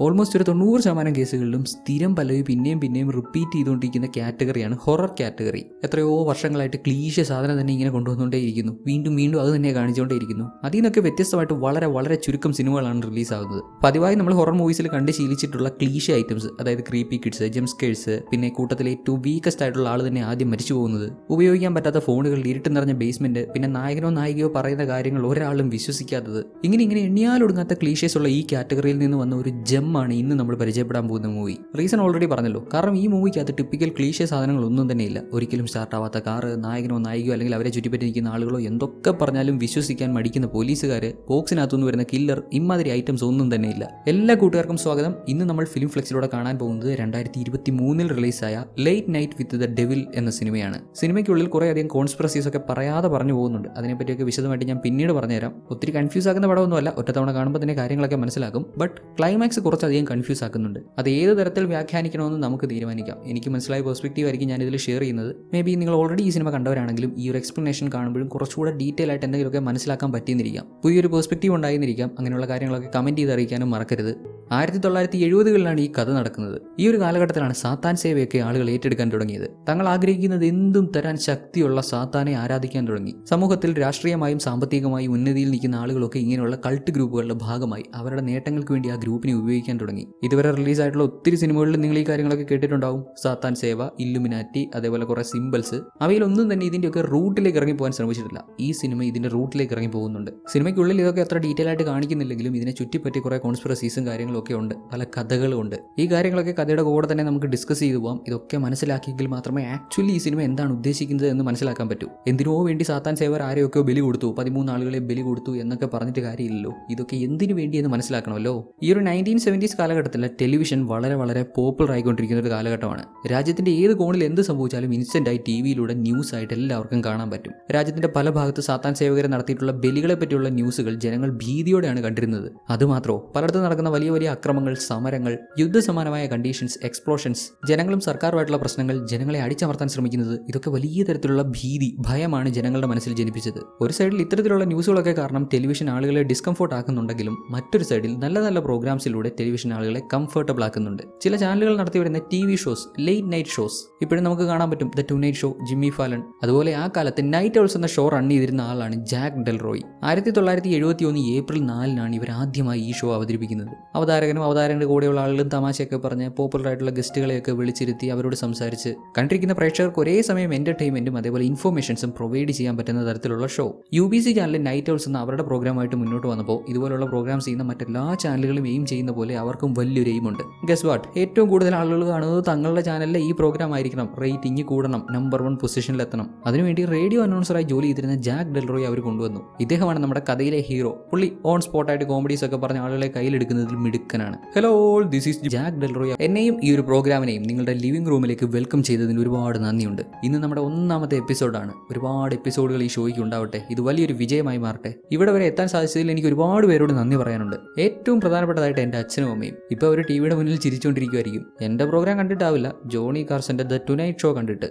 Almost ഒരു 90% കേസുകളിലും സ്ഥിരം പല്ലവി പിന്നെയും പിന്നെയും റിപ്പീറ്റ് ചെയ്തുകൊണ്ടിരിക്കുന്ന കാറ്റഗറിയാണ് ഹൊറർ കാറ്റഗറി. എത്രയോ വർഷങ്ങളായിട്ട് ക്ലീശ സാധനം തന്നെ ഇങ്ങനെ കൊണ്ടുവന്നുകൊണ്ടേയിരിക്കുന്നു, വീണ്ടും വീണ്ടും അത് തന്നെ കാണിച്ചുകൊണ്ടേയിരിക്കുന്നു. അതിൽ നിന്നൊക്കെ വ്യത്യസ്തമായിട്ട് വളരെ വളരെ ചുരുക്കം സിനിമകളാണ് റിലീസാകുന്നത്. പതിവായി നമ്മൾ ഹൊറർ മൂവീസിൽ കണ്ട് ശീലിച്ചിട്ടുള്ള ക്ലീശ ഐറ്റംസ്, അതായത് ക്രീപ്പി കിഡ്സ്, ജംസ്കേഴ്സ്, പിന്നെ കൂട്ടത്തിലെ ഏറ്റവും വീക്കസ്റ്റ് ആയിട്ടുള്ള ആൾ തന്നെ ആദ്യം മരിച്ചു പോകുന്നത്, ഉപയോഗിക്കാൻ പറ്റാത്ത ഫോണുകൾ, ഇരുട്ട് നിറഞ്ഞ ബേസ്മെന്റ്, പിന്നെ നായകനോ നായികയോ പറയുന്ന കാര്യങ്ങൾ ഒരാളും വിശ്വസിക്കാത്തത്, ഇങ്ങനെ എണ്ണിയാലൊടുങ്ങാത്ത ക്ലീഷേസ് ഉള്ള ഈ കാറ്റഗറിയിൽ നിന്ന് വന്ന ഒരു ജെമ്മാണ് ഇന്ന് നമ്മൾ പരിചയപ്പെടാൻ പോകുന്ന മൂവി. റീസൺ ഓൾറെഡി പറഞ്ഞല്ലോ, കാരണം ഈ മൂവിക്കകത്ത് ടിപ്പിക്കൽ ക്ലീഷേ സാധനങ്ങളൊന്നും തന്നെയില്ല. ഒരിക്കലും സ്റ്റാർട്ട് ആവാത്ത കാറ്, നായകനോ നായികയോ അല്ലെങ്കിൽ അവരെ ചുറ്റിപ്പറ്റി നിൽക്കുന്ന ആളുകളോ എന്തൊക്കെ പറഞ്ഞാലും വിശ്വസിക്കാൻ മടിക്കുന്ന പോലീസുകാര്, ബോക്സിനകത്തുനിന്ന് വരുന്ന കില്ലർ, ഇമാതിരി ഐറ്റംസ് ഒന്നും തന്നെയില്ല. എല്ലാ കൂട്ടുകാർക്കും സ്വാഗതം. ഇന്ന് നമ്മൾ ഫിലിം ഫ്ലെക്സിലൂടെ കാണാൻ പോകുന്നത് 2023 റിലീസായ late night with the devil എന്ന സിനിമയാണ്. സിനിമയ്ക്കുള്ളിൽ കുറേയധികം കോൺസ്പിറസീസ് ഒക്കെ പറയാതെ പറഞ്ഞു പോകുന്നുണ്ട്. അതിനെപ്പറ്റിയൊക്കെ വിശദമായിട്ട് ഞാൻ പിന്നീട് പറഞ്ഞുതരാം. ഒത്തിരി കൺഫ്യൂസ് ആക്കുന്ന പടമൊന്നുമല്ല, ഒറ്റത്തവണ കാണുമ്പോൾ തന്നെ കാര്യങ്ങളൊക്കെ മനസ്സിലാക്കും. ബട്ട് ക്ലൈമാക്സ് കുറച്ചധികം കൺഫ്യൂസ് ആക്കുന്നുണ്ട്. അത് ഏത് തരത്തിൽ വ്യാഖ്യാനിക്കണമെന്ന് നമുക്ക് തീരുമാനിക്കാം. എനിക്ക് മനസ്സിലായ പെർസ്പെക്റ്റീവ് ആയിരിക്കും ഞാൻ ഇതിൽ ഷെയർ ചെയ്യുന്നത്. മേ ബി നിങ്ങൾ ഓൾറെഡി ഈ സിനിമ കണ്ടവരാണെങ്കിലും ഈ ഒരു എക്സ്പ്ലനേഷൻ കാണുമ്പോഴും കുറച്ചുകൂടെ ഡീറ്റെയിൽ ആയിട്ട് എന്തെങ്കിലുമൊക്കെ മനസ്സിലാക്കാൻ പറ്റിയെന്നിരിക്കാം, പുതിയൊരു പെർസ്പെക്റ്റീവ് ഉണ്ടായിരുന്നിരിക്കാം. അങ്ങനെയുള്ള കാര്യങ്ങളൊക്കെ കമന്റ് ചെയ്ത് അറിയിക്കാനും മറക്കരുത്. 1970കളിലാണ് ഈ കഥ നടക്കുന്നത്. ഈ ഒരു കാലഘട്ടത്തിലാണ് സാത്താൻ സേവയൊക്കെ ആളുകൾ ഏറ്റെടുക്കാൻ തുടങ്ങിയത്. തങ്ങൾ ആഗ്രഹിക്കുന്നത് എന്തും തരാൻ ശക്തിയുള്ള സാത്താനെ ആരാധിക്കാൻ തുടങ്ങി. സമൂഹത്തിൽ രാഷ്ട്രീയമായും സാമ്പത്തികമായും ഉന്നതിയിൽ നിൽക്കുന്ന ആളുകളൊക്കെ ഇങ്ങനെയുള്ള കൾട്ട് ഗ്രൂപ്പുകളുടെ ഭാഗമായി അവരുടെ നേട്ടങ്ങൾക്ക് വേണ്ടി ആ ഗ്രൂപ്പിനെ ഉപയോഗിക്കാൻ തുടങ്ങി. ഇതുവരെ റിലീസായിട്ടുള്ള ഒത്തിരി സിനിമകളിൽ നിങ്ങൾ ഈ കാര്യങ്ങളൊക്കെ കേട്ടിട്ടുണ്ടാവും. സാത്താൻ സേവ, ഇല്ലുമിനാറ്റി, അതേപോലെ കുറെ സിംബൽസ്. അവയിലൊന്നും തന്നെ ഇതിന്റെയൊക്കെ റൂട്ടിലേക്ക് ഇറങ്ങി പോകാൻ ശ്രമിച്ചിട്ടില്ല. ഈ സിനിമ ഇതിന്റെ റൂട്ടിലേക്ക് ഇറങ്ങി പോകുന്നുണ്ട്. സിനിമയ്ക്കുള്ളിൽ ഇതൊക്കെ അത്ര ഡീറ്റെയിൽ ആയിട്ട് കാണിക്കുന്നില്ലെങ്കിലും ഇതിനെ ചുറ്റിപ്പറ്റി കുറെ കോൺസ്പിറസീസും കാര്യങ്ങളും ഒക്കെ ഉണ്ട്, പല കഥകളും ഉണ്ട്. ഈ കാര്യങ്ങളൊക്കെ കഥയുടെ കൂടെ തന്നെ നമുക്ക് ഡിസ്കസ് ചെയ്തു പോകാം. ഇതൊക്കെ മനസ്സിലാക്കിയെങ്കിൽ മാത്രമേ ആക്ച്വലി ഈ സിനിമ എന്താണ് ഉദ്ദേശിക്കുന്നത് എന്ന് മനസ്സിലാക്കാൻ പറ്റൂ. എന്തിനോ വേണ്ടി സാത്താൻ സേവർ ആരെയൊക്കെ ബലി കൊടുത്തു, 13 ആളുകളെ ബലി കൊടുത്തു എന്നൊക്കെ പറഞ്ഞിട്ട് കാര്യമില്ലല്ലോ. ഇതൊക്കെ എന്തിനു വേണ്ടി എന്ന് മനസ്സിലാക്കണമല്ലോ. ഈ ഒരു 1970s കാലഘട്ടത്തിൽ ടെലിവിഷൻ വളരെ വളരെ പോപ്പുലർ ആയിക്കൊണ്ടിരിക്കുന്ന ഒരു കാലഘട്ടമാണ്. രാജ്യത്തിന്റെ ഏത് കോണിൽ എന്ത് സംഭവിച്ചാലും ഇൻസ്റ്റന്റ് ആയി ടിവിയിലൂടെ ന്യൂസ് ആയിട്ട് എല്ലാവർക്കും കാണാൻ പറ്റും. രാജ്യത്തിന്റെ പല ഭാഗത്ത് സാത്താൻ സേവകരെ നടത്തിയിട്ടുള്ള ബലികളെ പറ്റിയുള്ള ന്യൂസുകൾ ജനങ്ങൾ ഭീതിയോടെയാണ് കണ്ടിരുന്നത്. അതുമാത്രോ പലയിടത്തും നടക്കുന്ന വലിയ വലിയ അക്രമങ്ങൾ, സമരങ്ങൾ, യുദ്ധസമാനമായ കണ്ടീഷൻസ്, എക്സ്പ്ലോഷൻസ്, ജനങ്ങളും സർക്കാരുമായിട്ടുള്ള പ്രശ്നങ്ങൾ, ജനങ്ങളെ അടിച്ചമർത്താൻ ശ്രമിക്കുന്നത്, ഇതൊക്കെ വലിയ തരത്തിലുള്ള ഭീതി, ഭയമാണ് ജനങ്ങളുടെ മനസ്സിൽ ജനിപ്പിച്ചത്. ഒരു സൈഡിൽ ഇത്തരത്തിലുള്ള ന്യൂസുകളൊക്കെ കാരണം ടെലിവിഷൻ ആളുകളെ ഡിസ്കംഫോർട്ട് ആക്കുന്നുണ്ടെങ്കിലും മറ്റൊരു സൈഡിൽ നല്ല നല്ല പ്രോഗ്രാംസിലൂടെ ടെലിവിഷൻ ആളുകളെ കംഫർട്ടബിൾ ആക്കുന്നുണ്ട്. ചില ചാനലുകൾ നടത്തിവരുന്ന TV shows, late night shows ഇപ്പോഴും നമുക്ക് കാണാൻ പറ്റും. The tonight show, Jimmy Fallon. അതുപോലെ ആ കാലത്ത് നൈറ്റ് ഔൾസ് എന്ന ഷോ റൺ ചെയ്തിരുന്ന ആളാണ് ജാക്ക് ഡെൽറോയ്. 1971 ഏപ്രിൽ 4 ഇവർ ആദ്യമായി ഈ ഷോ അവതരിപ്പിക്കുന്നത്. അവതാരകന്റെ കൂടെയുള്ള ആളുകളും തമാശയൊക്കെ പറഞ്ഞ് പോപ്പുലർ ആയിട്ടുള്ള ഗസ്റ്റുകളെയൊക്കെ വിളിച്ചിരുത്തി അവരോട് സംസാരിച്ച് കണ്ടിരിക്കുന്ന പ്രേക്ഷകർക്ക് ഒരേ സമയം എന്റർടൈൻമെന്റും അതേപോലെ ഇൻഫോർമേഷൻസും പ്രൊവൈഡ് ചെയ്യാൻ പറ്റുന്ന തരത്തിലുള്ള ഷോ. UBC ചാനലിൽ നൈറ്റ് ഔൾസ് എന്ന അവരുടെ പ്രോഗ്രാമായിട്ട് മുന്നോട്ട് വന്നപ്പോൾ ഇതുപോലുള്ള പ്രോഗ്രാം ചെയ്യുന്ന മറ്റെല്ലാ ചാനലുകളും എയിം ചെയ്യുന്ന പോലെ അവർക്കും വലിയൊരു എയിമുണ്ട്. ഗസ് വാട്ട്, ഏറ്റവും കൂടുതൽ ആളുകൾ കാണുന്നത് തങ്ങളുടെ ചാനലിലെ ഈ പ്രോഗ്രാം ആയിരിക്കണം, റേറ്റിംഗ് കൂടണം, നമ്പർ 1 പൊസിഷനിലെത്തണം. അതിനുവേണ്ടി റേഡിയോ അനൗൺസറായി ജോലി ചെയ്തിരുന്ന ജാക്ക് ഡെൽറോയ് അവർ കൊണ്ടുവന്നു. ഇദ്ദേഹമാണ് നമ്മുടെ കഥയിലെ ഹീറോ. പുള്ളി ഓൺ സ്പോട്ടായിട്ട് കോമഡീസ് ഒക്കെ പറഞ്ഞ ആളുകളെ കയ്യിലെടുക്കുന്നതിൽ മിടുക്കനാണ്. Hello, this is Jack Delroy. എന്നെയും ഈ ഒരു പ്രോഗ്രാമിനെയും നിങ്ങളുടെ ലിവിംഗ് റൂമിലേക്ക് വെൽക്കം ചെയ്തതിന് ഒരുപാട് നന്ദിയുണ്ട്. ഇന്ന് നമ്മുടെ 1ാമത്തെ എപ്പിസോഡാണ്. ഒരുപാട് എപ്പിസോഡുകൾ ഈ ഷോയ്ക്ക് ഉണ്ടാവട്ടെ. ഇത് വലിയൊരു വിജയമായി മാറട്ടെ. ഇവിടെ വരെ എത്താൻ സാധിച്ചതിൽ എനിക്ക് ഒരുപാട് പേരോട് നന്ദി പറയാനുണ്ട്. ഏറ്റവും പ്രധാനപ്പെട്ടതായിട്ട് എൻ്റെ അച്ഛനും അമ്മയും. ഇപ്പോൾ അവർ ടിവിയുടെ മുന്നിൽ ചിരിച്ചുകൊണ്ടിരിക്കുമായിരിക്കും. എൻ്റെ പ്രോഗ്രാം കണ്ടിട്ടാവില്ല, ജോണി കാർസന്റെ ദ ടുനൈറ്റ് ഷോ കണ്ടിട്ട്.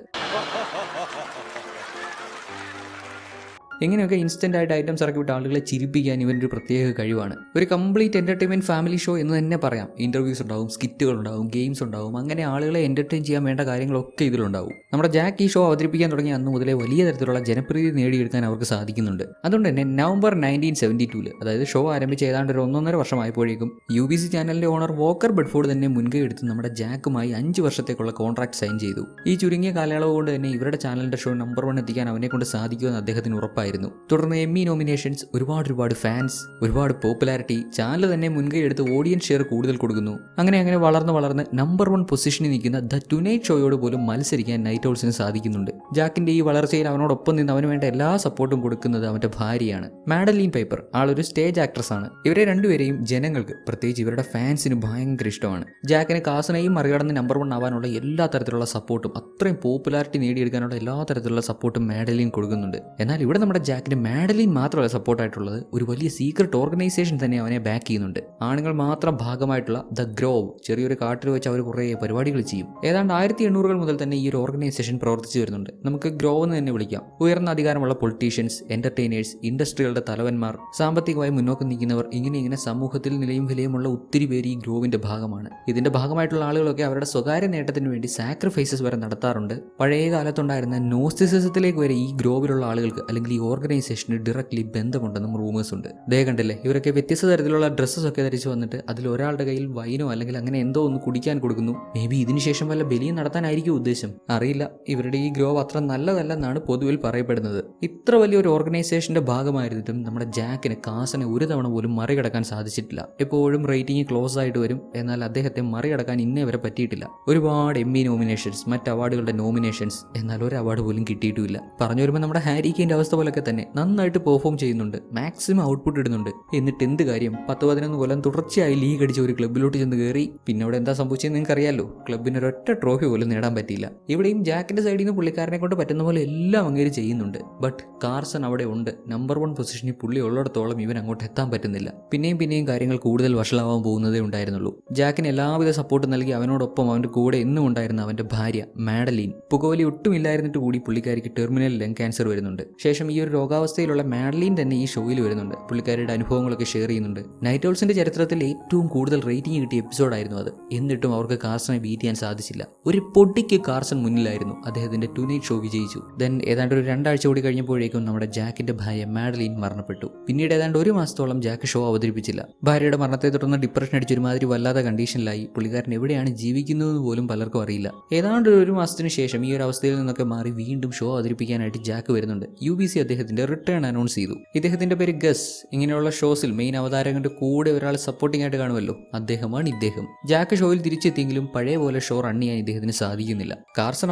ഇങ്ങനെയൊക്കെ ഇൻസ്റ്റന്റ് ആയിട്ട് ഐറ്റംസ് ഇറക്കി വിട്ട് ആളുകളെ ചിരിപ്പിക്കാൻ ഇവൻ്റെ ഒരു പ്രത്യേക കഴിവാണ്. ഒരു കംപ്ലീറ്റ് എന്റർടൈൻമെന്റ് ഫാമിലി ഷോ എന്ന് തന്നെ പറയാം. ഇന്റർവ്യൂസ് ഉണ്ടാവും, സ്കിറ്റുകൾ ഉണ്ടാവും, ഗെയിംസ് ഉണ്ടാവും. അങ്ങനെ ആളുകളെ എന്റർടൈൻ ചെയ്യാൻ വേണ്ട കാര്യങ്ങളൊക്കെ ഇതിലുണ്ടാവും. നമ്മുടെ ജാക്ക് ഈ ഷോ അവതരിപ്പിക്കാൻ തുടങ്ങിയ അന്ന് മുതലേ വലിയ തരത്തിലുള്ള ജനപ്രീതി നേടിയെടുക്കാൻ അവർക്ക് സാധിക്കുന്നുണ്ട്. അതുകൊണ്ട് തന്നെ നവംബർ 1972, അതായത് ഷോ ആരംഭിച്ച ഏതാണ്ട് ഒരു 1.5 വർഷമായപ്പോഴേക്കും UBC ചാനലിന്റെ ഓണർ വോക്കർ ബെഡ്ഫോർഡ് തന്നെ മുൻകൈ എടുത്ത് നമ്മുടെ ജാക്കുമായി 5 വർഷത്തേക്കുള്ള കോൺട്രാക്ട് സൈൻ ചെയ്തു. ഈ ചുരുങ്ങിയ കാലയളവ് കൊണ്ട് തന്നെ ഇവരുടെ ചാനലിന്റെ ഷോ നമ്പർ 1 എത്തിക്കാൻ അവനെ കൊണ്ട് സാധിക്കുമെന്ന് അദ്ദേഹത്തിന് ഉറപ്പായിരുന്നു. തുടർന്ന് Emmy നോമിനേഷൻസ്, ഒരുപാട് ഫാൻസ്, ഒരുപാട് പോപ്പുലാരിറ്റി, ചാനൽ തന്നെ മുൻകൈ എടുത്ത് ഓഡിയൻസ് ഷെയർ കൂടുതൽ കൊടുക്കുന്നു. അങ്ങനെ വളർന്ന് നമ്പർ 1 പൊസിഷനിൽ നിൽക്കുന്ന ദ ടുനൈറ്റ് ഷോയോട് പോലും മത്സരിക്കാൻ നൈറ്റ് ഔൾസിന് സാധിക്കുന്നുണ്ട്. ജാക്കിന്റെ ഈ വളർച്ചയിൽ അവനോടൊപ്പം നിന്ന് അവന് വേണ്ട എല്ലാ സപ്പോർട്ടും കൊടുക്കുന്നത് അവന്റെ ഭാര്യയാണ്, മാഡലീൻ പൈപ്പർ. ആളൊരു സ്റ്റേജ് ആക്ട്രസ് ആണ്. ഇവരെ രണ്ടുപേരെയും ജനങ്ങൾക്ക്, പ്രത്യേകിച്ച് ഇവരുടെ ഫാൻസിന് ഭയങ്കര ഇഷ്ടമാണ്. ജാക്കിന് കാസിനെയും മറികടന്ന് നമ്പർ 1 ആവാനുള്ള എല്ലാ തരത്തിലുള്ള സപ്പോർട്ടും, അത്രയും പോപ്പുലാരിറ്റി നേടിയെടുക്കാനുള്ള എല്ലാ തരത്തിലുള്ള സപ്പോർട്ടും മാഡലീൻ കൊടുക്കുന്നുണ്ട്. എന്നാൽ ഇവിടെ നമ്മുടെ നമ്മുടെ ജാക്കിന് മാഡലിൻ മാത്രമല്ല സപ്പോർട്ടായിട്ടുള്ളത്, ഒരു വലിയ സീക്രട്ട് ഓർഗനൈസേഷൻ തന്നെ അവനെ ബാക്ക് ചെയ്യുന്നുണ്ട്. ആണുങ്ങൾ മാത്രം ഭാഗമായിട്ടുള്ള ദ ഗ്രോവ്, ചെറിയൊരു കാട്ടിൽ വെച്ച് അവർ കുറേ പരിപാടികൾ ചെയ്യും. ഏതാണ്ട് 1800 മുതൽ തന്നെ ഈ ഒരു ഓർഗനൈസേഷൻ പ്രവർത്തിച്ചു വരുന്നുണ്ട്. നമുക്ക് ഗ്രോവ് എന്ന് തന്നെ വിളിക്കാം. ഉയർന്ന അധികാരമുള്ള പൊളിറ്റീഷ്യൻസ്, എന്റർടൈനേഴ്സ്, ഇൻഡസ്ട്രികളുടെ തലവന്മാർ, സാമ്പത്തികമായി മുന്നോക്കം നിൽക്കുന്നവർ, ഇങ്ങനെ സമൂഹത്തിൽ നിലയും വിലയുമുള്ള ഒത്തിരി പേര് ഈ ഗ്രോവിന്റെ ഭാഗമാണ്. ഇതിന്റെ ഭാഗമായിട്ടുള്ള ആളുകളൊക്കെ അവരുടെ സ്വകാര്യ നേട്ടത്തിന് വേണ്ടി സാക്രിഫൈസസ് വരെ നടത്താറുണ്ട്. പഴയ കാലത്തുണ്ടായിരുന്ന നോസ്റ്റിസിസത്തിലേക്ക് വരെ ഈ ഗ്രോവിലുള്ള ആളുകൾക്ക് അല്ലെങ്കിൽ ഈ ഓർഗനൈസേഷന് ഡയറക്ട്ലി ബന്ധമുണ്ടെന്നും റൂമേഴ്സ് ഉണ്ട്. ദേ കണ്ടില്ലേ, ഇവരൊക്കെ വ്യത്യസ്ത തരത്തിലുള്ള ഡ്രസ്സസ് ഒക്കെ ധരിച്ച് വന്നിട്ട് അതിൽ ഒരാളുടെ കയ്യിൽ വൈനോ അല്ലെങ്കിൽ അങ്ങനെ എന്തോ ഒന്ന് കുടിക്കാൻ കൊടുക്കുന്നു. മേ ബി ഇതിനുശേഷം വല്ല ബലിയും നടത്താനായിരിക്കും ഉദ്ദേശം, അറിയില്ല. ഇവരുടെ ഈ ഗ്രോവ് അത്ര നല്ലതല്ലെന്നാണ് പൊതുവിൽ പറയപ്പെടുന്നത്. ഇത്ര വലിയൊരു ഓർഗനൈസേഷന്റെ ഭാഗമായിരുന്നിട്ടും നമ്മുടെ ജാക്കിന് കാസനെ ഒരു തവണ പോലും മറികടക്കാൻ സാധിച്ചിട്ടില്ല. എപ്പോഴും റേറ്റിംഗ് ക്ലോസ് ആയിട്ട് വരും, എന്നാൽ അദ്ദേഹത്തെ മറികടക്കാൻ ഇന്നേ വരെ പറ്റിയിട്ടില്ല. ഒരുപാട് എമ്മി നോമിനേഷൻസ്, മറ്റ് അവാർഡുകളുടെ നോമിനേഷൻസ്, എന്നാൽ ഒരു അവാർഡ് പോലും കിട്ടിയിട്ടുമില്ല. പറഞ്ഞു വരുമ്പോൾ നമ്മുടെ ഹാരി കെയിന്റെ അവസ്ഥ പോലൊക്കെ തന്നെ നന്നായിട്ട് പെർഫോം ചെയ്യുന്നുണ്ട്, മാക്സിമം ഔട്ട്പുട്ട് ഇടുന്നുണ്ട്. എന്നിട്ട് എന്ത് കാര്യം, 10-11 കൊല്ലം തുടർച്ചയായി ലീഗ് അടിച്ച ഒരു ക്ലബ്ബിലോട്ട് ചെന്ന് കയറി. പിന്നെ അവിടെ എന്താ സംഭവിച്ചതെന്ന് നിങ്ങൾക്ക് അറിയാലോ, ക്ലബിന് ഒരൊറ്റ ട്രോഫി പോലും നേടാൻ പറ്റിയില്ല. ഇവിടെയും ജാക്കിന്റെ സൈഡിൽ നിന്ന് പുള്ളിക്കാരനെ കൊണ്ട് പറ്റുന്ന പോലെ എല്ലാം അങ്ങേര് ചെയ്യുന്നുണ്ട്. ബട്ട് കാർസൺ അവിടെ ഉണ്ട്. നമ്പർ 1 പൊസിഷനിൽ പുള്ളി ഉള്ളിടത്തോളം ഇവൻ അങ്ങോട്ട് എത്താൻ പറ്റുന്നില്ല. പിന്നെയും കാര്യങ്ങൾ കൂടുതൽ വഷളാവാൻ പോകുന്നതേ ഉണ്ടായിരുന്നുള്ളൂ. ജാക്കിന് എല്ലാവിധ സപ്പോർട്ട് നൽകി അവനോടൊപ്പം അവന്റെ കൂടെ എന്നും ഉണ്ടായിരുന്ന അവന്റെ ഭാര്യ മാഡലീൻ. പുകവലി ഒട്ടുമില്ലായിരുന്നിട്ട് കൂടി പുള്ളിക്കാരിക്ക് ടെർമിനൽ ലങ് ക്യാൻസർ വരുന്നുണ്ട്. ശേഷം ഈ ഒരു രോഗാവസ്ഥയിലുള്ള മാഡലീൻ തന്നെ ഈ ഷോയിൽ വരുന്നുണ്ട്. പുള്ളിക്കാരുടെ അനുഭവങ്ങളൊക്കെ ഷെയർ ചെയ്യുന്നുണ്ട്. നൈറ്റ് ഔൾസിന്റെ ചരിത്രത്തിൽ ഏറ്റവും കൂടുതൽ റേറ്റിംഗ് കിട്ടിയ എപ്പിസോഡായിരുന്നു അത്. എന്നിട്ടും അവർക്ക് കാർസനെ ബീറ്റ് ചെയ്യാൻ സാധിച്ചില്ല. ഒരു പൊടിക്ക് കാർസൺ മുന്നിലായിരുന്നു. അദ്ദേഹത്തിന്റെ ടു-നൈറ്റ് ഷോ വിജയിച്ചു. ദെൻ ഏതാണ്ട് ഒരു 2 ആഴ്ച കൂടി കഴിഞ്ഞപ്പോഴേക്കും നമ്മുടെ ജാക്കിന്റെ ഭാര്യ മാഡലീൻ മരണപ്പെട്ടു. പിന്നീട് ഏതാണ്ട് 1 മാസത്തോളം ജാക്ക് ഷോ അവതരിപ്പിച്ചില്ല. ഭാര്യയുടെ മരണത്തെ തുടർന്ന് ഡിപ്രഷൻ അടിച്ചൊരുമാതിരി വല്ലാത്ത കണ്ടീഷനിലായി. പുള്ളിക്കാരൻ എവിടെയാണ് ജീവിക്കുന്നതെന്ന് പോലും പലർക്കും അറിയില്ല. ഏതാണ്ട് 1 മാസത്തിന് ശേഷം ഈ ഒരു അവസ്ഥയിൽ നിന്നൊക്കെ മാറി വീണ്ടും ഷോ അവതരിപ്പിക്കാനായിട്ട് ജാക്ക് വരുന്നുണ്ട്. UBC അദ്ദേഹത്തിന്റെ റിട്ടേൺ അനൗൺസ് ചെയ്തു. ഇദ്ദേഹത്തിന്റെ പേര് ഗസ്. ഇങ്ങനെയുള്ള ഷോസിൽ മെയിൻ അവതാരകന്റെ കൂടെ ഒരാൾ സപ്പോർട്ടിംഗ് ആയിട്ട് കാണുമല്ലോ, അദ്ദേഹമാണ് ഇദ്ദേഹം. ജാക്ക് ഷോയിൽ തിരിച്ചെത്തിയെങ്കിലും പഴയ പോലെ ഷോ റൺ ചെയ്യാൻ ഇദ്ദേഹത്തിന് സാധിക്കുന്നില്ല. കാർസൺ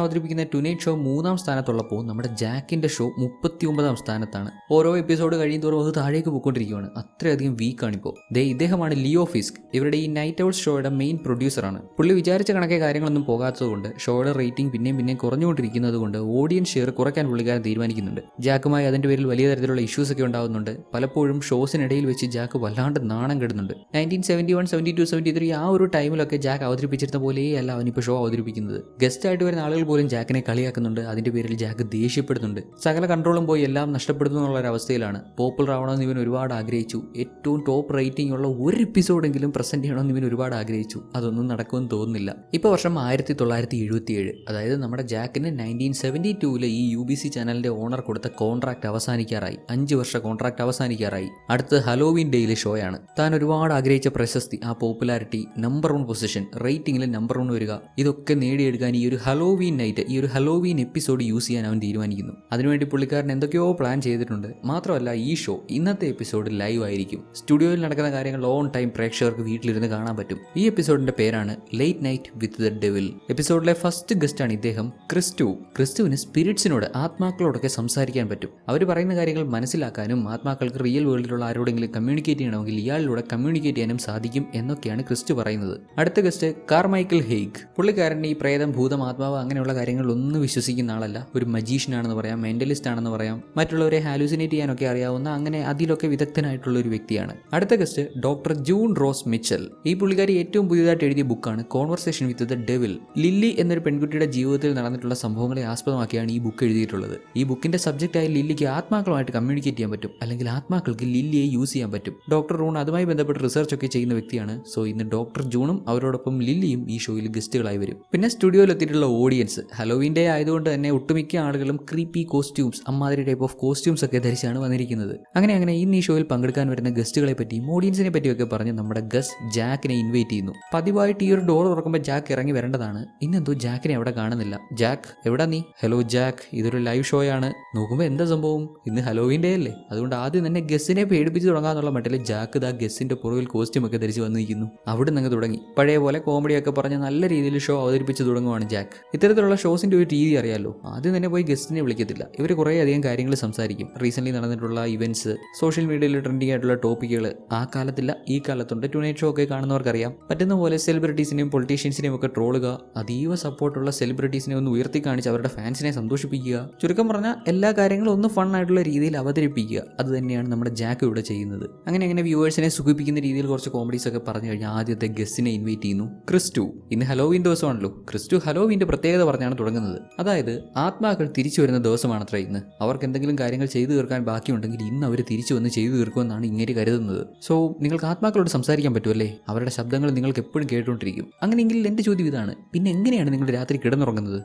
അവതരിപ്പിക്കുന്ന ടു-നൈറ്റ് ഷോ 3-ാം സ്ഥാനത്തുള്ളപ്പോൾ നമ്മുടെ ജാക്കിന്റെ ഷോ 39-ാം സ്ഥാനത്താണ്. ഓരോ എപ്പിസോഡ് കഴിയുന്തോറും അത് താഴേക്ക് പോയിക്കൊണ്ടിരിക്കുകയാണ്. അത്രയധികം വീക്കാണിപ്പോൾ. ഇദ്ദേഹമാണ് ലിയോ ഫിസ്ക്. ഇവരുടെ ഈ നൈറ്റ് ഔട്ട് ഷോയുടെ മെയിൻ പ്രൊഡ്യൂസറാണ്. പുള്ളി വിചാരിച്ച കണക്കെ കാര്യങ്ങളൊന്നും പോകാത്തതുകൊണ്ട് ഷോയുടെ റേറ്റിംഗ് പിന്നെയും കുറഞ്ഞുകൊണ്ടിരിക്കുന്നത് കൊണ്ട് ഓഡിയൻസ് ഷെയർ കുറയ്ക്കാൻ പുള്ളിക്കാരൻ തീരുമാനിക്കുന്നുണ്ട്. ജാക്കുമായി അതിന്റെ പേരിൽ വലിയ തരത്തിലുള്ള ഇഷ്യൂസ് ഒക്കെ ഉണ്ടാകുന്നുണ്ട്. പലപ്പോഴും ഷോസിനിടയിൽ വെച്ച് ജാക്ക് വല്ലാണ്ട് നാണം കെടുന്നുണ്ട്. 1971, 72, 73 ആ ഒരു ടൈമിലൊക്കെ ജാക്ക് അവതരിപ്പിച്ചിരുന്ന പോലെയല്ല അവനിപ്പോൾ ഷോ അവതരിപ്പിക്കുന്നത്. ഗസ്റ്റ് ആയിട്ട് വരുന്ന ആളുകൾ പോലും ജാക്കിനെ കളിയാക്കുന്നുണ്ട്. അതിന്റെ പേരിൽ ജാക്ക് ദേഷ്യപ്പെടുന്നുണ്ട്. സകല കൺട്രോളും പോയി എല്ലാം നഷ്ടപ്പെടുന്നു എന്നുള്ള ഒരു അവസ്ഥയിലാണ്. പോപ്പുലർ ആവണമെന്ന് ഇവൻ ഒരുപാട് ആഗ്രഹിച്ചു. ഏറ്റവും ടോപ്പ് റേറ്റിംഗ് ഉള്ള ഒരു എപ്പിസോഡെങ്കിലും പ്രസന്റ് ചെയ്യണമെന്ന് ഇവൻ ഒരുപാട് ആഗ്രഹിച്ചു. അതൊന്നും നടക്കുമെന്ന് തോന്നുന്നില്ല. ഇപ്പോൾ വർഷം 1977, അതായത് നമ്മുടെ ജാക്കിന് 1972 ഈ UBC ചാനലിന്റെ ഓണർ കൊടുത്ത കോൺട്രാക്ട് അവസാനിക്കാറായി. 5 വർഷ കോൺട്രാക്ട് അവസാനിക്കാറായി. അടുത്ത് ഹലോവീൻ ഡേയിലെ ഷോയാണ്. താൻ ഒരുപാട് ആഗ്രഹിച്ച പ്രശസ്തി, ആ പോപ്പുലാരിറ്റി, നമ്പർ 1 പൊസിഷൻ, റേറ്റിംഗിൽ നമ്പർ 1 വരിക, ഇതൊക്കെ നേടിയെടുക്കാൻ ഈ ഒരു ഹലോവീൻ നൈറ്റ്, ഈ ഒരു ഹലോവീൻ എപ്പിസോഡ് യൂസ് ചെയ്യാൻ അവൻ തീരുമാനിക്കുന്നു. അതിനുവേണ്ടി പുള്ളിക്കാരൻ എന്തൊക്കെയോ പ്ലാൻ ചെയ്തിട്ടുണ്ട്. മാത്രമല്ല ഈ ഷോ ഇന്നത്തെ എപ്പിസോഡ് ലൈവ് ആയിരിക്കും. സ്റ്റുഡിയോയിൽ നടക്കുന്ന കാര്യങ്ങൾ ഓൺ ടൈം പ്രേക്ഷകർക്ക് വീട്ടിലിരുന്ന് കാണാൻ പറ്റും. ഈ എപ്പിസോഡിന്റെ പേരാണ് late night with the devil. എപ്പിസോഡിലെ ഫസ്റ്റ് ഗസ്റ്റ് ആണ് ഇദ്ദേഹം ക്രിസ്റ്റു. ക്രിസ്തുവിന് സ്പിരിറ്റ്സിനോട്, ആത്മാക്കളോടൊക്കെ സംസാരിക്കാൻ പറ്റും. അവർ പറയുന്ന കാര്യങ്ങൾ മനസ്സിലാക്കാനും ആത്മാക്കൾക്ക് റിയൽ വേൾഡിലുള്ള ആരോടെങ്കിലും കമ്മ്യൂണിക്കേറ്റ് ചെയ്യണമെങ്കിൽ ഇയാളിലൂടെ കമ്മ്യൂണിക്കേറ്റ് ചെയ്യാനും സാധിക്കും എന്നൊക്കെയാണ് ക്രിസ്റ്റു പറയുന്നത്. അടുത്ത ഗസ്റ്റ് കാർമൈക്കൽ ഹെയ്ഗ്. പുള്ളിക്കാരൻ ഈ പ്രേതം, ഭൂതം, ആത്മാവ് അങ്ങനെയുള്ള കാര്യങ്ങളൊന്നും വിശ്വസിക്കുന്ന ആളല്ല. ഒരു മജീഷ്യനാണെന്ന് പറയാം, മെന്റലിസ്റ്റ് ആണെന്ന് പറയാം. മറ്റുള്ളവരെ ഹാലൂസിനേറ്റ് ചെയ്യാനൊക്കെ അറിയാവുന്ന, അങ്ങനെ അതിലൊക്കെ വിദഗ്ധനായിട്ടുള്ള ഒരു വ്യക്തിയാണ്. അടുത്ത guest doctor June Rose Mitchell. ഈ പുള്ളിക്കാരി ഏറ്റവും പുതിയതായിട്ട് എഴുതിയ ബുക്കാണ് conversation with the devil. Lily എന്നൊരു പെൺകുട്ടിയുടെ ജീവിതത്തിൽ നടന്നിട്ടുള്ള സംഭവങ്ങളെ ആസ്പദമാക്കിയാണ് ഈ ബുക്ക് എഴുതിയിട്ടുള്ളത്. ഈ ബുക്കിന്റെ സബ്ജക്റ്റായി ലില്ലിക്ക് ആത്മാക്കളുമായിട്ട് കമ്മ്യൂണിക്കേറ്റ് ചെയ്യാൻ പറ്റും, അല്ലെങ്കിൽ ആത്മാക്കൾക്ക് ലില്ലിയെ യൂസ് ചെയ്യാൻ പറ്റും. ഡോക്ടർ റൂൺ അതുമായി ബന്ധപ്പെട്ട് റിസർച്ച് ഒക്കെ ചെയ്യുന്ന വ്യക്തിയാണ്. സോ ഇന്ന് ഡോക്ടർ ജൂണും അവരോടൊപ്പം ലില്ലിയും ഈ ഷോയിൽ ഗസ്റ്റുകളായി വരും. പിന്നെ സ്റ്റുഡിയോയിൽ എത്തിയിട്ടുള്ള ഓഡിയൻസ് ഹലോവീൻ ഡേ ആയതുകൊണ്ട് തന്നെ ഒട്ടുമിക്ക ആളുകളും ക്രീപ്പി കോസ്റ്റ്യൂംസ്, അമ്മാതിരി ടൈപ്പ് ഓഫ് കോസ്റ്റ്യൂംസ് ഒക്കെ ധരിച്ചാണ് വന്നിരിക്കുന്നത്. അങ്ങനെ ഇന്ന് ഈ ഷോയിൽ പങ്കെടുക്കാൻ വരുന്ന ഗസ്റ്റുകളെ പറ്റിയും ഓഡിയൻസിനെ പറ്റിയൊക്കെ പറഞ്ഞ് നമ്മുടെ ഗസ് ജാക്കിനെ ഇൻവൈറ്റ് ചെയ്യുന്നു. പതിവായിട്ട് ഈ ഒരു ഡോർ തുറക്കുമ്പോൾ ജാക്ക് ഇറങ്ങി വരേണ്ടതാണ്. ഇന്നെന്തോ ജാക്കിനെ അവിടെ കാണുന്നില്ല. ജാക്ക് എവിടാ നീ? ഹലോ ജാക്ക്, ഇതൊരു ലൈവ് ഷോ ആണ്. നോക്കുമ്പോൾ എന്താ സംഭവം? ഇന്ന് ഹലോവീൻ ഡേ അല്ലേ? അതുകൊണ്ട് ആദ്യം തന്നെ ഗസ്സിനെ പേടിപ്പിച്ച് തുടങ്ങാന്നുള്ള മട്ടിൽ ജാക്ക് ദാ ഗസ്സിന്റെ പുറകിൽ കോസ്റ്റ്യൂം ഒക്കെ ധരിച്ച് വന്നിരിക്കുന്നു. അവിടെ നിന്ന് തുടങ്ങി പഴയ പോലെ കോമഡിയൊക്കെ പറഞ്ഞ് നല്ല രീതിയിൽ ഷോ അവതരിപ്പിച്ച് തുടങ്ങുവാണ് ജാക്ക്. ഇത്തരത്തിലുള്ള ഷോസിന്റെ ഒരു രീതി അറിയാലോ. ആദ്യം തന്നെ പോയി ഗസ്റ്റിനെ വിളിക്കത്തില്ല. ഇവർ കുറേ അധികം കാര്യങ്ങൾ സംസാരിക്കും. റീസെന്റ് നടന്നിട്ടുള്ള ഇവന്റ്സ്, സോഷ്യൽ മീഡിയയിൽ ട്രെൻഡിങ് ആയിട്ടുള്ള ടോപ്പിക്കുകൾ. ആ കാലത്തില്ല, ഈ കാലത്തുണ്ട്. ടു-നൈറ്റ് ഷോ ഒക്കെ കാണുന്നവർക്കറിയാം. പറ്റുന്ന പോലെ സെലിബ്രിറ്റീസിനെയും പൊളിറ്റീഷ്യൻസിനെയും ഒക്കെ ട്രോളുക, അതീവ സപ്പോർട്ടുള്ള സെലിബ്രിറ്റീസിനെ ഒന്ന് ഉയർത്തി കാണിച്ച് അവരുടെ ഫാൻസിനെ സന്തോഷിപ്പിക്കുക. ചുരുക്കം പറഞ്ഞാൽ എല്ലാ കാര്യങ്ങളും ഒന്ന് ഫൺ ആയിട്ടുള്ള രീതിയിൽ അവതരിപ്പിക്കുക. അത് തന്നെയാണ് നമ്മുടെ ജാക്ക് ഇവിടെ ചെയ്യുന്നത്. അങ്ങനെ വ്യൂവേഴ്സിനെ സുഖിപ്പിക്കുന്ന രീതിയിൽ കുറച്ച് കോമഡീസ് ഒക്കെ പറഞ്ഞു കഴിഞ്ഞാൽ ആദ്യത്തെ ഗസ്റ്റിനെ ഇൻവൈറ്റ് ചെയ്യുന്നു, ക്രിസ്റ്റു. ഇന്ന് ഹലോവീൻ ദിവസമാണല്ലോ. ക്രിസ്റ്റു ഹലോവീൻ്റെ പ്രത്യേകത പറഞ്ഞാണ് തുടങ്ങുന്നത്. അതായത് ആത്മാക്കൾ തിരിച്ചു വരുന്ന ദിവസമാണത്ര ഇന്ന്. അവർക്ക് എന്തെങ്കിലും കാര്യങ്ങൾ ചെയ്തു തീർക്കാൻ ബാക്കിയുണ്ടെങ്കിൽ ഇന്ന് അവർ തിരിച്ചു വന്ന് ചെയ്തു തീർക്കുമെന്നാണ് ഇങ്ങനെ കരുതുന്നത്. സോ നിങ്ങൾക്ക് ആത്മാക്കളോട് സംസാരിക്കാൻ പറ്റുമല്ലേ? അവരുടെ ശബ്ദങ്ങൾ നിങ്ങൾക്ക് എപ്പോഴും കേട്ടുകൊണ്ടിരിക്കും. അങ്ങനെയെങ്കിൽ എൻ്റെ ചോദ്യം ഇതാണ്, പിന്നെ എങ്ങനെയാണ് നിങ്ങൾ രാത്രി കിടന്നുറങ്ങുന്നത്?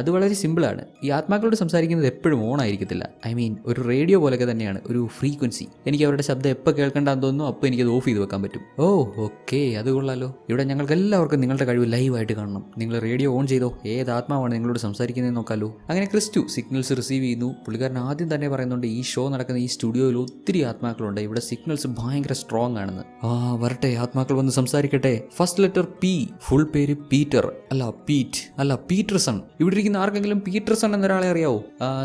അത് വളരെ സിമ്പിളാണ്. ഈ ആത്മാക്കളോട് സംസാരിക്കുന്നത് എപ്പോഴും ഓൺ ആയിരിക്കത്തില്ല. ഐ മീൻ ഒരു റേഡിയോ പോലെയൊക്കെ തന്നെയാണ്, ഒരു ഫ്രീക്വൻസി. എനിക്ക് അവരുടെ ശബ്ദം എപ്പോൾ കേൾക്കേണ്ടെന്ന് തോന്നുന്നു അപ്പോൾ എനിക്കത് ഓഫ് ചെയ്ത് വെക്കാൻ പറ്റും. ഓ ഓക്കെ, അത് കൊള്ളാലോ. ഇവിടെ ഞങ്ങൾക്ക് എല്ലാവർക്കും നിങ്ങളുടെ കഴിവ് ലൈവായിട്ട് കാണണം. നിങ്ങൾ റേഡിയോ ഓൺ ചെയ്തോ, ഏത് ആത്മാവാണ് നിങ്ങളോട് സംസാരിക്കുന്നത് നോക്കാലോ. അങ്ങനെ ക്രിസ്റ്റു സിഗ്നൽസ് റിസീവ് ചെയ്യുന്നു. പുള്ളിക്കാരൻ ആദ്യം തന്നെ പറയുന്നുണ്ട്, ഈ ഷോ നടക്കുന്ന ഈ സ്റ്റുഡിയോയിൽ ഒത്തിരി ആത്മാക്കളുണ്ട്, ഇവിടെ സിഗ്നൽസ് ഭയങ്കര സ്ട്രോങ് ആണെന്ന്. വരട്ടെ, ആത്മാക്കൾ വന്ന് സംസാരിക്കട്ടെ. ഫസ്റ്റ് ലെറ്റർ പി, ഫുൾ പേര് പീറ്റർ അല്ല പീറ്റ് അല്ല പീറ്റർസൺ. ഇവിടെ ഇരിക്കുന്ന ആർക്കെങ്കിലും പീറ്റർസൺ എന്നൊരാളെ അറിയാവോ?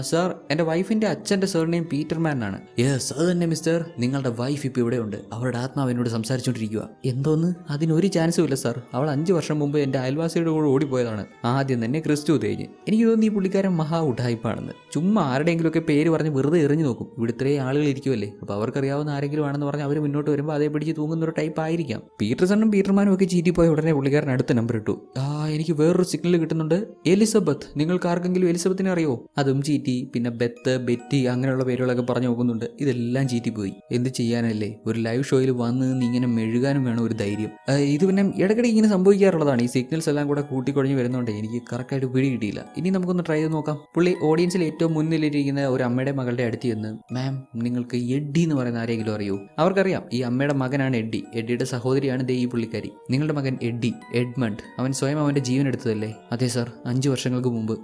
സാർ, എൻ്റെ വൈഫിൻ്റെ അച്ഛൻ്റെ സർനെയിം പീറ്റർമാൻ ആണ്. യെസ്, അത് തന്നെ മിസ്റ്റർ. നിങ്ങളുടെ വൈഫ് ഇപ്പോൾ ഇവിടെ ഉണ്ട്. അവരുടെ ആത്മാവ് എന്നോട് സംസാരിച്ചുകൊണ്ടിരിക്കുക. എന്തോന്ന്? അതിനൊരു ചാൻസും ഇല്ല സാർ. അവൾ 5 വർഷം മുമ്പ് എൻ്റെ അയൽവാസിയുടെ കൂടെ ഓടിപ്പോയതാണ്. ആദ്യം തന്നെ ക്രിസ്റ്റു തേഞ്ഞ്. എനിക്ക് തോന്നുന്നു ഈ പുള്ളിക്കാരൻ മഹാ ഉഡായിപ്പാണെന്ന്. ചുമ്മാ ആരുടെയെങ്കിലുമൊക്കെ പേര് പറഞ്ഞ് വെറുതെ എറിഞ്ഞു നോക്കും. ഇവിടെ ഇത്രയും ആളുകൾ ഇരിക്കുമല്ലേ, അപ്പോൾ അവർക്കറിയാവുന്ന ആരെങ്കിലും ആണെന്ന് പറഞ്ഞ് അവർ മുന്നോട്ട് വരുമ്പോൾ അതേ പിടിച്ച് തൂങ്ങുന്ന ഒരു ടൈപ്പ് ആയിരിക്കാം. പീറ്റർസണും പീറ്റർമാനും ഒക്കെ ചീറ്റിപ്പോയ ഉടനെ പുള്ളിക്കാരൻ അടുത്ത നമ്പർ ഇട്ടു. എനിക്ക് വേറൊരു സിഗ്നൽ കിട്ടുന്നുണ്ട്, എലിസബത്ത്. നിങ്ങൾക്ക് ആർക്കെങ്കിലും എലിസബത്തിനെ അറിയോ? അതും ചീറ്റി. പിന്നെ ബെത്ത്, ബെറ്റി അങ്ങനെയുള്ള പേരുകളൊക്കെ പറഞ്ഞു നോക്കുന്നുണ്ട്. ഇതെല്ലാം ചീറ്റിപ്പോയി. എന്ത് ചെയ്യാനല്ലേ, ഒരു ലൈവ് ഷോയിൽ വന്ന് ഇങ്ങനെ മെഴുകാനും വേണം ഒരു ധൈര്യം. ഇത് പിന്നെ ഇടയ്ക്കിടെ ഇങ്ങനെ സംഭവിക്കാറുള്ളതാണ്. ഈ സിഗ്നൽസ് എല്ലാം കൂടെ കൂട്ടിക്കൊഴിഞ്ഞ് വരുന്നുണ്ട്. എനിക്ക് കറക്റ്റായിട്ട് പിടി കിട്ടിയില്ല. ഇനി നമുക്കൊന്ന് ട്രൈ ചെയ്ത് നോക്കാം. പുള്ളി ഓഡിയൻസിൽ ഏറ്റവും മുന്നിലിരിക്കുന്ന ഒരു അമ്മയുടെ മകളുടെ അടുത്ത് ചെന്ന്, മാം, നിങ്ങൾക്ക് എഡ്ഡി എന്ന് പറയുന്ന ആരെങ്കിലും അറിയോ? അവർക്കറിയാം ഈ അമ്മയുടെ മകനാണ് എഡ്ഡി. എഡ്ഡിയുടെ സഹോദരിയാണ് ദേ ഈ പുള്ളിക്കാരി. നിങ്ങളുടെ മകൻ എഡ്ഡി, എഡ്മണ്ട്, അവൻ സ്വയം അവന്റെ ജീവൻ എടുത്തതല്ലേ? അതെ സാർ, 5 വർഷങ്ങൾക്ക് മുമ്പ്.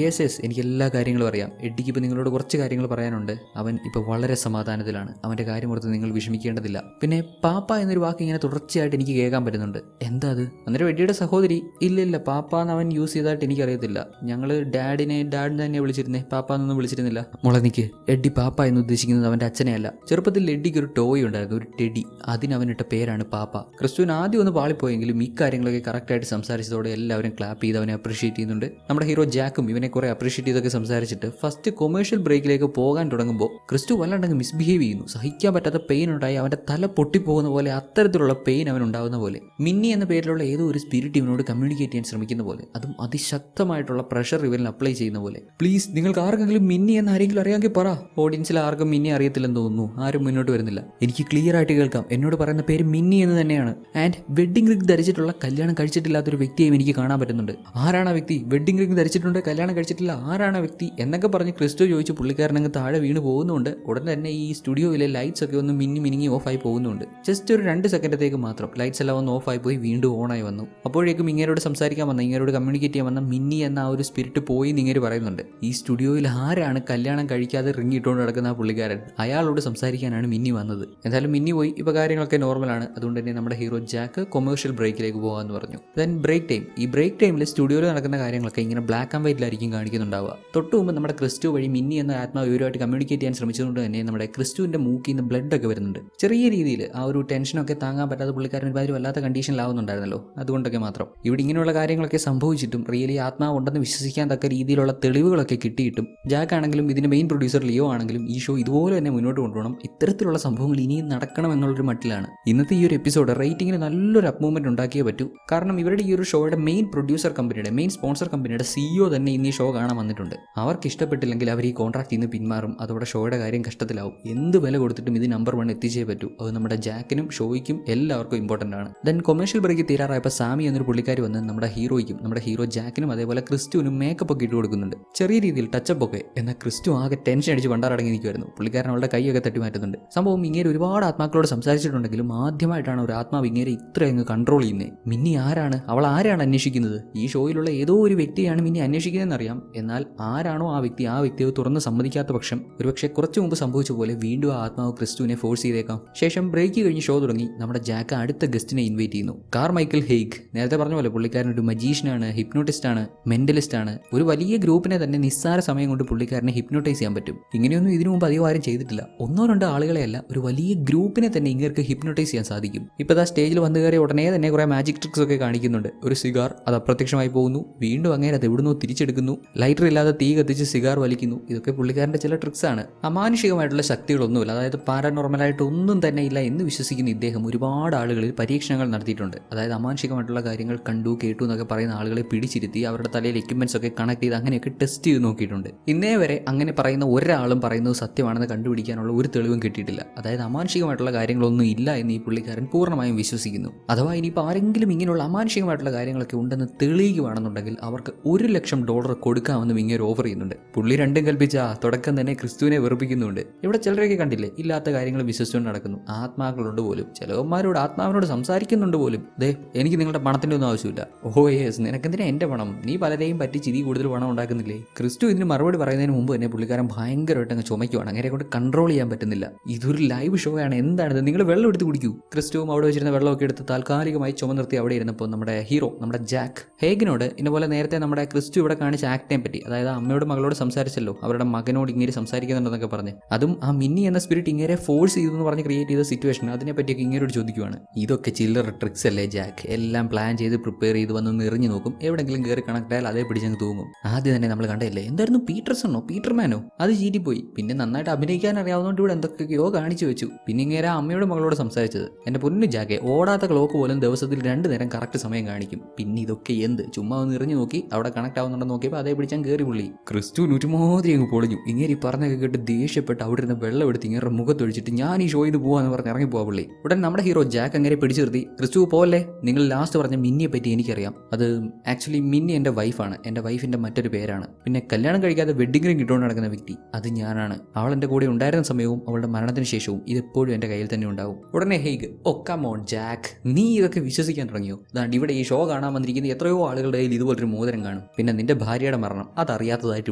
യെസ്, എനിക്ക് എല്ലാ കാര്യങ്ങളും അറിയാം. എഡ്ഡിക്ക് ഇപ്പോൾ നിങ്ങളോട് കുറച്ച് കാര്യങ്ങൾ പറയാനുണ്ട്. അവൻ ഇപ്പോൾ വളരെ സമാധാനത്തിലാണ്. അവന്റെ കാര്യം ഓർത്ത് നിങ്ങൾ വിഷമിക്കേണ്ടതില്ല. പിന്നെ പാപ്പ എന്നൊരു വാക്ക് ഇങ്ങനെ തുടർച്ചയായിട്ട് എനിക്ക് കേൾക്കാൻ പറ്റുന്നുണ്ട്. എന്താ അത്? അന്നേരം എഡ്ഡിയുടെ സഹോദരി, ഇല്ല പാപ്പ എന്ന് അവൻ യൂസ് ചെയ്തതായിട്ട് എനിക്കറിയത്തില്ല. ഞങ്ങൾ ഡാഡിനെ തന്നെ വിളിച്ചിരുന്നേ, പാപ്പ എന്നൊന്നും വിളിച്ചിരുന്നില്ല. മുളനിക്ക് എഡ്ഡി പാപ്പ എന്ന് ഉദ്ദേശിക്കുന്നത് അവന്റെ അച്ഛനെ അല്ല. ചെറുപ്പത്തിൽ എഡ്ഡിക്ക് ഒരു ടോയ് ഉണ്ടായിരുന്നു, ഒരു ടെഡി. അതിനവനിട്ട പേരാണ് പാപ്പ. ക്രിസ്തുവിന് ആദ്യം ഒന്ന് പാളിപ്പോയെങ്കിലും ഈ കാര്യങ്ങളൊക്കെ കറക്റ്റായിട്ട് സംസാരിച്ചതോടെ എല്ലാവരും ക്ലാപ്പ് ചെയ്ത് അവനെ അപ്രീഷിയേറ്റ് ചെയ്യുന്നുണ്ട്. നമ്മുടെ ഹീറോ ജാക്കും ഇവനെ കുറെ അപ്രീഷിയേറ്റ് ചെയ്തൊക്കെ സംസാരിച്ചിട്ട് ഫസ്റ്റ് കൊമേഴ്ഷ്യൽ ബ്രേക്കിലേക്ക് പോകാൻ തുടങ്ങുമ്പോൾ ക്രിസ്റ്റു വല്ലാണ്ടങ്ങ് മിസ്ബിഹേവ് ചെയ്യുന്നു. സഹിക്കാൻ പറ്റാത്ത പെയിൻ ഉണ്ടായി അവന്റെ തല പൊട്ടിപ്പോകുന്ന പോലെ, അത്തരത്തിലുള്ള പെയിൻ അവനുണ്ടാകുന്ന പോലെ. മിന്നി എന്ന പേരിലുള്ള ഏതോ ഒരു സ്പിരിറ്റ് ഇവനോട് കമ്മ്യൂണിക്കേറ്റ് ചെയ്യാൻ ശ്രമിക്കുന്ന പോലെ, അതും അതിശക്തമായിട്ടുള്ള പ്രഷർ ഇവനിൽ അപ്ലൈ ചെയ്യുന്ന പോലെ. പ്ലീസ്, നിങ്ങൾക്ക് ആർക്കെങ്കിലും മിന്നി എന്ന് ആരെങ്കിലും അറിയാമെങ്കിൽ പറ. ഓഡിയൻസിൽ ആർക്കും മിന്നി അറിയത്തില്ലെന്ന് തോന്നുന്നു. ആരും മുന്നോട്ട് വരുന്നില്ല. എനിക്ക് ക്ലിയർ ആയിട്ട് കേൾക്കാം. എന്നോട് പറയുന്ന പേര് മിന്നി എന്ന് തന്നെയാണ്. ആൻഡ് വെഡ്ഡിംഗ് റിംഗ് ധരിച്ചിട്ടുള്ള, കല്യാണം കഴിച്ചിട്ടില്ലാത്തൊരു വ്യക്തിയെയും എനിക്ക് കാണാൻ പറ്റുന്നുണ്ട്. ആരാണ് ആ വ്യക്തി? വെഡ്ഡിംഗ് റിംഗ് ധരിച്ചിട്ടുണ്ട്, കല്യാണം കഴിച്ചിട്ടില്ല, ആരാണ് ആ വ്യക്തി എന്നൊക്കെ പറഞ്ഞ് ക്രിസ്റ്റോ ചോദിച്ചു. പുള്ളിക്കാരനങ്ങ് താഴെ വീണ് പോകുന്നുണ്ട്. ഉടനെ തന്നെ ഈ സ്റ്റുഡിയോയിലെ ലൈറ്റ്സ് ഒക്കെ ഒന്ന് മിനിങ്ങി ഓഫായി പോകുന്നുണ്ട്. ജസ്റ്റ് ഒരു 2 സെക്കൻഡത്തേക്ക് മാത്രം ലൈറ്റ്സ് എല്ലാം ഒന്ന് ഓഫായി പോയി വീണ്ടും ഓണായി വന്നു. അപ്പോഴേക്കും ഇങ്ങേരോട് സംസാരിക്കാൻ വന്ന, ഇങ്ങേരോട് കമ്മ്യൂണിക്കേറ്റ് ചെയ്യാൻ വന്ന മിന്നി എന്ന ആ ഒരു സ്പിരിറ്റ് പോയി ഇങ്ങേര് പറയുന്നുണ്ട്. ഈ സ്റ്റുഡിയോയിൽ ആരാണ് കല്യാണം കഴിക്കാതെ റിംഗ് ഇട്ടുകൊണ്ട് നടക്കുന്ന ആ പുള്ളിക്കാരൻ? അയാളോട് സംസാരിക്കാനാണ് മിന്നി വന്നത്. എന്തായാലും മിന്നി പോയി. ഇപ്പോൾ കാര്യങ്ങളൊക്കെ നോർമലാണ്. അതുകൊണ്ട് തന്നെ നമ്മുടെ ഹീറോ ജാക്ക് കൊമേഴ്ഷ്യൽ ബ്രേക്കിലേക്ക് പോകാമെന്ന് പറഞ്ഞു. Then break time. ഈ ബ്രേക്ക് ടൈമിൽ സ്റ്റുഡിയോയിൽ നടക്കുന്ന കാര്യങ്ങളൊക്കെ ഇങ്ങനെ ബ്ലാക്ക് ആൻഡ് വൈറ്റിലായിരിക്കും കാണിക്കുന്നുണ്ടാവുക. തൊട്ട് മുമ്പ് നമ്മുടെ ക്രിസ്റ്റു വഴി മിന്നി എന്ന ആത്മാവ് ഇവരുമായിട്ട് കമ്മ്യൂണിക്കേറ്റ് ചെയ്യാൻ ശ്രമിച്ചതുകൊണ്ട് തന്നെ നമ്മുടെ ക്രിസ്റ്റുവിന്റെ മൂക്കിൽ നിന്ന് ബ്ലഡ് ഒക്കെ വരുന്നുണ്ട്. ചെറിയ രീതിയിൽ ആ ഒരു ടെൻഷനൊക്കെ താങ്ങാൻ പറ്റാത്ത പുള്ളിക്കാരൻ ഒരുപാട് വല്ലാത്ത കണ്ടീഷനിലാവുന്നുണ്ടായിരുന്നല്ലോ. അതുകൊണ്ടൊക്കെ മാത്രം ഇവിടെ ഇങ്ങനെയുള്ള കാര്യങ്ങളൊക്കെ സംഭവിച്ചിട്ടും റിയലി ആത്മാവ് ഉണ്ടെന്ന് വിശ്വസിക്കാൻ തക്ക രീതിയിലുള്ള തെളിവുകളൊക്കെ കിട്ടിയിട്ടും ജാക്ക് ആണെങ്കിലും ഇതിന്റെ മെയിൻ പ്രൊഡ്യൂസർ ലിയോ ആണെങ്കിലും ഈ ഷോ ഇതുപോലെ തന്നെ മുന്നോട്ട് കൊണ്ടുപോകണം, ഇത്തരത്തിലുള്ള സംഭവങ്ങൾ ഇനിയും നടക്കണം എന്നുള്ളൊരു മട്ടിലാണ്. ഇന്നത്തെ ഈ ഒരു എപ്പിസോഡ് റേറ്റിംഗിന് നല്ലൊരു അപ്പ് മൂവ്മെന്റ് ഉണ്ടാക്കിയേ പറ്റൂ. കാരണം ഇവരുടെ ഈ ഒരു ഷോയുടെ മെയിൻ പ്രൊഡ്യൂസർ കമ്പനിയുടെ, മെയിൻ സ്പോൺസർ കമ്പനിയുടെ CEO തന്നെ ഇന്ന് ഈ ഷോ കാണാൻ വന്നിട്ടുണ്ട്. അവർക്ക് ഇഷ്ടപ്പെട്ടില്ലെങ്കിൽ അവർ ഈ കോൺട്രാക്റ്റിൽ നിന്ന് പിന്മാറും. അതോടെ ഷോയുടെ കാര്യം കഷ്ടത്തിലാവും. എന്ത് വില കൊടുത്തിട്ടും ഇത് നമ്പർ 1 എത്തിച്ചേ പറ്റൂ. അത് നമ്മുടെ ജാക്കിനും ഷോയ്ക്കും എല്ലാവർക്കും ഇമ്പോർട്ടൻ്റ് ആണ്. ദെൻ കൊമേഴ്ഷ്യൽ ബ്രേക്ക് തീരാറായപ്പോൾ സാമി എന്നൊരു പുള്ളിക്കാരി വന്ന് നമ്മുടെ ഹീറോയ്ക്കും നമ്മുടെ ഹീറോ ജാക്കിനും അതേപോലെ ക്രിസ്റ്റുവിനും മേക്കപ്പ് ഒക്കെ ഇട്ട് കൊടുക്കുന്നുണ്ട്. ചെറിയ രീതിയിൽ ടച്ചപ്പ് ഒക്കെ. എന്നാൽ ക്രിസ്റ്റു ആകെ ടെൻഷൻ അടിച്ച് പണ്ടാറടങ്ങി നിൽക്കുമായിരുന്നു. പുള്ളിക്കാരൻ അവളുടെ കൈയൊക്കെ തട്ടി മാറ്റുന്നുണ്ട്. സംഭവം ഇങ്ങനെ ഒരുപാട് ആത്മാക്കളോട് സംസാരിച്ചിട്ടുണ്ടെങ്കിലും ആദ്യമായിട്ടാണ് ഒരു ആത്മാവ് ഇങ്ങനെ ഇത്രയങ്ങ് കൺട്രോൾ ചെയ്യുന്നത്. മിന്നി ആരാണ്? അവൾ ആരെയാണ് അന്വേഷിക്കുന്നത്? ഈ ഷോയിലുള്ള ഏതോ ഒരു വ്യക്തിയാണ് മിന്നി അന്വേഷിക്കുന്നതെന്ന് അറിയാം. എന്നാൽ ആരാണോ ആ വ്യക്തിയെ തുറന്ന് സമ്മതിക്കാത്ത പക്ഷം ഒരുപക്ഷെ കുറച്ചു മുമ്പ് സംഭവിച്ച പോലെ വീണ്ടും ആ ആത്മാവ് ക്രിസ്റ്റുവിനെ ഫോഴ്സ് ചെയ്തേക്കാം. ശേഷം ബ്രേക്ക് കഴിഞ്ഞ് ഷോ തുടങ്ങി. നമ്മുടെ ജാക്ക് അടുത്ത ഗസ്റ്റിനെ ഇൻവൈറ്റ് ചെയ്യുന്നു. കാർമൈക്കൽ ഹെയ്ഗ്. നേരത്തെ പറഞ്ഞ പോലെ പുള്ളിക്കാരൻ ഒരു മജീഷ്യനാണ്, ഹിപ്നോട്ടിസ്റ്റ് ആണ്, മെന്റലിസ്റ്റ് ആണ്. ഒരു വലിയ ഗ്രൂപ്പിനെ തന്നെ നിസ്സാര സമയം കൊണ്ട് പുള്ളിക്കാരനെ ഹിപ്നോട്ടൈസ് ചെയ്യാൻ പറ്റും. ഇങ്ങനെയൊന്നും ഇതിനു മുമ്പ് അധികം ആരും ചെയ്തിട്ടില്ല. 1-2 ആളുകളെയല്ല, ഒരു വലിയ ഗ്രൂപ്പിനെ തന്നെ ഇങ്ങനെ ഹിപ്നോട്ടൈസ് ചെയ്യാൻ സാധിക്കും. ഇപ്പോൾ ആ സ്റ്റേജിൽ വന്നു കയറി ഉടനെ തന്നെ കുറെ മാജിക് ട്രിക്സ് ഒക്കെ കാണിക്കുന്നുണ്ട്. ഒരു സിഗാർ സിഗാർ, അത് അപ്രത്യക്ഷമായി പോകുന്നു. വീണ്ടും അങ്ങനെ അത് എവിടുന്നോ തിരിച്ചെടുക്കുന്നു. ലൈറ്റർ ഇല്ലാതെ തീ കത്തിച്ച് സിഗാർ വലിക്കുന്നു. ഇതൊക്കെ പുള്ളിക്കാരൻ്റെ ചില ട്രിക്സാണ്. അമാനുഷികമായിട്ടുള്ള ശക്തികളൊന്നുമില്ല, അതായത് പാരാനോർമലായിട്ട് ഒന്നും തന്നെ ഇല്ല എന്ന് വിശ്വസിക്കുന്ന ഇദ്ദേഹം ഒരുപാട് ആളുകളിൽ പരീക്ഷണങ്ങൾ നടത്തിയിട്ടുണ്ട്. അതായത് അമാനുഷികമായിട്ടുള്ള കാര്യങ്ങൾ കണ്ടു കേട്ടു എന്നൊക്കെ പറയുന്ന ആളുകളെ പിടിച്ചിരുത്തി അവരുടെ തലയിൽ എക്യുപ്മെന്റ്സ് ഒക്കെ കണക്ട് ചെയ്ത് അങ്ങനെയൊക്കെ ടെസ്റ്റ് ചെയ്ത് നോക്കിയിട്ടുണ്ട്. ഇന്നേ വരെ അങ്ങനെ പറയുന്ന ഒരാളും പറയുന്നത് സത്യമാണെന്ന് കണ്ടുപിടിക്കാനുള്ള ഒരു തെളിവും കിട്ടിയിട്ടില്ല. അതായത് അമാനുഷികമായിട്ടുള്ള കാര്യങ്ങളൊന്നും ഇല്ല എന്ന് ഈ പുള്ളിക്കാരൻ പൂർണ്ണമായും വിശ്വസിക്കുന്നു. അഥവാ ഇനിയിപ്പോൾ ആരെങ്കിലും ഇങ്ങനെയുള്ള അമാനുഷികമായിട്ടുള്ള കാര്യങ്ങളൊക്കെ ഉണ്ടെന്ന് തെളിയുകയാണെന്നുണ്ടെങ്കിൽ അവർക്ക് $1,00,000 കൊടുക്കാമെന്നും ഇങ്ങനെ ഓഫർ ചെയ്യുന്നുണ്ട്. പുള്ളി രണ്ടും കൽപ്പിച്ച തുടക്കം തന്നെ ക്രിസ്തുവിനെ വെറുപ്പിക്കുന്നുണ്ട്. ഇവിടെ ചിലരൊക്കെ കണ്ടില്ലേ, ഇല്ലാത്ത കാര്യങ്ങൾ വിശ്വസിച്ചുകൊണ്ട് നടക്കുന്നു. ആത്മാക്കളുണ്ട് പോലും, ചിലവന്മാരോട് ആത്മാവിനോട് സംസാരിക്കുന്നുണ്ട് പോലും. ദേ, എനിക്ക് നിങ്ങളുടെ പണത്തിൻ്റെ ഒന്നും ആവശ്യമില്ല. ഓ യെസ്, നിനക്കെന്തിനാ എൻ്റെ പണം? നീ പലരെയും പറ്റിച്ച് ഇതിൽ കൂടുതൽ പണം ഉണ്ടാക്കുന്നില്ലേ? ക്രിസ്തു ഇതിന് മറുപടി പറയുന്നതിന് മുമ്പ് തന്നെ പുള്ളിക്കാരൻ ഭയങ്കരമായിട്ട് അങ്ങ് ചുമയ്ക്കുവാണ്. അങ്ങനെ കൊണ്ട് കൺട്രോൾ ചെയ്യാൻ പറ്റുന്നില്ല. ഇതൊരു ലൈവ് ഷോ ആണ്, എന്താണിത്? നിങ്ങൾ വെള്ളം എടുത്ത് കുടിക്കൂ. ക്രിസ്തുവും അവിടെ വെച്ചിരുന്ന വെള്ളമൊക്കെ എടുത്ത് താൽക്കാലികമായി ചുമനിർത്തി അവിടെ ഇരുന്നപ്പോൾ നമ്മുടെ ഹീറോ, നമ്മുടെ ജാക്ക് ഹേഗിനോട് ഇതുപോലെ നേരത്തെ നമ്മുടെ ക്രിസ്തു ഇവിടെ കാണിച്ച ആക്ടിനെ പറ്റി, അതായത് അമ്മയോട് മകളോട് സംസാരിച്ചല്ലോ, അവരുടെ മകനോട് ഇങ്ങനെ സംസാരിക്കുന്നുണ്ടെന്നൊക്കെ പറഞ്ഞ്, അതും ആ മിന്നി എന്ന സ്പിരിറ്റ് ഇങ്ങനെ ഫോഴ്സ് ചെയ്തു എന്ന് പറഞ്ഞ് ക്രിയേറ്റ് ചെയ്ത സിറ്റുവേഷൻ, അതിനെ പറ്റിയൊക്കെ ഇങ്ങനോട് ചോദിക്കുവാണ്. ഇതൊക്കെ ചില്ലറ ട്രിക്സ് അല്ലേ ജാക്ക്? എല്ലാം പ്ലാൻ ചെയ്ത് പ്രിപ്പയർ ചെയ്ത് വന്നൊന്ന് എറിഞ്ഞു നോക്കും, എവിടെങ്കിലും കയറി കണക്ട് ആയാൽ അതേ പിടിച്ചങ്ങ് തൂങ്ങും. ആദ്യം തന്നെ നമ്മൾ കണ്ടല്ലേ, എന്തായിരുന്നു പീറ്റർസണോ പീറ്റർമാനോ, അത് ചീറ്റിപ്പോയി. പിന്നെ നന്നായിട്ട് അഭിനയിക്കാൻ അറിയാവുന്നതുകൊണ്ട് ഇവിടെ എന്തൊക്കെയോ കാണിച്ചു വെച്ചു. പിന്നെ ഇങ്ങനെ അമ്മയോട് മകളോട് സംസാരിച്ചത്, എൻ്റെ പൊന്നു ജാക്കെ, ഓടാത്ത ക്ലോക്ക് പോലും ദിവസത്തിൽ 2 നേരം കറക്റ്റ് സമയം കാണിക്കും. പിന്നെ ഇതൊക്കെ എന്ത്? ചുമ്മാ ഒന്ന് എറിഞ്ഞു നോക്കി, അവിടെ കണക്ട് ആവുന്നുണ്ടെന്ന് നോക്കിയപ്പോൾ അതേ പിടിച്ചാൽ കയറി പുള്ളി. ക്രിസ്തു നൂറ്റുമാതിരി അങ്ങ് പൊളിഞ്ഞു. ഇങ്ങനെ പറഞ്ഞൊക്കെ കേട്ട് ദേഷ്യപ്പെട്ട് അവിടെ ഇരുന്ന് വെള്ളം എടുത്ത് ഇങ്ങനെ മുഖത്തൊഴിച്ചിട്ട് ഞാൻ ഈ ഷോ ഇത് പോവാന്ന് പറഞ്ഞ് ഇറങ്ങി പോവാ പുള്ളി. ഉടൻ നമ്മുടെ ഹീറോ ജാക്ക് അങ്ങനെ പിടിച്ചു നിർത്തി, ക്രിസ്തു പോലെ നിങ്ങൾ ലാസ്റ്റ് പറഞ്ഞ മിന്നിയെ പറ്റി എനിക്കറിയാം. അത് ആക്ച്വലി മിന്നി എൻ്റെ വൈഫാണ്, എൻ്റെ വൈഫിൻ്റെ മറ്റൊരു പേരാണ്. പിന്നെ കല്യാണം കഴിക്കാതെ വെഡിങ് റിംഗ് ഇട്ടുകൊണ്ട് നടക്കുന്ന വ്യക്തി അത് ഞാനാണ്. അവൾ എൻ്റെ കൂടെ ഉണ്ടായിരുന്ന സമയവും അവളുടെ മരണത്തിന് ശേഷവും ഇതെപ്പോഴും എൻ്റെ കയ്യിൽ തന്നെ ഉണ്ടാവും. ഉടനെ Hague, oh come on Jack, നീ ഇതൊക്കെ വിശ്വസിക്കാൻ തുടങ്ങിയോ? അതാണ്ട് ഇവിടെ ഈ ഷോ കാണാൻ വന്നിരിക്കുന്ന എത്രയോ ആളുകളുടെ കയ്യിൽ ഇതുപോലൊരു മോതിരം കാണും. പിന്നെ നിന്റെ ഭാര്യയുടെ മരണം അതറിയാത്തതായിട്ട്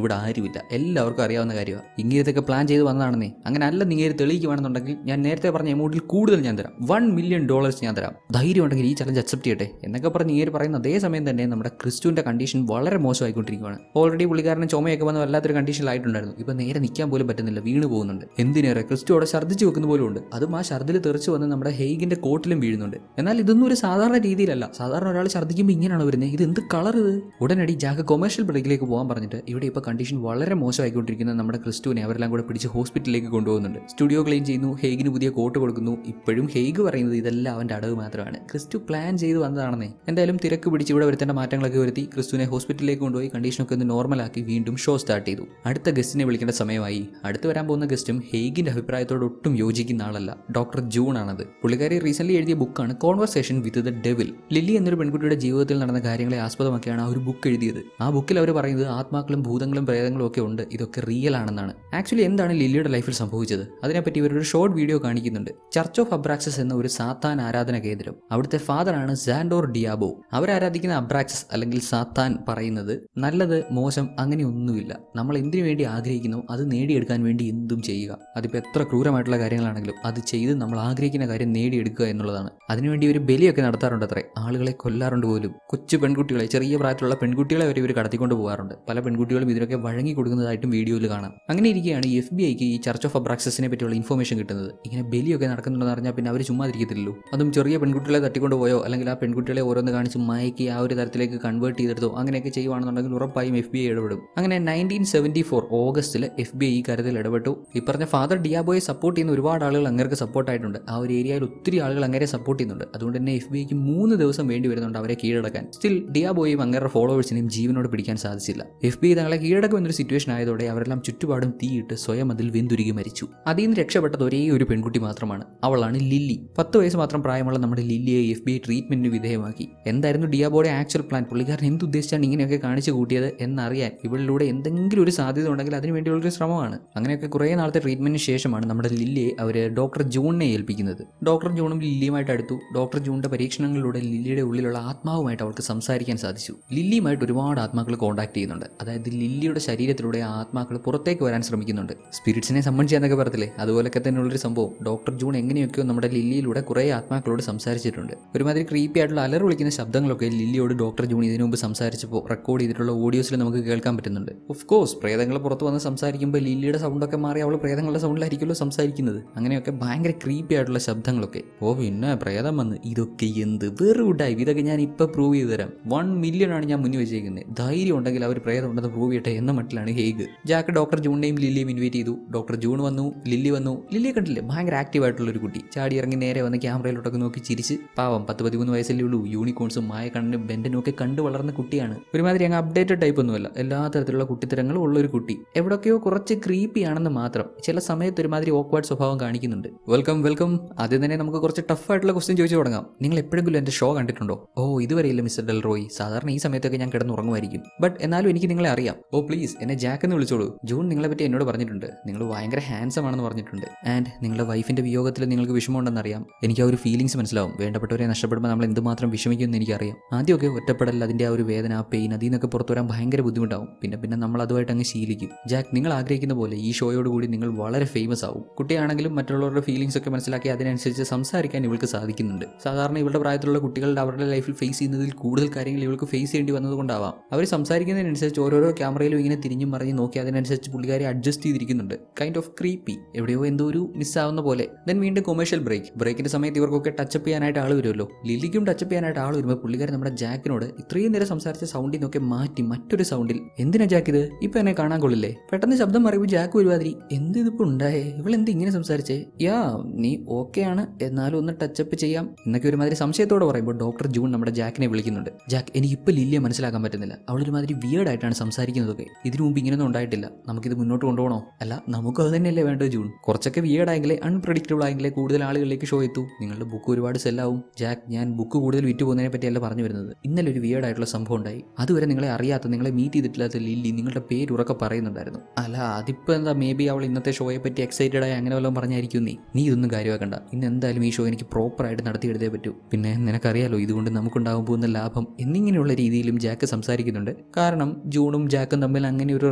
ഇവിടെ ആരുമില്ല, എല്ലാവർക്കും അറിയാവുന്ന കാര്യമാണ്. ഇങ്ങനത്തൊക്കെ പ്ലാൻ ചെയ്ത് വന്നതാണെന്നേ. അങ്ങനെ അല്ല നിങ്ങൾ തെളിയിക്കുവാണെന്നുണ്ടെങ്കിൽ ഞാൻ നേരത്തെ പറഞ്ഞ എമൗണ്ടിൽ കൂടുതൽ ഞാൻ തരാം, $1 million ഞാൻ തരാം. ധൈര്യം ഉണ്ടെങ്കിൽ ഈ ചലഞ്ച് അക്സെപ്റ്റ് ചെയ്യട്ടെ എന്നൊക്കെ പറഞ്ഞ് ഇങ്ങനെ പറയുന്ന അതേ സമയം തന്നെ നമ്മുടെ ക്രിസ്തുവിന്റെ കണ്ടീഷൻ വളരെ മോശമായിക്കൊണ്ടിരിക്കുകയാണ്. ഓൾറെഡി പുള്ളിക്കാരന് ചുമയൊക്കെ വന്ന് വല്ലാത്തൊരു കണ്ടീഷനിലായിട്ടുണ്ടായിരുന്നു. ഇപ്പൊ നേരെ നിൽക്കാൻ പോലും പറ്റുന്നില്ല, വീണ് പോകുന്നുണ്ട്. എന്തിനേറെ ക്രിസ്തു അവിടെ ഛർദ്ദിച്ച് വെക്കുന്ന പോലും ഉണ്ട്. അതും ആ ഛർദ്ദിൽ തെറിച്ച് വന്ന് നമ്മുടെ ഹെയ്ഗിന്റെ കോട്ടിലും വീഴുന്നുണ്ട്. എന്നാൽ ഇതൊന്നും ഒരു സാധാരണ രീതിയിലല്ല. സാധാരണ ഒരാൾ ഛർദ്ദിക്കുമ്പോൾ ഇങ്ങനെയാണ് വരുന്നത്. ഇത് എന്ത് കളർ ഇത്? ഉടനടി ജാക്ക് കൊമേഴ്ഷ്യൽ ബ്രേക്കിലേക്ക് പോകാൻ പറഞ്ഞിട്ട് ഇവിടെ ഇപ്പോൾ കണ്ടീഷൻ വളരെ മോശമായിക്കൊണ്ടിരിക്കുന്ന നമ്മുടെ ക്രിസ്തുവിനെ അവരെല്ലാം കൂടെ പിടിച്ച് ഹോസ്പിറ്റലിലേക്ക് കൊണ്ടുപോകുന്നുണ്ട്. സ്റ്റുഡിയോ ക്ലീൻ ചെയ്യുന്നു, ഹെയ്ഗിന് പുതിയ കോട്ട് കൊടുക്കുന്നു. ഇപ്പോഴും ഹെയ്ഗ് പറയുന്നത് ഇതെല്ലാം അവന്റെ അടവ് മാത്രമാണ്, ക്രിസ്തു പ്ലാൻ ചെയ്ത് വന്നതാണെന്നേ. എന്തായാലും തിരക്ക് പിടിച്ച് ഇവിടെ വരുത്തേണ്ട മാറ്റങ്ങളൊക്കെ വരുത്തി ക്രിസ്തുവിനെ ഹോസ്പിറ്റലിലേക്ക് കൊണ്ടുപോയി കണ്ടീഷനൊക്കെ ഒന്ന് നോർമലാക്കി വീണ്ടും ഷോ സ്റ്റാർട്ട് ചെയ്തു. അടുത്ത ഗസ്റ്റിനെ വിളിക്കേണ്ട സമയമായി. അടുത്ത് വരാൻ പോകുന്ന ഗസ്റ്റും ഹെയ്ഗിന്റെ അഭിപ്രായത്തോട് ഒട്ടും യോജിക്കുന്ന ആളല്ല, ഡോക്ടർ ജൂൺ ആണത്. പുള്ളിക്കാരി റീസെന്റ് എഴുതിയ ബുക്കാണ് conversation with the devil. Lily എന്നൊരു പെൺകുട്ടിയുടെ ജീവിതത്തിൽ നടന്ന കാര്യങ്ങളെ ആസ്പദമാക്കിയാണ് ആ ഒരു ബുക്ക് എഴുതിയത്. ആ ബുക്കിൽ അവർ പറയുന്നത് ആത്മാക്കളും ഭൂതങ്ങളും പ്രേതങ്ങളും ഒക്കെ ഉണ്ട്, ഇതൊക്കെ റിയൽ ആണെന്നാണ്. ആക്ച്വലി എന്താണ് ലില്ലിയുടെ ലൈഫിൽ സംഭവിച്ചത് അതിനെപ്പറ്റി ഇവരൊരു ഷോർട്ട് വീഡിയോ കാണിക്കുന്നുണ്ട്. ചർച്ച് ഓഫ് അബ്രാക്സസ് എന്ന ഒരു സാത്താൻ ആരാധന കേന്ദ്രം, അവിടുത്തെ ഫാദറാണ് സാൻഡോർ ഡിയാബോ. അവരാരാധിക്കുന്ന അബ്രാക്സസ് അല്ലെങ്കിൽ സാത്താൻ പറയുന്നത് നല്ലത് മോശം അങ്ങനെയൊന്നുമില്ല, നമ്മൾ എന്തിനു വേണ്ടി ആഗ്രഹിക്കുന്നോ അത് നേടിയെടുക്കാൻ വേണ്ടി എന്തും ചെയ്യുക. അതിപ്പോൾ എത്ര ക്രൂരമായിട്ടുള്ള കാര്യങ്ങളാണെങ്കിലും അത് ചെയ്ത് നമ്മൾ ആഗ്രഹിക്കുന്ന കാര്യം നേടിയെടുക്കുക എന്നുള്ളതാണ്. അതിനുവേണ്ടി ഒരു ബലിയൊക്കെ നടത്താറുണ്ട് അത്രേ, ആളുകളെ കൊല്ലാറുണ്ട് പോലും. കൊച്ചു പെൺകുട്ടികളെ, ചെറിയ പ്രായത്തിലുള്ള പെൺകുട്ടികളെ വരെ ഇവർ കടത്തിക്കൊണ്ട് പോകാറുണ്ട്. പല പെൺകുട്ടികളും ഇതിനൊക്കെ വഴങ്ങി കൊടുക്കുന്നതായിട്ടും വീഡിയോയിൽ കാണാം. അങ്ങനെ ഇരിക്കുകയാണ് ഈ FBI ഈ ചർച്ച് ഓഫ് അബ്രാക്സസിനെ പറ്റിയുള്ള ഇൻഫർമേഷൻ കിട്ടുന്നത്. ഇങ്ങനെ ബലിയൊക്കെ നടക്കുന്നുണ്ടെന്ന് അറിഞ്ഞാൽ പിന്നെ അവർ ചുമ്മാതിരിക്കത്തില്ലല്ലോ. അതും ചെറിയ പെൺകുട്ടികളെ തട്ടിക്കൊണ്ട് പോയോ അല്ലെങ്കിൽ ആ പെൺകുട്ടികളെ ഓരോന്ന് കാണിച്ച് മയക്കി ആ ഒരു തരത്തിലേക്ക് കൺവേർട്ട് ചെയ്തെടുത്തോ അങ്ങനെയൊക്കെ ചെയ്യുവാണെന്നുണ്ടെങ്കിൽ ഉറപ്പായും FBI ഇടപെടും. അങ്ങനെ 1974 ഓഗസ്റ്റിൽ FBI ഈ കാര്യത്തിൽ ഇടപെട്ടു. ഈ പറഞ്ഞ ഫാദർ ഡിയാബോയെ സപ്പോർട്ട് ചെയ്യുന്ന ഒരുപാട് ആളുകൾ അങ്ങേർക്ക് സപ്പോർട്ടായിട്ടുണ്ട്. ആ ഒരു ഏരിയയിൽ ഒത്തിരി ആളുകൾ അങ്ങനെ സപ്പോർട്ട് ചെയ്യുന്നുണ്ട്. അതുകൊണ്ട് തന്നെ FBIക്ക് 3 ദിവസം വേണ്ടി വരുന്നുണ്ട് അവരെ കീഴടക്കാൻ. സ്റ്റിൽ ഡിയാബോയും അങ്ങേരുടെ ഫോളോവേഴ്സിനെയും ജീവനോട് പിടിക്കാൻ സാധിച്ചില്ല. FBI തങ്ങളെ കീഴടക്കും എന്നൊരു സിറ്റുവേഷൻ ആയതോടെ അവരെല്ലാം ചുറ്റുപാടും തീയിട്ട് സ്വയം അതിൽ വെന്തുരുകി മരിച്ചു. അതിൽ നിന്ന് രക്ഷപ്പെട്ടത് ഒരേ ഒരു പെൺകുട്ടി മാത്രമാണ്, അവളാണ് ലില്ലി. 10 വയസ്സ് മാത്രം പ്രായമുള്ള നമ്മുടെ ലില്ലിയെ FBI ട്രീറ്റ്മെന്റിന് വിധേയമാക്കി. എന്തായിരുന്നു ഡിയാബോയുടെ ആക്ച്വൽ പ്ലാൻ, പുള്ളിക്കാരൻ എന്തുദ്ദേശിച്ചാണ് ഇങ്ങനെയൊക്കെ കാണിച്ചു കൂട്ടിയത് എന്നറിയാൻ ഇവളിലൂടെ എന്തെങ്കിലും ഒരു സാധ്യത ഉണ്ടെങ്കിൽ അതിനുവേണ്ടിയുള്ളൊരു ശ്രമമാണ്. അങ്ങനെയൊക്കെ കുറേ നാളത്തെ ട്രീറ്റ്മെന്റിന് ശേഷമാണ് നമ്മുടെ ലില്ലിയെ അവർ ഡോക്ടർ ജൂണിനെ ഏൽപ്പിക്കുന്നത്. ഡോക്ടർ ജൂണും ലില്ലിയുമായിട്ട് അടുത്തു. ഡോക്ടർ ജൂണിന്റെ പരീക്ഷണങ്ങളിലൂടെ ലില്ലിയുടെ ഉള്ളിലുള്ള ആത്മാവുമായിട്ട് അവൾക്ക് സംസാരിക്കാൻ സാധിച്ചു. ലില്ലിയുമായിട്ട് ഒരുപാട് ആത്മാക്കൾ കോൺടാക്ട് ചെയ്യുന്നുണ്ട്. അതായത് ലില്ലിയുടെ ശരീരത്തിലൂടെ ആ ആത്മാക്കൾ പുറത്തേക്ക് വരാൻ ശ്രമിക്കുന്നുണ്ട്. സ്പിരിറ്റ്സിനെ സംബന്ധിച്ചെന്നൊക്കെ പറയത്തില്ലേ, അതുപോലൊക്കെ തന്നെയുള്ളൊരു സംഭവം. ഡോക്ടർ ജൂൺ എങ്ങനെയൊക്കെയോ നമ്മുടെ ലില്ലിയിലൂടെ കുറേ ആത്മാക്കളോട് സംസാരിച്ചിട്ടുണ്ട്. ഒരുമാതിരി ക്രീപ്പി ആയിട്ടുള്ള അലർ വിളിക്കുന്ന ശബ്ദങ്ങളൊക്കെ ലില്ലിയോട് ഡോക്ടർ ജൂൺ ഇതിനു മുമ്പ് സംസാരിച്ചപ്പോൾ റെക്കോർഡ് ചെയ്തിട്ടുള്ള ഓഡിയോസിൽ നമുക്ക് കേൾക്കാൻ പറ്റുന്നുണ്ട്. ഓഫ് കോഴ്സ് പ്രേതങ്ങൾ പുറത്ത് വന്ന് സംസാരിക്കുമ്പോൾ ലില്ലിയുടെ സൗണ്ടൊക്കെ മാറി അവൾ പ്രേതങ്ങളുടെ സൗണ്ടിലായിരിക്കുമല്ലോ സംസാരിക്കുന്നത്. അങ്ങനെയൊക്കെ ഭയങ്കര ക്രീപ്പി ആയിട്ടുള്ള ശബ്ദങ്ങളൊക്കെ. ഓ പിന്നെ പ്രേതം വന്ന്, ഇതൊക്കെ എന്ത് വെറും ഡൈവ്, ഇതൊക്കെ ഞാൻ ഇപ്പോൾ പ്രൂവ് ചെയ്ത് തരാം, 1 മില്യൺ ആണ് ഞാൻ മുന്നിൽ വെച്ചേക്കുന്നത്, ധൈര്യം ഉണ്ടെങ്കിൽ അവർ പ്രേതം ഉണ്ടെന്ന് പ്രൂവ് ചെയ്യട്ടെ എന്ന മട്ടിലാണ് ഹേഗ്. ജാക്ക് ഡോക്ടർ ജൂണിനെയും ലില്ലിയും ഇൻവൈറ്റ് ചെയ്തു. ഡോക്ടർ ജൂൺ വന്നു, ലില്ലി വന്നു. ലില്ലിയെ കണ്ടില്ലേ, ഭയങ്കര ആക്റ്റീവ് ആയിട്ടുള്ള ഒരു കുട്ടി. ചാടി ഇറങ്ങി നേരെ വന്ന് ക്യാമറയിലോട്ടൊക്കെ നോക്കി ചിരിച്ച്, പാവം 10-13 വയസ്സല്ലേ ഉള്ളൂ, യൂണിക്കോൺസും മായ കണ്ണിന് ബെൻഡനും ഒക്കെ കണ്ടു വളർന്ന കുട്ടിയാണ്. ഒരുമാതിരി അങ്ങ് അപ്ഡേറ്റഡ് ടൈപ്പ് ഒന്നുമല്ല, എല്ലാ തരത്തിലുള്ള കുട്ടിത്തരങ്ങളും ഉള്ള ഒരു കുട്ടി. എവിടെയൊക്കെയോ കുറച്ച് ക്രീപ്പി ആണെന്ന് മാത്രം, ചില സമയത്ത് ഒരുമാതിരി ഓക്വേർഡ് സ്വഭാവം കാണിക്കുന്നുണ്ട്. Welcome welcome. ആദ്യം തന്നെ നമുക്ക് കുറച്ച് ടഫ് ആയിട്ടുള്ള ക്വസ്റ്റ്യൻ ചോദിച്ചു തുടങ്ങാം. നിങ്ങൾ എപ്പോഴെങ്കിലും എൻ്റെ ഷോ കണ്ടിട്ടുണ്ടോ? ഓ ഇതുവരെയില്ല മിസ്റ്റർ ഡെൽറോയ്, സാധാരണ ഈ സമയത്തൊക്കെ ഞാൻ കിടന്നുറങ്ങുമായിരിക്കും, ബട്ട് എന്നാലും എനിക്ക് നിങ്ങളെ അറിയാം. ഓ പ്ലീസ് എന്നെ ജാക്ക് എന്ന് വിളിച്ചോളൂ. ജൂൺ നിങ്ങളെ പറ്റി എന്നോട് പറഞ്ഞിട്ടുണ്ട്, നിങ്ങൾ ഭയങ്കര ഹാൻസം ആണെന്ന് പറഞ്ഞിട്ടുണ്ട്. ആൻഡ് നിങ്ങളുടെ വൈഫിന്റെ വിയോഗത്തിൽ നിങ്ങൾക്ക് വിഷമമുണ്ടെന്നറിയാം. എനിക്ക് ആ ഒരു ഫീലിംഗ്സ് മനസ്സിലാവും. വേണ്ടപ്പെട്ടവരെ നഷ്ടപ്പെടുമ്പോൾ നമ്മൾ എന്തുമാത്രം വിഷമിക്കുമെന്ന് എനിക്കറിയാം. ആദ്യമൊക്കെ ഒറ്റപ്പെടൽ, അതിൻ്റെ ആ ഒരു വേദന, ആ പെയിൻ, അതിൽ നിന്നൊക്കെ പുറത്തു വരാൻ ഭയങ്കര ബുദ്ധിമുട്ടാവും. പിന്നെ നമ്മൾ അതുമായിട്ട് അങ്ങ് ശീലിക്കും. ജാക്ക്, നിങ്ങൾ ആഗ്രഹിക്കുന്ന പോലെ ഈ ഷോയോട് കൂടി നിങ്ങൾ വളരെ ഫേമസ് ആവും. കുട്ടിയാണെങ്കിലും മറ്റുള്ളവരുടെ ഫീലിംഗ്സ് ഒക്കെ മനസ്സിലാക്കി അതിനനുസരിച്ച് സംസാരിക്കാൻ ഇവൾക്ക് സാധിക്കുന്നുണ്ട്. സാധാരണ ഇവളുടെ പ്രായത്തിലുള്ള കുട്ടികളുടെ അവരുടെ ലൈഫിൽ ഫേസ് ചെയ്യുന്നതിൽ കൂടുതൽ കാര്യങ്ങൾ ഇവൾക്ക് ഫേസ് ചെയ്യേണ്ടി വന്നതുകൊണ്ടാവാം അവർ സംസാരിക്കുന്നതിനനുസരിച്ച് ഓരോരോ ക്യാമറയിലും ഇങ്ങനെ തിരിഞ്ഞും മറിഞ്ഞ് നോക്കി അതിനനുസരിച്ച് പുള്ളിക്കാരെ അഡ്ജസ്റ്റ് ചെയ്തിരിക്കുന്നുണ്ട്. കൈൻഡ് ഓഫ് ക്രീപ്പി, എവിടെയോ എന്തോ ഒരു മിസ്സാവുന്ന പോലെ. ദെൻ വീണ്ടും കൊമേഴ്ഷ്യൽ ബ്രേക്കിന്റെ സമയത്ത് ഇവർക്കൊക്കെ ടച്ചപ്പ് ചെയ്യാനായിട്ട് ആൾ വരുമല്ലോ. ലില്ലിക്കും ടച്ചപ്പ് ചെയ്യാനായിട്ട് ആൾ വരുമ്പോൾ പുള്ളിക്കാരൻ നമ്മുടെ ജാക്കിനോട് ഇത്രയും നേരം സംസാരിച്ച സൗണ്ടിൽ നിന്നൊക്കെ മാറ്റി മറ്റൊരു സൗണ്ടിൽ, എന്തിനാ ജാക്ക് ഇത്, ഇപ്പൊ എന്നെ കാണാൻ കൊള്ളില്ലേ? പെട്ടെന്ന് ശബ്ദം പറയുമ്പോൾ ജാക്ക് ഒരുമാതിരി, എന്ത് ഇതിപ്പോ ഉണ്ടായേ, ഇവളെന്ത് ഇങ്ങനെ സംസാരിച്ചേ? യാ നീ ഓക്കെ ആണ്, എന്നാലും ഒന്ന് ടച്ചപ്പ് ചെയ്യാം എന്നൊക്കെ ഒരുമാതിരി സംശയത്തോടെ പറയുമ്പോൾ ഡോക്ടർ ജൂൺ നമ്മുടെ ജാക്കിനെ വിളിക്കുന്നുണ്ട്. ജാക്ക്, എനിക്ക് ഇപ്പൊ ലില്ലിയെ മനസ്സിലാക്കാൻ പറ്റുന്നില്ല, അവളൊരുമാതിരി വിയേർഡ് ആയിട്ടാണ് സംസാരിക്കുന്നതൊക്കെ. ഇതിനു മുമ്പ് ഇങ്ങനെയൊന്നും ഉണ്ടായിട്ടില്ല. നമുക്കിത് മുന്നോട്ട് കൊണ്ടുപോകണോ? അല്ല, നമുക്ക് അത് തന്നെയല്ലേ വേണ്ടത് ജൂൺ. കുറച്ചൊക്കെ വിയേർഡ് ആയെങ്കിലേ, അൺപ്രഡിക്റ്റബിൾ ആയെങ്കിലേ കൂടുതൽ ആളുകളിലേക്ക് ഷോ എത്തൂ. നിങ്ങളുടെ ബുക്ക് ഒരുപാട് സെല്ലാവും. ജാക്ക്, ഞാൻ ബുക്ക് കൂടുതൽ വിറ്റ് പോകുന്നതിനെ പറ്റിയല്ല പറഞ്ഞു വരുന്നത്. ഇന്നലെ ഒരു വിയേർഡ് ആയിട്ടുള്ള സംഭവം ഉണ്ടായി. അതുവരെ നിങ്ങളെ അറിയാത്ത, നിങ്ങളെ മീറ്റ് ചെയ്തിട്ടില്ലാത്ത ലില്ലി നിങ്ങളുടെ പേര് ഉറക്കെ പറയുന്നുണ്ടായിരുന്നു. അല്ല അതിപ്പോൾ എന്താ, മേ ബി അവൾ ഇന്നത്തെ ഷോയെ പറ്റി എക്സൈറ്റഡ് ആയി അങ്ങനെ വല്ലതും പറഞ്ഞായിരിക്കും. നീ ഇതൊന്നും കാര്യമാക്കണ്ട. ഇന്ന് എന്തായാലും ഈ ഷോ എനിക്ക് പ്രോപ്പറായിട്ട് നടത്തിയെടുത്തേ പറ്റൂ. പിന്നെ നിനക്കറിയാലോ ഇതുകൊണ്ട് നമുക്കുണ്ടാകാൻ പോകുന്ന ലാഭം എന്നിങ്ങനെയുള്ള രീതിയിലും ജാക്ക് സംസാരിക്കുന്നുണ്ട്. കാരണം ജൂണും ജാക്കും തമ്മിൽ അങ്ങനെ ഒരു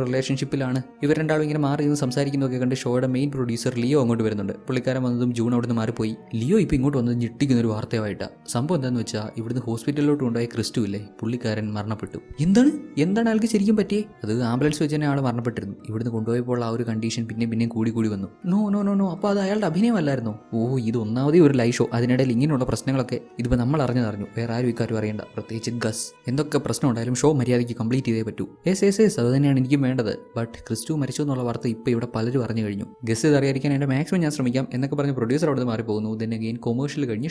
റിലേഷൻഷിപ്പിലാണ്. ഇവർ രണ്ടാളും ഇങ്ങനെ മാറി നിന്ന് സംസാരിക്കുന്നതൊക്കെ കണ്ട് ഷോയുടെ മെയിൻ പ്രൊഡ്യൂസർ ലിയോ അങ്ങോട്ട് വരുന്നുണ്ട്. പുള്ളിക്കാരൻ വന്നതും ജൂൺ അവിടുന്ന് മാറിപ്പോയി. ലിയോ ഇപ്പോൾ ഇങ്ങോട്ട് വന്നത് ഞെട്ടിക്കുന്ന ഒരു വാർത്തയായിട്ടാണ്. സംഭവം എന്താണെന്ന് വെച്ചാൽ ഇവിടുന്ന് ഹോസ്പിറ്റലിലോട്ട് കൊണ്ടുപോയ ക്രിസ്റ്റു ഇല്ലേ, പുള്ളിക്കാരൻ മരണപ്പെട്ടു. എന്താണ് ആൾക്ക് ശരിക്കും പറ്റിയേ? അത് ആംബുലൻസ് വെച്ച് തന്നെ ആൾ മരണപ്പെട്ടിരുന്നു. ഇവിടുന്ന് കൊണ്ടുപോയപ്പോൾ ആ ഒരു കണ്ടീഷൻ പിന്നെയും കൂടി വന്നു. നോ അപ്പോൾ അത് അയാളുടെ അഭിനയമല്ലായിരുന്നോ? ഓ ഇത് ഒന്നാമതേ ഒരു ലൈവ് ഷോ, അതിനിടയിൽ ഇങ്ങനെയുള്ള പ്രശ്നങ്ങളൊക്കെ ഇതിപ്പോൾ നമ്മൾ അറിഞ്ഞു. വേറെ ആരും ഇക്കാര്യം അറിയണ്ട, പ്രത്യേകിച്ച് ഗസ്. എന്തൊക്കെ പ്രശ്നം ഉണ്ടായാലും ഷോ മര്യാദയ്ക്ക് കംപ്ലീറ്റ് ചെയ്തേ പറ്റൂ. യെസ് അത് തന്നെയാണ് എനിക്കും വേണ്ടത്. ബട്ട് ക്രിസ്റ്റു മരിച്ചു എന്നുള്ള വാർത്ത ഇപ്പോൾ ഇവിടെ പലരും അറിഞ്ഞു കഴിഞ്ഞു. ഗസ് ഇത് അറിയാതിരിക്കാൻ എൻ്റെ മാക്സിമം ഞാൻ ശ്രമിക്കാം എന്നൊക്കെ പറഞ്ഞ് പ്രൊഡ്യൂസർ അവിടെ മാറിപ്പോകുന്നു. ദെൻ അഗെയിൻ കൊമേഴ്ഷ്യൽ കഴിഞ്ഞ്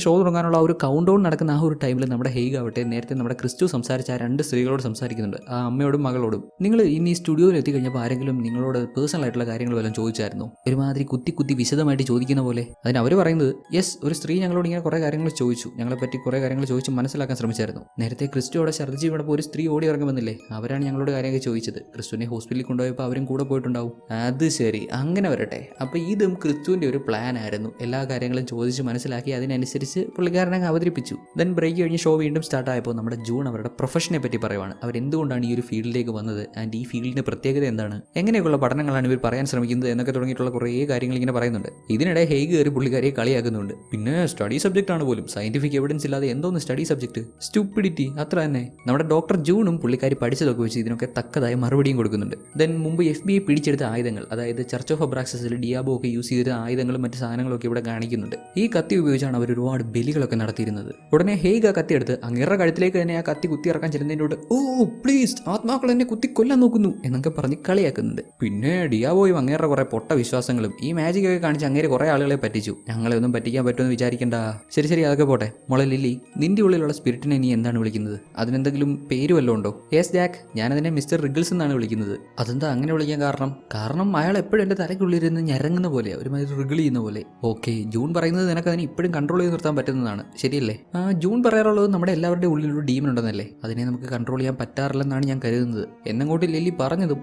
ഷോ തുടങ്ങാനുള്ള ആ ഒരു കൗണ്ട് ഡൗൺ നടക്കുന്ന ആ ഒരു ടൈമിൽ നമ്മുടെ ഹേഗ് ആവട്ടെ നേരത്തെ നമ്മുടെ ക്രിസ്റ്റു സംസാരിച്ച ആ 2 സ്ത്രീകളോട് സംസാരിക്കുന്നുണ്ട്, ആ അമ്മയോടും മകളോടും. നിങ്ങൾ ഇനി സ്റ്റുഡിയോയിൽ എത്തിക്കഴിഞ്ഞപ്പോൾ ആരെങ്കിലും നിങ്ങളോട് പേഴ്സണൽ ആയിട്ടുള്ള കാര്യങ്ങൾ വല്ലതും ചോദിച്ചായിരുന്നു? ഒരുമാതിരി കുത്തി വിശദമായിട്ട് ചോദിക്കുന്ന പോലെ. അതിന് അവർ പറയുന്നത്, യെസ് ഒരു സ്ത്രീ ഞങ്ങളോട് ഇങ്ങനെ കുറേ കാര്യങ്ങൾ ചോദിച്ചു, ഞങ്ങളെപ്പറ്റി കുറേ കാര്യങ്ങൾ ചോദിച്ച് മനസ്സിലാക്കാൻ ശ്രമിച്ചായിരുന്നു. നേരത്തെ ക്രിസ്റ്റോടെ ഛർദ്ദിച്ച് വീണപ്പോൾ ഒരു സ്ത്രീ ഓടി ഇറങ്ങി വന്നില്ലേ, അവരാണ് ഞങ്ങളോട് കാര്യങ്ങൾ ചോദിച്ചത്. ക്രിസ്തുവിനെ ഹോസ്പിറ്റലിൽ കൊണ്ടുപോയപ്പോൾ അവരും കൂടെ പോയിട്ടുണ്ടാവും. അത് ശരി, അങ്ങനെ വരട്ടെ. അപ്പോൾ ഇതും ക്രിസ്തുവിൻ്റെ ഒരു പ്ലാൻ ആയിരുന്നു. എല്ലാ കാര്യങ്ങളും ചോദിച്ച് മനസ്സിലാക്കി അതിനനുസരിച്ച് പുള്ളിക്കാരനെ അവതരിപ്പിച്ചു. ദെൻ ബ്രേക്ക് കഴിഞ്ഞ് ഷോ വീണ്ടും സ്റ്റാർട്ടായപ്പോൾ നമ്മുടെ ജൂൺ അവരുടെ പ്രൊഫഷനെ പറ്റി പറയുവാണ്. അവരെന്തുകൊണ്ടാണ് ഈ ഒരു ഫീൽഡിലേക്ക് വന്നത്, ആൻഡ് ഈ ഫീൽഡിൻ്റെ പ്രത്യേകത എന്താണ്, എങ്ങനെയൊക്കെയുള്ള പഠനങ്ങളാണ് ഇവർ പറയാൻ ശ്രമിക്കുന്നത് എന്നൊക്കെ തുടങ്ങിയിട്ടുള്ള കുറേ കാര്യങ്ങൾ ഇങ്ങനെ പറയുന്നുണ്ട്. ഇതിനിടെ ഹേഗ് കയറി പുള്ളിക്കാരിയെ കളിയാക്കുന്നുണ്ട്. പിന്നെ സ്റ്റഡി സബ്ജക്റ്റ് ആണ് പോലും, സയന്റിഫിക് എവിഡൻസ് ഇല്ലാതെ എന്തോന്ന് സ്റ്റഡി സബ്ജക്റ്റ്, സ്റ്റുപ്പിഡിറ്റി, അത്ര തന്നെ. നമ്മുടെ ഡോക്ടർ ജൂണും പുള്ളിക്കാരി പഠിച്ചതൊക്കെ വെച്ച് ഇതിനൊക്കെ തക്കതായ മറുപടിയും കൊടുക്കുന്നുണ്ട്. ദെൻ മുമ്പ് FBI പിടിച്ചെടുത്ത ആയുധങ്ങൾ, അതായത് ചർച്ച് ഓഫ് അബ്രാക്സസിൽ ഡിയാബോ ഒക്കെ യൂസ് ചെയ്തിരുന്ന ആയുധങ്ങളും മറ്റ് സാധനങ്ങളൊക്കെ ഇവിടെ കാണിക്കുന്നുണ്ട്. ഈ കത്തി ഉപയോഗിച്ചാണ് അവർ ഒരുപാട് ബലികളൊക്കെ നടത്തിയിരുന്നത്. ഉടനെ ഹേഗ് ആ കത്തി എടുത്ത് അങ്ങേരുടെ കഴുത്തിലേക്ക് തന്നെ ആ കത്തി കുത്തി ഇറക്കാൻ ചെല്ലുന്നതിനോട്, ഓ പ്ലീസ് ആത്മാക്കൾ എന്നെ കുത്തി കൊല്ലാൻ നോക്കുന്നു എന്നൊക്കെ പറഞ്ഞ് കളിയാക്കുന്നുണ്ട്. പിന്നെ ഡിയാബോയും അങ്ങേരുടെ കുറെ പൊട്ട വിശ്വാസങ്ങളും ഈ മാജിക് ഒക്കെ കാണിച്ച് അങ്ങേരെ കുറെ ആളുകളെ പറ്റിച്ചു. ഞങ്ങളെ ഒന്നും പറ്റിക്കാൻ പറ്റുമെന്ന് വിചാരിക്കണ്ട. ശരി അതൊക്കെ പോട്ടെ. മോളെ ലില്ലി, നിന്റെ ഉള്ളിലുള്ള സ്പിരിറ്റിനെ നീ എന്താണ് വിളിക്കുന്നത്? അതിനെന്തെങ്കിലും പേര് വല്ലതും ഉണ്ടോ? യെസ് ജാക്ക്, ഞാനതിനെ മിസ്റ്റർ റിഗിൾസ് എന്നാണ് വിളിക്കുന്നത്. അതെന്താ അങ്ങനെ വിളിക്കാൻ കാരണം അയാൾ എപ്പോഴും എൻ്റെ തലയ്ക്കുള്ളിരുന്ന് ഞരങ്ങുന്ന പോലെ, ഒരുമാതിരി റിഗിൾ ചെയ്യുന്ന പോലെ. ഓക്കെ, ജൂൺ പറയുന്നത് നിനക്ക് അതിനെ ഇപ്പോഴും കൺട്രോൾ ചെയ്ത് നിർത്താൻ പറ്റുന്നതാണ്, ശരിയല്ലേ? ജൂൺ പറയാറുള്ളത് നമ്മുടെ എല്ലാവരുടെയും ഉള്ളിലൊരു ഡീമൻ ഉണ്ടെന്നല്ലേ, അതിനെ നമുക്ക് കൺട്രോൾ ചെയ്യാൻ പറ്റാറില്ലെന്നാണ് ഞാൻ കരുതുന്നത് എന്നങ്ങോട്ട് ലില്ലി പറഞ്ഞതും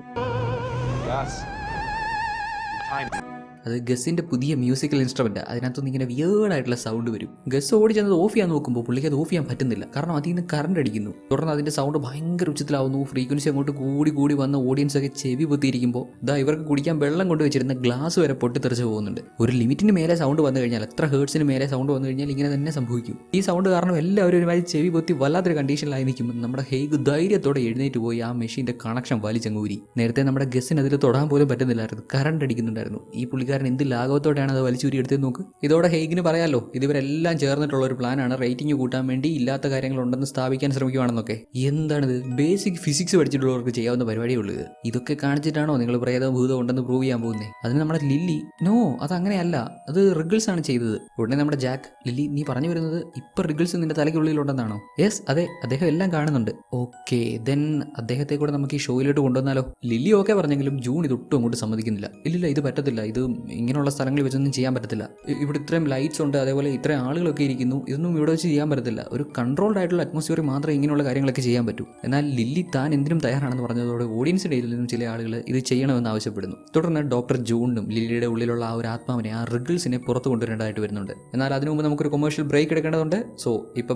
അത് ഗസിൻ്റെ പുതിയ മ്യൂസിക്കൽ ഇൻസ്ട്രുമെൻറ്റ്. അതിനകത്തുനിന്ന് ഇങ്ങനെ വിയേർഡായിട്ടുള്ള സൗണ്ട് വരും. ഗസ് ഓടി ചെന്നത് ഓഫ് ചെയ്യാൻ നോക്കുമ്പോൾ പുള്ളിക്ക് അത് ഓഫ് ചെയ്യാൻ പറ്റുന്നില്ല, കാരണം അതിൽ നിന്ന് കറണ്ട് അടിക്കുന്നു. തുടർന്ന് അതിൻ്റെ സൗണ്ട് ഭയങ്കര ഉച്ചത്തിലാവുന്നു. ഫ്രീക്വൻസി അങ്ങോട്ട് കൂടി വന്ന് ഓഡിയൻസ് ഒക്കെ ചെവി പൊത്തിയിരിക്കുമ്പോൾ ഇവർക്ക് കുടിക്കാൻ വെള്ളം കൊണ്ട് വെച്ചിരുന്ന ഗ്ലാസ് വരെ പൊട്ടിത്തെറിച്ച് പോകുന്നുണ്ട്. ഒരു ലിമിറ്റിന് മേലെ സൗണ്ട് വന്നു കഴിഞ്ഞാൽ, എത്ര ഹേർട്സിന് മേലെ സൗണ്ട് വന്നു കഴിഞ്ഞാൽ ഇങ്ങനെ തന്നെ സംഭവിക്കും. ഈ സൗണ്ട് കാരണം എല്ലാവരും ഒരുമാതിരി ചെവി പൊത്തി വല്ലാത്തൊരു കണ്ടീഷനിലായി നിൽക്കുമ്പോൾ നമ്മുടെ ഹേഗ് ധൈര്യത്തോടെ എഴുന്നേറ്റ് പോയി ആ മെഷീൻ്റെ കണക്ഷൻ വലിച്ചങ്ങൂരി. നേരത്തെ നമ്മുടെ ഗസിന് അതിൽ തൊടാൻ പോലും പറ്റുന്നില്ലായിരുന്നു, കറണ്ട് അടിക്കുന്നുണ്ടായിരുന്നു. ഈ പുള്ളിക്കാരൻ പുള്ളിക്കാരൻ എന്ത് ലാഘവത്തോടെയാണ് അത് വലിച്ചൂരി എടുത്ത് നോക്ക്. ഇതോടെ ഹെയ്ഗിന് പറയാലോ ഇതിവരെല്ലാം ചേർന്നിട്ടുള്ള ഒരു പ്ലാനാണ്, റേറ്റിംഗ് കൂട്ടാൻ വേണ്ടി ഇല്ലാത്ത കാര്യങ്ങളുണ്ടെന്ന് സ്ഥാപിക്കാൻ ശ്രമിക്കുകയാണെന്നൊക്കെ. എന്താണിത്? ബേസിക് ഫിസിക്സ് പഠിച്ചിട്ടുള്ളവർക്ക് ചെയ്യാവുന്ന പരിപാടിയേ ഉള്ളൂ. ഇതൊക്കെ കാണിച്ചിട്ടാണോ നിങ്ങൾ പ്രേതവും ഭൂതവും ഉണ്ടെന്ന് പ്രൂവ് ചെയ്യാൻ പോകുന്നത്? അതിന് നമ്മുടെ ലില്ലി നോ, അത് അങ്ങനെയല്ല, അത് റിഗിൾസ് ആണ് ചെയ്തത്. ഉടനെ നമ്മുടെ ജാക്ക്, ലില്ലി നീ പറഞ്ഞു വരുന്നത് ഇപ്പൊ റിഗിൾസ് നിന്റെ തലയ്ക്കുള്ളിലുണ്ടെന്നാണോ? യെസ് അതെ, അദ്ദേഹം എല്ലാം കാണുന്നുണ്ട്. ഓക്കെ ദെൻ അദ്ദേഹത്തെ കൂടെ നമുക്ക് ഈ ഷോയിലോട്ട് കൊണ്ടുവന്നാലോ? ലില്ലി ഓക്കെ പറഞ്ഞെങ്കിലും ജൂൺ ഇതൊട്ടും അങ്ങോട്ട് സമ്മതിക്കുന്നില്ല. ഇല്ലില്ല ഇത് പറ്റത്തില്ല, ഇത് ഇങ്ങനെയുള്ള സ്ഥലങ്ങളിൽ വെച്ചൊന്നും ചെയ്യാൻ പറ്റത്തില്ല. ഇവിടെ ഇത്രയും ലൈറ്റ്സ് ഉണ്ട്, അതേപോലെ ഇത്രയും ആളുകളൊക്കെ ഇരിക്കുന്നു, ഇതൊന്നും ഇവിടെ വെച്ച് ചെയ്യാൻ പറ്റത്തില്ല. ഒരു കൺട്രോൾഡ് ആയിട്ടുള്ള അറ്റ്മോസ്ഫിയറിൽ മാത്രമേ ഇങ്ങനെയുള്ള കാര്യങ്ങളൊക്കെ ചെയ്യാൻ പറ്റൂ. എന്നാൽ ലില്ലി താൻ എന്തിനും തയ്യാറാണെന്ന് പറഞ്ഞതോടെ ഓഡിയൻസിന്റെ ഇടയിൽ നിന്നും ചില ആളുകൾ ഇത് ചെയ്യണമെന്ന് ആവശ്യപ്പെടുന്നു. തുടർന്ന് ഡോക്ടർ ജൂണിനും ലില്ലിയുടെ ഉള്ളിലുള്ള ആ ഒരു ആത്മാവിനെ, ആ റിഗിൾസിനെ പുറത്തു കൊണ്ടുവരേണ്ടതായിട്ട് വരുന്നുണ്ട്. എന്നാൽ അതിനു മുമ്പ് നമുക്കൊരു കൊമേഴ്ഷ്യൽ ബ്രേക്ക് എടുക്കേണ്ടതുണ്ട്. സോ ഇപ്പൊ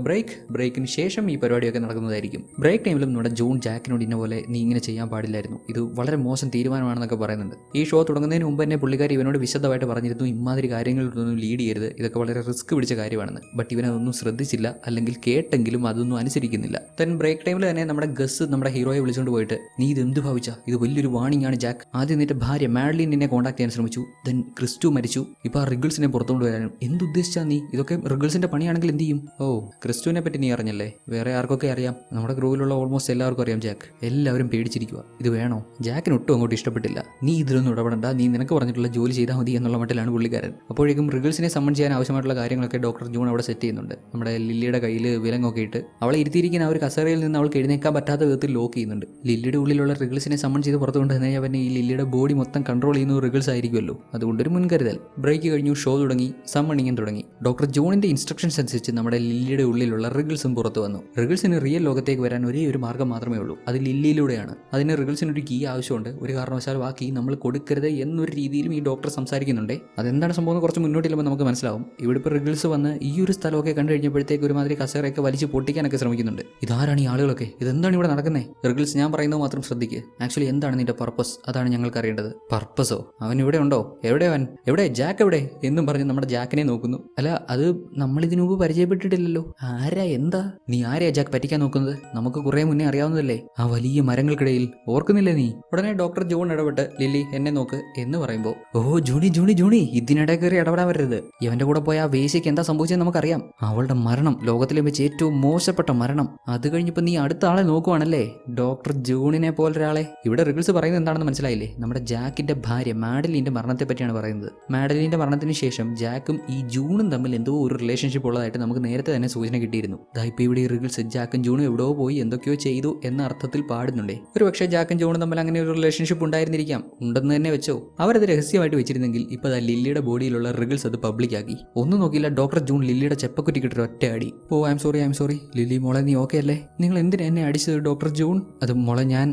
ബ്രേക്കിന് ശേഷം ഈ പരിപാടിയൊക്കെ നടക്കുന്നതായിരിക്കും. ബ്രേക്ക് ടൈമിലും നമ്മുടെ ജൂൺ ജാക്കിനോട് ഇന്ന പോലെ നീ ഇങ്ങനെ ചെയ്യാൻ പാടില്ലായിരുന്നു, ഇത് വളരെ മോശം തീരുമാനമാണെന്നൊക്കെ പറയുന്നുണ്ട്. ഈ ഷോ തുടങ്ങുന്നതിന് മുമ്പ് തന്നെ പുള്ളിക്കാരി ഇവനോട് വിശദമായിട്ട് പറഞ്ഞിരുന്നു ഇമാതിരി കാര്യങ്ങളിലൊന്നും ലീഡ് ചെയ്യരുത്, ഇതൊക്കെ വളരെ റിസ്ക് പിടിച്ച കാര്യമാണെന്ന്. ബട്ട് ഇവനതൊന്നും ശ്രദ്ധിച്ചില്ല, അല്ലെങ്കിൽ കേട്ടെങ്കിലും അതൊന്നും അനുസരിക്കുന്നില്ല. ദെൻ ബ്രേക്ക് ടൈമിൽ തന്നെ നമ്മുടെ ഗസ് നമ്മുടെ ഹീറോയെ വിളിച്ചുകൊണ്ട് പോയിട്ട് നീ ഇത് എന്ത് ഭാവിച്ചാ, ഇത് വലിയൊരു വാണിംഗ് ആണ് ജാക്ക്. ആദ്യം നിന്റെ ഭാര്യ മാഡ്ലിൻ നിന്നെ കോൺടാക്ട് ചെയ്യാൻ ശ്രമിച്ചു, ദെൻ ക്രിസ്റ്റു മരിച്ചു, ഇപ്പൊ ആ റിഗിൾസിനെ പുറത്തുകൊണ്ട് വരാനും എന്തുദ്ദേശിച്ചാ നീ? ഇതൊക്കെ റിഗിൾസിന്റെ പണിയാണെങ്കിൽ എന്ത് ചെയ്യും? ഓ ക്രിസ്റ്റുവിനെ പറ്റി നീ അറിഞ്ഞല്ലേ? വേറെ ആർക്കൊക്കെ അറിയാം? നമ്മുടെ ഗ്രൂപ്പിലുള്ള ഓൾമോസ്റ്റ് എല്ലാവർക്കും അറിയാം ജാക്ക്. എല്ലാവരും പേടിച്ചിരിക്കുക. ഇത് വേണോ? ജാക്കിന് ഒട്ടും അങ്ങോട്ട് ഇഷ്ടപ്പെട്ടില്ല. നീ ഇതിലൊന്നും ഇടപെടണ്ട, നീ നിനക്ക് പറഞ്ഞിട്ടുള്ള ജോലി ചെയ്താൽ മതി എന്നുള്ള മട്ടിലാണ് പുള്ളിക്കാരൻ. അപ്പോഴേക്കും റിഗിൾസിനെ സമ്മൺ ചെയ്യാൻ ആവശ്യമായിട്ടുള്ള കാര്യങ്ങളൊക്കെ ഡോക്ടർ ജൂൺ അവിടെ സെറ്റ് ചെയ്യുന്നുണ്ട്. നമ്മുടെ ലില്ലിയുടെ കയ്യിൽ വിലങ്ങൊക്കെ ഇട്ട് അവളെ ഇരുത്തിയിരിക്കുന്ന ആ ഒരു കസേരയിൽ നിന്ന് അവൾക്ക് എഴുന്നേക്കാൻ പറ്റാത്ത വിധത്തിൽ ലോക്ക് ചെയ്യുന്നുണ്ട്. ലില്ലിയുടെ ഉള്ളിലുള്ള റിഗിൾസിനെ സമ്മൺ ചെയ്ത് പുറത്തു കൊണ്ടുവന്നാൽ അവനെ ഈ ലില്ലിയുടെ ബോഡി മൊത്തം കൺട്രോൾ ചെയ്യുന്ന റിഗിൾസ് ആയിരിക്കുമല്ലോ, അതുകൊണ്ടൊരു മുൻകരുതൽ. ബ്രേക്ക് കഴിഞ്ഞു, ഷോ തുടങ്ങി, സമ്മണിങ്ങും തുടങ്ങി. ഡോക്ടർ ജോണിന്റെ ഇൻസ്ട്രക്ഷൻസ് അനുസരിച്ച് നമ്മുടെ ലില്ലിയുടെ ഉള്ളിലുള്ള റിഗിൾസും പുറത്തു വന്നു. റിഗിൾസിന് റിയൽ ലോകത്തേക്ക് വരാൻ ഒരേ ഒരു മാർഗ്ഗം മാത്രമേ ഉള്ളൂ, അത് ലില്ലിയിലൂടെയാണ്. അതിന് റിഗിൾസിന് ഒരു കീ ആവശ്യമുണ്ട്. ഒരു കാരണവശാലും ആ കീ നമ്മൾ കൊടുക്കരുത് എന്നൊരു രീതിയിലും ഈ ഡോക്ടർ സംസാരിക്കുന്നുണ്ട്. അതെന്താണ് സംഭവം കുറച്ച് മുന്നോട്ടില്ലുമ്പോൾ നമുക്ക് മനസ്സിലാവും. ഇവിടെ ഇപ്പോൾ റിഗിൾസ് വന്ന് ഈ ഒരു സ്ഥലമൊക്കെ കണ്ടു കഴിഞ്ഞപ്പോഴത്തേക്ക് ഒരുമാതിരി കസേരയൊക്കെ വലിച്ച് പൊട്ടിക്കാനൊക്കെ ശ്രമിക്കുന്നുണ്ട്. ഇതാരാണ് ഈ ആളുകളൊക്കെ? ഇതെന്താണ് ഇവിടെ നടക്കുന്നത്? റിഗിൾസ് ഞാൻ പറയുന്നത് മാത്രം ശ്രദ്ധിക്കുക. ആക്ച്വലി എന്താണ് നിന്റെ പർപ്പസ്? അതാണ് ഞങ്ങൾക്ക് അറിയേണ്ടത്. പർപ്പസോ? അവൻ ഇവിടെ ഉണ്ടോ? എവിടെ അവൻ? എവിടെ ജാക്ക്? എവിടെ എന്നും പറഞ്ഞ് നമ്മുടെ ജാക്കിനെ നോക്കുന്നു. അല്ല അത് നമ്മളിതിനു മുമ്പ് പരിചയപ്പെട്ടിട്ടില്ലല്ലോ. ആരാ? എന്താ നീ ആരെയാ ജാക്ക് പറ്റിക്കാൻ നോക്കുന്നത്? നമുക്ക് കുറെ മുന്നേ അറിയാവുന്നതല്ലേ, ആ വലിയ മരങ്ങൾക്കിടയിൽ. ഓർക്കുന്നില്ലേ നീ? ഉടനെ ഡോക്ടർ ജോൺ ഇടപെട്ട് ലില്ലി എന്നെ നോക്ക് എന്ന് പറയുമ്പോൾ ഓ ജൂണി ഇതിനിടെ കയറി ഇടപെടാൻ വരരുത്. ഇവന്റെ കൂടെ പോയ ആ വേശ്യക്ക് എന്താ സംഭവിച്ചതെന്ന് നമുക്കറിയാം. അവളുടെ മരണം ലോകത്തിലെ വെച്ച് ഏറ്റവും മോശപ്പെട്ട മരണം. അത് കഴിഞ്ഞപ്പോൾ നീ അടുത്ത ആളെ നോക്കുവാണല്ലേ? ഡോക്ടർ ജൂണിനെ പോലൊരാളെ. ഇവിടെ റിഗിൾസ് പറയുന്നത് എന്താണെന്ന് മനസ്സിലായില്ലേ? നമ്മുടെ ജാക്കിന്റെ ഭാര്യ മാഡലിന്റെ മരണത്തെ പറ്റിയാണ് പറയുന്നത്. മാഡലിന്റെ മരണത്തിന് ശേഷം ജാക്കും ഈ ജൂണും തമ്മിൽ എന്തോ ഒരു റിലേഷൻഷിപ്പ് ഉള്ളതായിട്ട് നമുക്ക് നേരത്തെ തന്നെ സൂചന കിട്ടിയിരുന്നു. ഇപ്പൊ ഇവിടെ റിഗിൾസ് ജാക്കും ജൂണും എവിടെയോ പോയി എന്തൊക്കെയോ ചെയ്തു എന്ന അർത്ഥത്തിൽ പാടുന്നുണ്ടേ. ഒരു പക്ഷേ ജാക്കും ജൂണും തമ്മിൽ അങ്ങനെ ഒരു റിലേഷൻഷിപ്പ് ഉണ്ടായിരുന്നിരിക്കാം, ഉണ്ടെന്ന് തന്നെ വെച്ചോ. അവരത് രഹസ്യമായിട്ട് വെച്ചിരുന്നെങ്കിൽ ഇപ്പൊ ലില്ലിയുടെ ബോഡിയിലുള്ള റിഗിൾസ് അത് പബ്ലിക്കാക്കി. ഒന്നും നോക്കിയില്ല ഡോക്ടർ ജൂൺ ലില്ലിയുടെ ചെപ്പക്കുറ്റിക്കിട്ടൊരു ഒറ്റ അടി. ഓ ഐ എം സോറി ലില്ലി മോളെ, നീ ഓക്കെ അല്ലേ? നിങ്ങൾ എന്തിനാ എന്നെ അടിച്ചത് ഡോക്ടർ ജൂൺ? അത് മോളെ ഞാൻ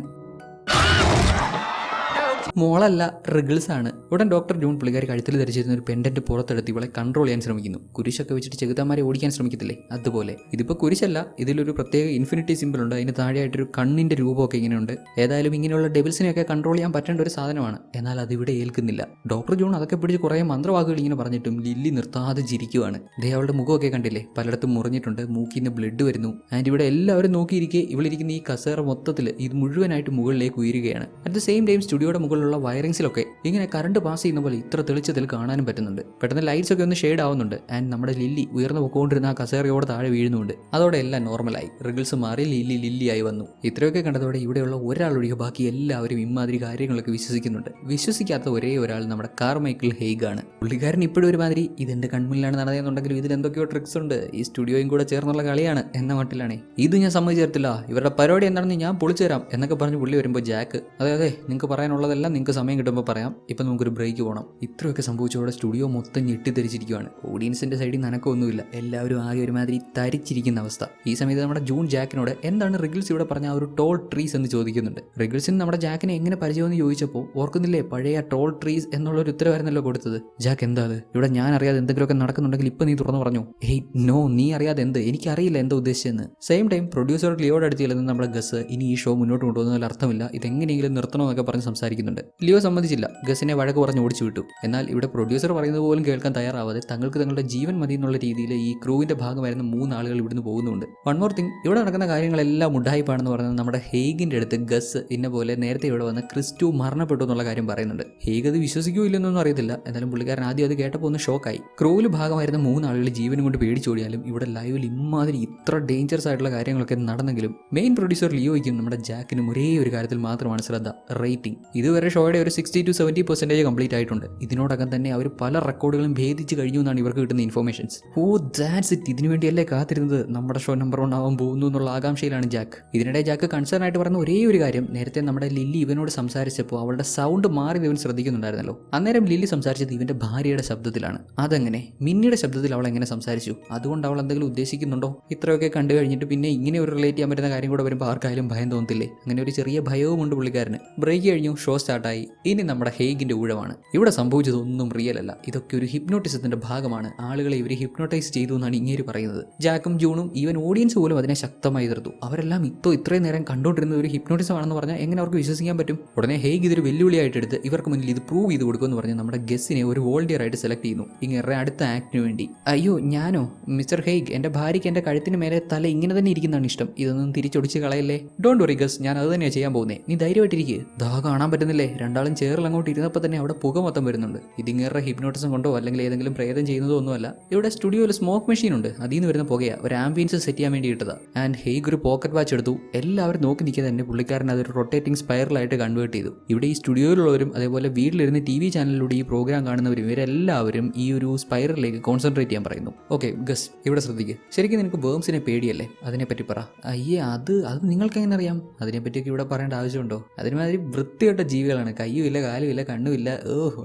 മോളല്ല റിഗിൾസ് ആണ്. ഉടൻ ഡോക്ടർ ജൂൺ പുള്ളിക്കാരി കഴുത്തിൽ ധരിച്ചിരുന്ന ഒരു പെൻഡന്റ് പുറത്തെടുത്ത് ഇവളെ കൺട്രോൾ ചെയ്യാൻ ശ്രമിക്കുന്നു. കുരിശൊക്കെ വെച്ചിട്ട് ചെകുത്താന്മാരെ ഓടിക്കാൻ ശ്രമിക്കത്തില്ലേ, അതുപോലെ. ഇതിപ്പോൾ കുരിശല്ല, ഇതിലൊരു പ്രത്യേക ഇൻഫിനിറ്റി സിമ്പിൾ ഉണ്ട്. അതിന് താഴെയായിട്ടൊരു കണ്ണിന്റെ രൂപമൊക്കെ ഇങ്ങനെയുണ്ട്. ഏതായാലും ഇങ്ങനെയുള്ള ഡെവിൾസിനെയൊക്കെ കൺട്രോൾ ചെയ്യാൻ പറ്റേണ്ട ഒരു സാധനമാണ്. എന്നാൽ അതിവിടെ ഏൽക്കുന്നില്ല. ഡോക്ടർ ജൂൺ അതൊക്കെ പിടിച്ച് കുറേ മന്ത്രവാക്കുകൾ ഇങ്ങനെ പറഞ്ഞിട്ടും ലില്ലി നിർത്താതെ ചിരിക്കുവാണ്. ദേ അവളുടെ മുഖമൊക്കെ കണ്ടില്ലേ, പലയിടത്തും മുറിഞ്ഞിട്ടുണ്ട്, മൂക്കിന്ന് ബ്ലഡ് വരുന്നു. ആൻഡ് ഇവിടെ എല്ലാവരും നോക്കിയിരിക്കെ ഇവളിരിക്കുന്ന ഈ കസേര മൊത്തത്തിൽ ഇത് മുഴുവനായിട്ട് മുകളിലേക്ക് ഉയരുകയാണ്. അറ്റ് ദ സെയിം ടൈം സ്റ്റുഡിയോയുടെ മുകളിലുള്ള വയറിങ്സിലൊക്കെ ഇങ്ങനെ കറണ്ട് പാസ് ചെയ്യുന്ന പോലെ ഇത്ര തെളിച്ചത്തിൽ കാണാനും പറ്റുന്നുണ്ട്. പെട്ടെന്ന് ലൈറ്റ്സ് ഒക്കെ ഒന്ന് ഷെയ്ഡ് ആവുന്നുണ്ട്. ആൻഡ് നമ്മുടെ ലില്ലി ഉയർന്നു പോയിക്കൊണ്ടിരുന്ന ആ കസേരയോടെ താഴെ വീഴുന്നുണ്ട്. അതോടെ എല്ലാം നോർമലായി. റിഗിൾസ് മാറി ലില്ലിയായി വന്നു. ഇത്രയൊക്കെ കണ്ടതോടെ ഇവിടെയുള്ള ഒരാളൊഴികെ ബാക്കി എല്ലാവരും ഇമാതിരി കാര്യങ്ങളൊക്കെ വിശ്വസിക്കുന്നുണ്ട്. വിശ്വസിക്കാത്ത ഒരേ ഒരാൾ നമ്മുടെ കാർമൈക്കിൾ ഹെയ്ഗ് ആണ്. പുള്ളിക്കാരൻ ഇപ്പോഴും ഒരുമാതിരി ഇതെന്റെ കൺമുന്നിലാണ് നടന്നതെന്നുണ്ടെങ്കിലും ഇതിൽ എന്തൊക്കെയോ ട്രിക്സ് ഉണ്ട്, ഈ സ്റ്റുഡിയോയും കൂടെ ചേർന്നുള്ള കളിയാണ് എന്ന മട്ടിലാണ്. ഇത് ഞാൻ സമ്മതിച്ചു തരത്തില്ല, ഇവരുടെ പരിപാടി എന്താണെന്ന് ഞാൻ പൊളിച്ചു തരാം എന്നൊക്കെ പറഞ്ഞ് പുള്ളി വരുമ്പോൾ ജാക്ക് അതെ നിങ്ങൾക്ക് പറയാനുള്ളതെല്ലാം നിങ്ങൾക്ക് സമയം കിട്ടുമ്പോൾ പറയാം, ഇപ്പം നമുക്കൊരു ബ്രേക്ക് പോകണം. ഇത്രയൊക്കെ സംഭവിച്ചതോടെ സ്റ്റുഡിയോ മൊത്തം ഞെട്ടിത്തെരിച്ചിരിക്കുകയാണ്. ഓഡിയൻസിന്റെ സൈഡിൽ നനക്കൊന്നുമില്ല, എല്ലാവരും ആകെ ഒരുമാതിരി തരിച്ചിരിക്കുന്ന അവസ്ഥ. ഈ സമയത്ത് നമ്മുടെ ജൂൺ ജാക്കിനോട് എന്താണ് റിഗിൾസ് ഇവിടെ പറഞ്ഞ ആ ഒരു ടോൾ ട്രീസ് എന്ന് ചോദിക്കുന്നുണ്ട്. റിഗിൾസിന് നമ്മുടെ ജാക്കിനെ എങ്ങനെ പരിചയമെന്ന് ചോദിച്ചപ്പോൾ ഓർക്കുന്നില്ലേ, പഴയ ടോൾ ട്രീസ് എന്നുള്ളൊരു ഉത്തരവായിരുന്നല്ലോ കൊടുത്തത്. ജാക്ക് എന്താ അത്? ഇവിടെ ഞാൻ അറിയാതെ എന്തെങ്കിലുമൊക്കെ നടക്കുന്നുണ്ടെങ്കിൽ ഇപ്പം നീ തുറന്നു പറഞ്ഞു. ഹേയ് നോ, നീ അറിയാതെ എന്ത്? എനിക്കറിയില്ല എന്താ ഉദ്ദേശിച്ചെന്ന്. സെയിം ടൈം പ്രൊഡ്യൂസർ ലിയോയുടെ അടുത്ത് ചെല്ലുന്ന നമ്മുടെ ഗസ് ഇനി ഈ ഷോ മുന്നോട്ട് കൊണ്ടുപോകുന്നതിൽ അർത്ഥമില്ല, ഇതെങ്ങനെയെങ്കിലും നിർത്തണമെന്നൊക്കെ പറഞ്ഞ് സംസാരിക്കുന്നുണ്ട്. പറയുന്നുണ്ട്. ലിയോ സമ്മതിച്ചില്ല, ഗസിനെ വഴക്ക് പറഞ്ഞ് ഓടിച്ചു വിട്ടു. എന്നാൽ ഇവിടെ പ്രൊഡ്യൂസർ പറയുന്നത് പോലും കേൾക്കാൻ തയ്യാറാവാതെ തങ്ങൾക്ക് തങ്ങളുടെ ജീവൻ മതി എന്നുള്ള രീതിയിൽ ഈ ക്രൂവിന്റെ ഭാഗമായിരുന്ന 3 ആളുകൾ ഇവിടുന്ന് പോകുന്നുണ്ട്. വൺ മോർ തിങ്, ഇവിടെ നടക്കുന്ന കാര്യങ്ങളെല്ലാം ഉഡായിപ്പാണെന്ന് പറയുന്നത് നമ്മുടെ ഹേഗിന്റെ അടുത്ത് ഗസ് ഇന്ന പോലെ നേരത്തെ ഇവിടെ വന്ന ക്രിസ്റ്റു മരണപ്പെട്ടു എന്നുള്ള കാര്യം പറയുന്നുണ്ട്. ഹേഗ് അത് വിശ്വസിക്കോ ഇല്ലെന്നൊന്നും അറിയത്തില്ല. എന്നാലും പുള്ളിക്കാരൻ ആദ്യം അത് കേട്ടപ്പോൾ ഒന്ന് ഷോക്കായി. ക്രൂവിൽ ഭാഗമായിരുന്ന 3 ആളുകൾ ജീവനും കൊണ്ട് പേടിച്ചോടിയാലും ഇവിടെ ലൈവിൽ ഇമാതിരി ഇത്ര ഡേഞ്ചറസ് ആയിട്ടുള്ള കാര്യങ്ങളൊക്കെ നടന്നെങ്കിലും മെയിൻ പ്രൊഡ്യൂസർ ലിയോയ്ക്കും നമ്മുടെ ജാക്കിനും ഒരേ ഒരു കാര്യത്തിൽ മാത്രമാണ് ശ്രദ്ധ: റേറ്റിംഗ്. ഇതുവരെ ഷോയുടെ ഒരു 60 to 70% കംപ്ലീറ്റ് ആയിട്ടുണ്ട്. ഇതിനോടകം തന്നെ അവർ പല റെക്കോർഡുകളും ഭേദിച്ച് കഴിഞ്ഞു എന്നാണ് ഇവർക്ക് കിട്ടുന്ന ഇൻഫോർമേഷൻസ്. ഓ ദാറ്റ്സ് ഇറ്റ്, ഇതിനുവേണ്ടിയല്ലേ കാത്തിരുന്നത്, നമ്മുടെ ഷോ നമ്പർ 1 ആവാൻ പോകുന്നു എന്നുള്ള ആകാംക്ഷയിലാണ് ജാക്ക്. ഇതിനിടെ ജാക്ക് കൺസേൺ ആയിട്ട് പറഞ്ഞ ഒരേ ഒരു കാര്യം, നേരത്തെ നമ്മുടെ ലില്ലി ഇവനോട് സംസാരിച്ചപ്പോൾ അവളുടെ സൗണ്ട് മാറി ഇവൻ ശ്രദ്ധിക്കുന്നുണ്ടായിരുന്നല്ലോ. അന്നേരം ലില്ലി സംസാരിച്ചത് ഇവന്റെ ഭാര്യയുടെ ശബ്ദത്തിലാണ്. അതെങ്ങനെ മിന്നിയുടെ ശബ്ദത്തിൽ അവൾ എങ്ങനെ സംസാരിച്ചു? അതുകൊണ്ട് അവൾ എന്തെങ്കിലും ഉദ്ദേശിക്കുന്നുണ്ടോ? ഇത്രയൊക്കെ കണ്ടു കഴിഞ്ഞിട്ട് പിന്നെ ഇങ്ങനെ ഒരു റിലേറ്റ് ചെയ്യാൻ പറ്റുന്ന കാര്യം കൂടെ വരുമ്പോൾ ആർക്കായാലും ഭയം തോന്നത്തില്ലേ? അങ്ങനെ ഒരു ചെറിയ ഭയവും ഉണ്ട് പുള്ളിക്കാരന്. ബ്രേക്ക് കഴിഞ്ഞു, ഷോ സ്റ്റാർട്ടായി. ഇനി നമ്മുടെ ഹേഗിന്റെ ഊഴമാണ്. ഇവിടെ സംഭവിച്ചതൊന്നും റിയൽ അല്ല, ഇതൊക്കെ ഒരു ഹിപ്നോട്ടിസത്തിന്റെ ഭാഗമാണ്. ആളുകളെ ഇവർ ഹിപ്നോട്ടൈസ് ചെയ്തു എന്നാണ് ഇങ്ങേര് പറയുന്നത്. ജാക്കും ജൂണും ഈവൻ ഓഡിയൻസ് പോലും അതിനെ ശക്തമായി എതിർത്തു. അവരെല്ലാം ഇത്രയും നേരം കണ്ടുകൊണ്ടിരുന്ന ഒരു ഹിപ്നോട്ടിസം ആണെന്ന് പറഞ്ഞാൽ എങ്ങനെ അവർക്ക് വിശ്വസിക്കാൻ പറ്റും? ഉടനെ ഹേഗ് ഇതൊരു വെല്ലുവിളിയായിട്ട് എടുത്ത് ഇവർക്ക് മുന്നിൽ ഇത് പ്രൂവ് ചെയ്ത് കൊടുക്കുമെന്ന് പറഞ്ഞ് നമ്മുടെ ഗസ്സിനെ ഒരു വോളണ്ടിയർ ആയിട്ട് സെലക്ട് ചെയ്യുന്നു ഇങ്ങനെ അടുത്ത ആക്ടിന് വേണ്ടി. അയ്യോ ഞാനോ? മിസ്റ്റർ ഹേഗ്, എന്റെ ഭാര്യയ്ക്ക് എന്റെ കഴുത്തിന് മേലെ തല ഇങ്ങനെ തന്നെ ഇരിക്കുന്നതാണ് ഇഷ്ടം. ഇതൊന്നും തിരിച്ചൊടിച്ച് കളയല്ലേ. ഡോണ്ട് വറി ഗസ്, ഞാൻ അത് തന്നെയാണ് ചെയ്യാൻ പോകുന്നത്. നീ ധൈര്യമായിട്ടിരിക്കുക. ദാ കാണാൻ പറ്റുന്നില്ലേ, രണ്ടാളും ചേറിൽ അങ്ങോട്ട് ഇരുന്നപ്പോൾ തന്നെ അവിടെ പുക മൊത്തം വരുന്നുണ്ട്. ഇതിങ്ങേറെ ഹിപ്നോട്ടിസം കൊണ്ടോ അല്ലെങ്കിൽ ഏതെങ്കിലും പ്രേതം ചെയ്യുന്നതോ ഒന്നുമല്ല. ഇവിടെ സ്റ്റുഡിയോയിൽ സ്മോക്ക് മെഷീൻ ഉണ്ട്, അതിൽ നിന്ന് വരുന്ന പുകയാ. ഒരു ആംബിയൻസ് സെറ്റ് ചെയ്യാൻ വേണ്ടി ഇട്ടതാ. ആൻഡ് ഹേഗ് ഒരു പോക്കറ്റ് വാച്ച് എടുത്തു. എല്ലാവരും നോക്കി നിൽക്കുക തന്നെ പുള്ളിക്കാരൻ അതൊരു റൊട്ടേറ്റിംഗ് സ്പൈറലായിട്ട് കൺവേർട്ട് ചെയ്തു. ഇവിടെ ഈ സ്റ്റുഡിയോയിലുള്ളവരും അതേപോലെ വീട്ടിലിരുന്ന് TV ചാനലിലൂടെ ഈ പ്രോഗ്രാം കാണുന്നവരും ഇവരെല്ലാവരും ഈ ഒരു സ്പൈറലിലേക്ക് കോൺസെൻട്രേറ്റ് ചെയ്യാൻ പറയുന്നു. ഓക്കെ ഗസ്, ഇവിടെ ശ്രദ്ധിക്കുക. ശരിക്കും നിനക്ക് വേംസിനെ പേടിയല്ലേ? അതിനെപ്പറ്റി പറ. അയ്യേ അത് നിങ്ങൾക്ക് എങ്ങനെ അറിയാം? അതിനെപ്പറ്റിയൊക്കെ ഇവിടെ പറയേണ്ട ആവശ്യമുണ്ടോ? അതിനുമാതിരി വൃത്തികെട്ട ജീവികളാണ്. കയ്യുമില്ല, കാലുമില്ല, കണ്ണുമില്ല.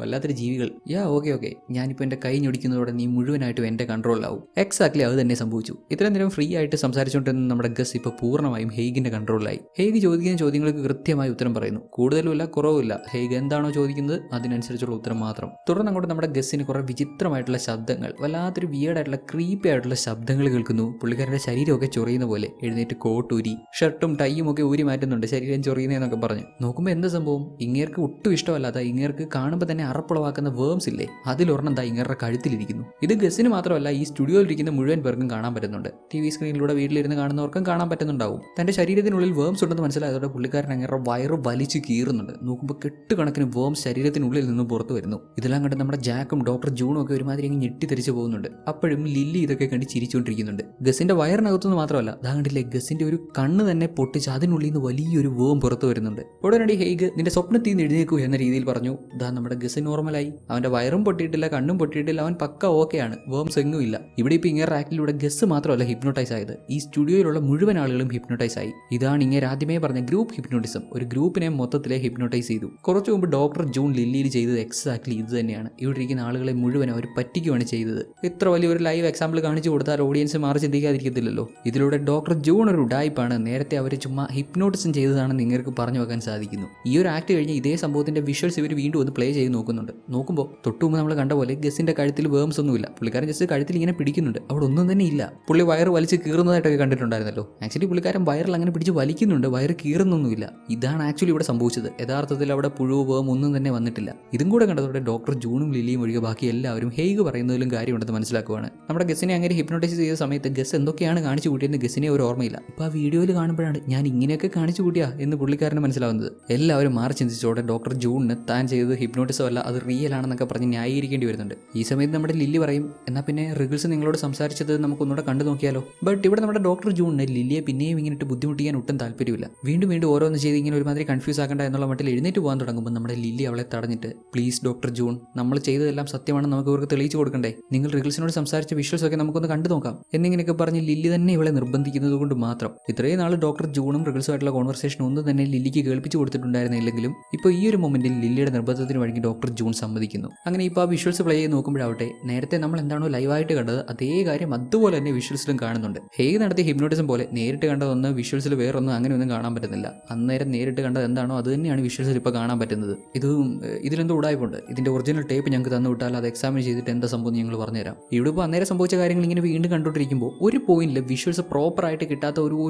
വല്ലാത്തൊരു ജീവികൾ. ഓക്കെ ഞാനിപ്പോൾ എൻ്റെ കൈ ഞൊടിക്കുന്നതോടെ നീ മുഴുവനായിട്ടും എൻ്റെ കൺട്രോളിലാവും. എക്സാക്ട്ലി അത് തന്നെ സംഭവിച്ചു. ഇത്രയും നേരം ഫ്രീ ആയിട്ട് സംസാരിച്ചുകൊണ്ടിരുന്ന നമ്മുടെ ഗസ് ഇപ്പോൾ പൂർണ്ണമായും ഹേഗിന്റെ കൺട്രോളിലായി. ഹേഗ് ചോദിക്കുന്ന ചോദ്യങ്ങൾക്ക് കൃത്യമായി ഉത്തരം പറയുന്നു. കൂടുതലുമില്ല കുറവുമില്ല. ഹേഗ് എന്താണോ ചോദിക്കുന്നത് അതിനനുസരിച്ചുള്ള ഉത്തരം മാത്രം. തുടർന്ന് അങ്ങോട്ട് നമ്മുടെ ഗസ്സിന് കുറെ വിചിത്രമായിട്ടുള്ള ശബ്ദങ്ങൾ, വല്ലാത്തൊരു വിയേർഡായിട്ടുള്ള ക്രീപ്പി ആയിട്ടുള്ള ശബ്ദങ്ങൾ കേൾക്കുന്നു. പുള്ളിക്കാരുടെ ശരീരമൊക്കെ ചൊറിയുന്ന പോലെ. എഴുന്നേറ്റ് കോട്ടൂരി ഷർട്ടും ടൈയും ഒക്കെ ഊരി മാറ്റുന്നുണ്ട്, ശരീരം ചൊറിയുന്നതെന്നൊക്കെ പറഞ്ഞു. നോക്കുമ്പോൾ എന്താ സംഭവം? ഇങ്ങേർക്ക് ഒട്ടും ഇഷ്ടമല്ലാത്ത, ഇങ്ങേർക്ക് കാണുമ്പോൾ തന്നെ അറപ്പുളവാക്കുന്ന വേംസ് ഇല്ലേ, അതിലൊരെണ്ണം എന്താ ഇങ്ങേരുടെ കഴുത്തിലിരിക്കുന്നു. ഇത് ഗസ്സിന് മാത്രമല്ല ഈ സ്റ്റുഡിയോയിൽ ഇരിക്കുന്ന മുഴുവൻ പേർക്കും കാണാൻ പറ്റുന്നുണ്ട്. TV സ്ക്രീനിലൂടെ വീട്ടിലിരുന്ന് കാണുന്നവർക്കും കാണാൻ പറ്റുന്നുണ്ടാവും. തന്റെ ശരീരത്തിനുള്ളിൽ വേംസ് ഉണ്ടെന്ന് മനസ്സിലായതോടെ പുള്ളിക്കാരൻ അങ്ങനെ വയറ് വലിച്ചു കീറുന്നുണ്ട്. നോക്കുമ്പോൾ കെട്ടുകണക്കിന് വേംസ് ശരീരത്തിനുള്ളിൽ നിന്ന് പുറത്തു വരുന്നു. ഇതെല്ലാം കണ്ട് നമ്മുടെ ജാക്കും ഡോക്ടർ ജൂണും ഒക്കെ ഒരുമാതിരി അങ്ങ് ഞെട്ടിത്തെറിച്ച് പോകുന്നുണ്ട്. അപ്പോഴും ലില്ലി ഇതൊക്കെ കണ്ട് ചിരിച്ചുകൊണ്ടിരിക്കുന്നുണ്ട്. ഗസിന്റെ വയറിനകത്തുനിന്ന് മാത്രമല്ല, ദാ കണ്ടില്ലേ ഗസിന്റെ ഒരു കണ്ണ് തന്നെ പൊട്ടിച്ച് അതിനുള്ളിൽ നിന്ന് വലിയൊരു വേം പുറത്തു വരുന്നുണ്ട്. ഉടനടി ഹേഗ് നിന്റെ സ്വപ്നത്തിൽ നിന്ന് എഴുന്നേക്കൂ എന്ന രീതിയിൽ പറഞ്ഞു. ദാ നമ്മുടെ ഗസ് നോർമലായി. അവന്റെ വയറും പൊട്ടിയിട്ടില്ല, കണ്ണും പൊട്ടിയിട്ടില്ല, അവൻ പക്ക ഓക്കെയാണ്. വേംസ് എങ്ങും ഇല്ല. ഇവിടെ ഇപ്പോൾ ഇങ്ങനെ ആക്ടിലൂടെ ഗസ് മാത്രമല്ല ഹിപ്നോട്ടൈസ് ആയത്, ഈ സ്റ്റുഡിയോയിലുള്ള മുഴുവൻ ആളുകളും ഹിപ്നോട്ടൈസ് ആയി. ഇതാണ് ഇങ്ങനെ ആദ്യമേ പറഞ്ഞ ഗ്രൂപ്പ് ഹിപ്നോട്ടിസം. ഒരു ഗ്രൂപ്പിനെ മൊത്തത്തിലെ ഹിപ്നോട്ടൈസ് ചെയ്തു. കുറച്ചു മുമ്പ് ഡോക്ടർ ജൂൺ ലില്ലിയിൽ ചെയ്തത് എക്സാക്ട്ലി ഇത് തന്നെയാണ്. ഇവിടെ ഇരിക്കുന്ന ആളുകളെ മുഴുവൻ അവർ പറ്റിക്കുകയാണ് ചെയ്തത്. ഇത്ര വലിയൊരു ലൈവ് എക്സാമ്പിൾ കാണിച്ചു കൊടുത്താൽ ഓഡിയൻസ് മാറി ചിന്തിക്കാതിരിക്കത്തില്ലല്ലോ. ഇതിലൂടെ ഡോക്ടർ ജൂൺ ഒരു ഉഡായിപ്പാണ്, നേരത്തെ അവർ ചുമ്മാ ഹിപ്നോട്ടിസം ചെയ്തതാണെന്ന് നിങ്ങൾക്ക് പറഞ്ഞു വെക്കാൻ സാധിക്കുന്നു. ഈ ഒരു ആക്ട് കഴിഞ്ഞ് ഇതേ സംഭവത്തിന്റെ വിഷ്വൽസ് ഇവർ വീണ്ടും ഒന്ന് പ്ലേ ചെയ്ത് നോക്കുന്നുണ്ട്. നോക്കുമ്പോൾ തൊട്ടുമുമ്പ് നമ്മൾ കണ്ട പോലെ ഗസിന്റെ കഴുത്തിൽ വേംസ് ഒന്നുമില്ല. പുള്ളിക്കാരൻ ജസ്റ്റ് കഴുത്തിൽ ഇങ്ങനെ പിടിക്കുന്നുണ്ട്, അവിടെ ഒന്നും തന്നെ ഇല്ല. പുള്ളി വയറ് വലിച്ച് കീറുന്നതായിട്ടൊക്കെ കണ്ടിട്ടുണ്ടായിരുന്നല്ലോ. ആക്ച്വലി പുള്ളിക്കാരൻ വയറിൽ അങ്ങനെ പിടിച്ച് വലിക്കുന്നുണ്ട്, വയറ് കീറുന്നൊന്നുമില്ല. ഇതാണ് ആക്ച്വലി ഇവിടെ സംഭവിച്ചത്. യഥാർത്ഥത്തിൽ അവിടെ പുഴു വേം ഒന്നും തന്നെ വന്നിട്ടില്ല. ഇതും കൂടെ കണ്ടതോടെ ഡോക്ടർ ജൂണും ലില്ലിയും ഒഴികെ ബാക്കി എല്ലാവരും ഹേഗ് പറയുന്നതിലും കാര്യമുണ്ടെന്ന് മനസ്സിലാക്കുവാണ്. നമ്മുടെ ഗസിനെ അങ്ങനെ ഹിപ്നോട്ടൈസ് ചെയ്ത സമയത്ത് ഗസ് എന്തൊക്കെയാണ് കാണിച്ചു കൂട്ടിയെന്ന് ഗസിനെ ഒരു ഓർമ്മയില്ല. ഇപ്പോൾ ആ വീഡിയോയിൽ കാണുമ്പോഴാണ് ഞാൻ ഇങ്ങനെയൊക്കെ കാണിച്ചു കൂട്ടിയാ എന്ന് പുള്ളിക്കാരന് മനസ്സിലാവുന്നത്. എല്ലാവരും മാറി ചിന്തിച്ചോടെ ഡോക്ടർ ജൂണിന് താൻ ചെയ്തത് ഹിപ്നോട്ടിസം അല്ല, അത് റിയൽ ആണെന്നൊക്കെ പറഞ്ഞ് ന്യായീകരിക്കേണ്ടി വരുന്നുണ്ട്. ഈ സമയത്ത് നമ്മുടെ ലില്ലി പറയും, എന്നാൽ പിന്നെ റിഗിൾസ് നിങ്ങളോട് സംസാരിച്ചത് നമുക്കൊന്നുകൂടെ കണ്ടു നോക്കിയാലോ. ബട്ട് ഇവിടെ നമ്മുടെ ഡോക്ടർ ജൂണിന് ലില്ലിയെ പിന്നെയും ഇങ്ങനെ ബുദ്ധിമുട്ടിക്കാൻ ഒട്ടും താല്പര്യമില്ല. വീണ്ടും ഓരോന്ന് ചെയ്ത് ഇങ്ങനെ ഒരുമാതിരി കൺഫ്യൂസ് ആക്കണ്ട എന്നുള്ള മട്ടിൽ എഴുന്നേറ്റ് പോകാൻ തുടങ്ങുമ്പോൾ നമ്മുടെ ലില്ലി അവളെ തടഞ്ഞിട്ട്, പ്ലീസ് ഡോക്ടർ ജൂൺ, നമ്മൾ ചെയ്തതെല്ലാം സത്യമാണെന്ന് നമുക്ക് ഇവർക്ക് തെളിയിച്ചു കൊടുക്കണ്ടേ. നിങ്ങൾ റിഗിൾസിനോട് സംസാരിച്ച വിഷ്വൽസ് ഒക്കെ നമുക്കൊന്ന് കണ്ടു നോക്കാം എന്നിങ്ങനെയൊക്കെ പറഞ്ഞ് ലില്ലി തന്നെ ഇവളെ നിർബന്ധിക്കുന്നത് കൊണ്ട് മാത്രം ഇത്രയും നാൾ ഡോക്ടർ ജൂണും റിഗിൾസുമായിട്ടുള്ള കോൺവെർസേഷൻ ഒന്നും തന്നെ ലില്ലിക്ക് കേൾപ്പിച്ചു കൊടുത്തിട്ടുണ്ടായിരുന്നില്ലെങ്കിലും ഇപ്പോൾ ഈ ഒരു മൊമെന്റിൽ ലില്ലിയുടെ നിർബന്ധത്തിന് വഴങ്ങി ഡോക്ടർ ജൂൺ സമ്മതിക്കുന്നു. അങ്ങനെ ഇപ്പോൾ ആ വിഷ്വൽസ് പ്ലേ ചെയ്ത് നോക്കുമ്പോഴാവട്ടെ നേരത്തെ നമ്മൾ എന്താണോ ലൈവായിട്ട് കണ്ടത് അതേ കാര്യം അതുപോലെ തന്നെ വിഷ്വൽസിലും കാണുന്നുണ്ട്. ഹേഗ് നടത്തിയ ഹിപ്നോട്ടിസം പോലെ നേരിട്ട് കണ്ടതൊന്ന് വിഷ്വൽസിൽ വേറൊന്നും അങ്ങനെയൊന്നും കാണാൻ പറ്റുന്നില്ല. അന്നേരം നേരിട്ട് കണ്ടത് എന്താണോ അത് തന്നെയാണ് വിഷ്വൽസിൽ ഇപ്പോൾ കാണാൻ പറ്റുന്നത്. ഇതിലെന്തോ ഉടായ്പുണ്ട്. ഇതിന്റെ ഒറിജിനൽ ടേപ്പ് ഞങ്ങൾക്ക് തന്നു വിട്ടാൽ അത് എക്സാമിൻ ചെയ്തിട്ട് എന്താ സംഭവം ഞങ്ങൾ പറഞ്ഞുതരാം. ഇവിടെ ഇപ്പോൾ അന്നേരം സംഭവിച്ച കാര്യങ്ങൾ ഇങ്ങനെ വീണ്ടും കണ്ടുകൊണ്ടിരിക്കുമ്പോൾ ഒരു പോയിന്റിൽ വിഷ്വൽസ് പ്രോപ്പറായിട്ട് കിട്ടാത്ത